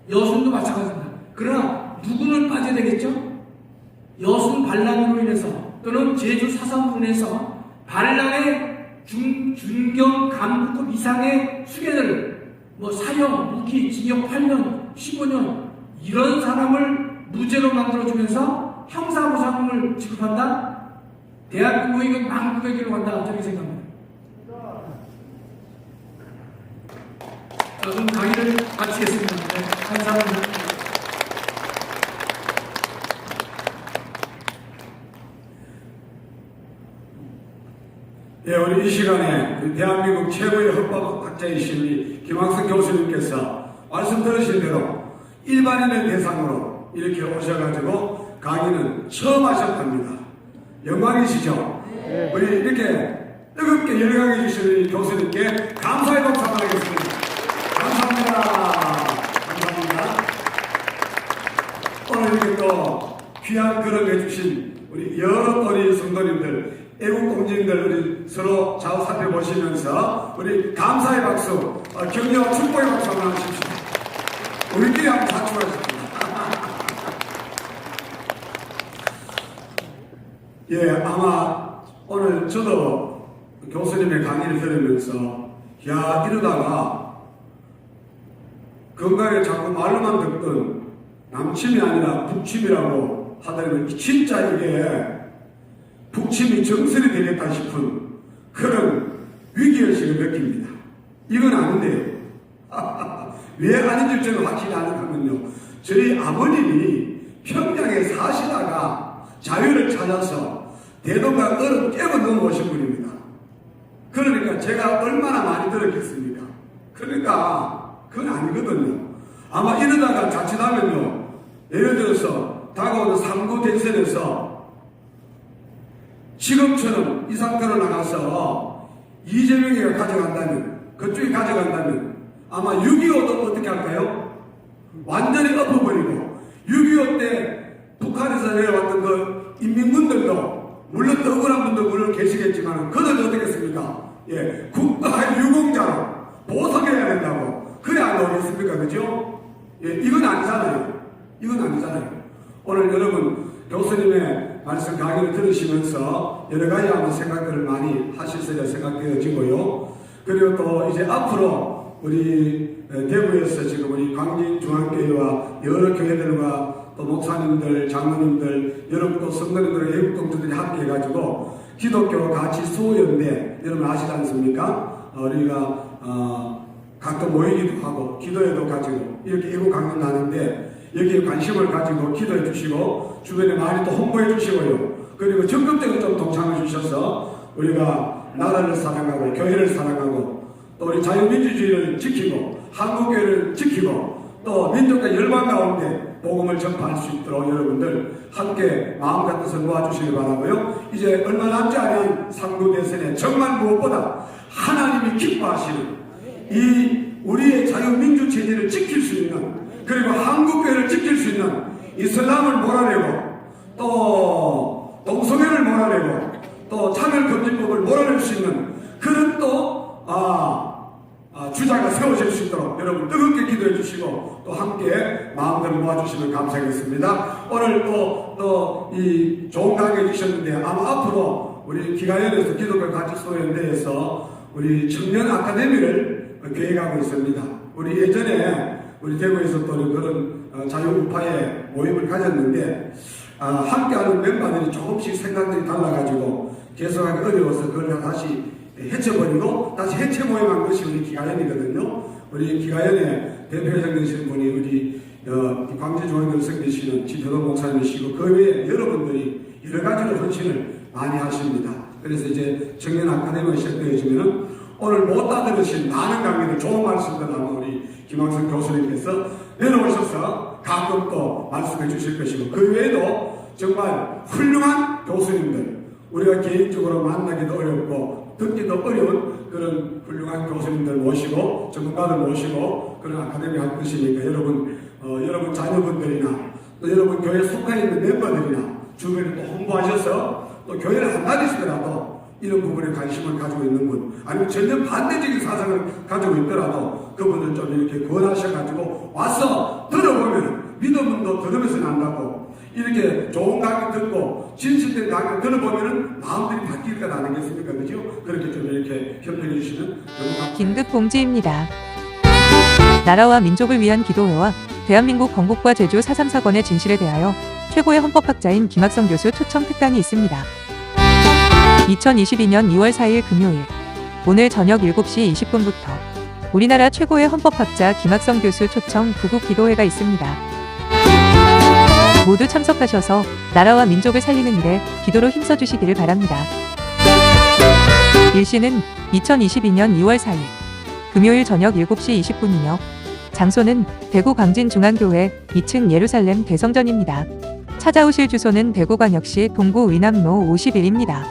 여순도 마찬가지입니다. 그러나 누구는 빠져야 되겠죠? 여순 반란으로 인해서 또는 제주 4.3으로 인해서 반란의 중경 간부급 이상의 수괴들, 뭐 사형, 무기, 징역 8년, 15년 이런 사람을 무죄로 만들어주면서 형사보상금을 지급한다? 대한민국이 이건 망국의 길로 간다, 저렇게 생각합니다. 그럼 강의를 마치겠습니다. 감사합니다. 우리 이 시간에 우리 대한민국 최고의 헌법학자이신 우리 김학성 교수님께서 말씀 들으신 대로 일반인의 대상으로 이렇게 오셔가지고 강의는 처음 하셨답니다. 영광이시죠? 네. 우리 이렇게 뜨겁게 열강해 주신 우리 교수님께 감사의 박수 한번 하겠습니다. 감사합니다. 감사합니다. 오늘 이렇게 또 귀한 글을 해주신 우리 여러 우리 성도님들, 애국공직들 우리 서로 좌우 살펴보시면서 우리 감사의 박수, 격려와 축복의 박수 한번 하십시오. 우리끼리 한번 자축하십시오. 예, 아마 오늘 저도 교수님의 강의를 들으면서 야, 이러다가 건강에 자꾸 말로만 듣던 남침이 아니라 북침이라고 하더라면 진짜 이게 북침이 정설이 되겠다 싶은 그런 위기의식을 느낍니다. 이건 아닌데요. 왜 아닌지 저는 확실히 아는가면요. 저희 아버님이 평양에 사시다가 자유를 찾아서 대동강 얼음 깨고 넘어오신 분입니다. 그러니까 제가 얼마나 많이 들었겠습니까? 그러니까 그건 아니거든요. 아마 이러다가 자칫하면요. 예를 들어서 다가오는 3구 대선에서 지금처럼 이 상태로 나가서 이재명이가 가져간다면, 그쪽이 가져간다면 아마 6.25도 어떻게 할까요? 완전히 엎어버리고 6.25 때 북한에서 내려왔던 그 인민군들도 물론 억울한 분도 물론 계시겠지만 그들도 어떻겠습니까? 예, 국가 유공자로 보석해야 된다고 그래 안 나오겠습니까? 그죠? 예, 이건 아니잖아요. 이건 아니잖아요. 오늘 여러분 교수님의 말씀 강의를 들으시면서 여러 가지 아마 생각들을 많이 하실 수 생각되어지고요. 그리고 또 이제 앞으로 우리 대구에서 지금 우리 광진중앙교회와 여러 교회들과 또 목사님들, 장로님들, 여러분 또 성도님들, 애국동지들이 함께 해가지고 기독교 가치 수호연대 여러분 아시지 않습니까? 우리가 가끔 모이기도 하고 기도회도 가지고 이렇게 애국 강연 하는데 여기에 관심을 가지고 기도해 주시고 주변에 많이 또 홍보해 주시고요. 그리고 적극적으로 좀 동참해 주셔서 우리가 나라를 사랑하고 교회를 사랑하고 또 우리 자유민주주의를 지키고 한국교회를 지키고 또 민족과 열방 가운데 복음을 전파할 수 있도록 여러분들 함께 마음과 뜻을 모아주시기 바라고요. 이제 얼마 남지 않은 3구 대선에 정말 무엇보다 하나님이 기뻐하시는 이 우리의 자유민주체제를 지킬 수 있는 그리고 한국교회를 지킬 수 있는 이슬람을 몰아내고 또 동성애를 몰아내고 또 차별금지법을 몰아낼 수 있는 그런 또 주자가 세워질 수 있도록 여러분 뜨겁게 기도해 주시고 또 함께 마음대로 모아주시면 감사하겠습니다. 오늘 또 이 좋은 강의 해주셨는데 아마 앞으로 우리 기가연에서 기독교 가치소연대에서 우리 청년 아카데미를 계획하고 있습니다. 우리 예전에 우리 대구에서 또 그런 자유우파의 모임을 가졌는데 함께하는 멤버들이 조금씩 생각들이 달라가지고 계속하기 어려워서 그걸 다시 해쳐버리고 다시 해체 모임한 것이 우리 기가연이거든요. 우리 기가연의 대표회장 되시는 분이 우리 광주중앙교회 되시는 지효동 목사님이시고 그 외에 여러분들이 여러 가지로 헌신을 많이 하십니다. 그래서 이제 청년 아카데미가 시작되어지면은 오늘 못 다 들으신 많은 강의들 좋은 말씀들 아마 우리 김학선 교수님께서 내려오셔서 가끔 또 말씀해 주실 것이고 그 외에도 정말 훌륭한 교수님들 우리가 개인적으로 만나기도 어렵고 듣기도 어려운 그런 훌륭한 교수님들 모시고 전문가들 모시고 그런 아카데미 할 것이니까 여러분 자녀분들이나 또 여러분 교회에 속해 있는 멤버들이나 주변에 또 홍보하셔서 또 교회를 안 다니시더라도 이런 부분에 관심을 가지고 있는 분 아니면 전혀 반대적인 사상을 가지고 있더라도 그분을 좀 이렇게 권하셔가지고 와서 들어보면 믿음도 들으면서 난다고 이렇게 좋은 강의 듣고 진실된 강의 들어보면은 마음들이 바뀔 것 아니겠습니까? 그죠? 그렇게 좀 이렇게 협력해 주시면 긴급 공지입니다. 나라와 민족을 위한 기도회와 대한민국 건국과 제주 4.3 사건의 진실에 대하여 최고의 헌법학자인 김학성 교수 초청 특강이 있습니다. 2022년 2월 4일 금요일 오늘 저녁 7시 20분부터 우리나라 최고의 헌법학자 김학성 교수 초청 구국 기도회가 있습니다. 모두 참석하셔서 나라와 민족을 살리는 일에 기도로 힘써주시기를 바랍니다. 일시는 2022년 2월 4일 금요일 저녁 7시 20분이며 장소는 대구 광진중앙교회 2층 예루살렘 대성전입니다. 찾아오실 주소는 대구광역시 동구 의남로 51입니다.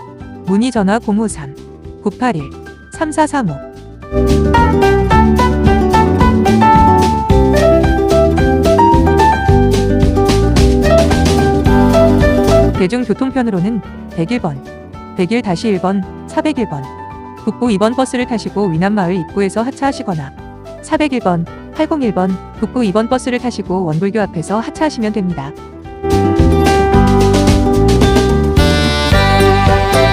문의 전화 053-981-3435 대중교통편으로는 101번, 101-1번, 401번, 국보 2번 버스를 타시고 위남마을 입구에서 하차하시거나 401번, 801번, 국보 2번 버스를 타시고 원불교 앞에서 하차하시면 됩니다. 감사합니다.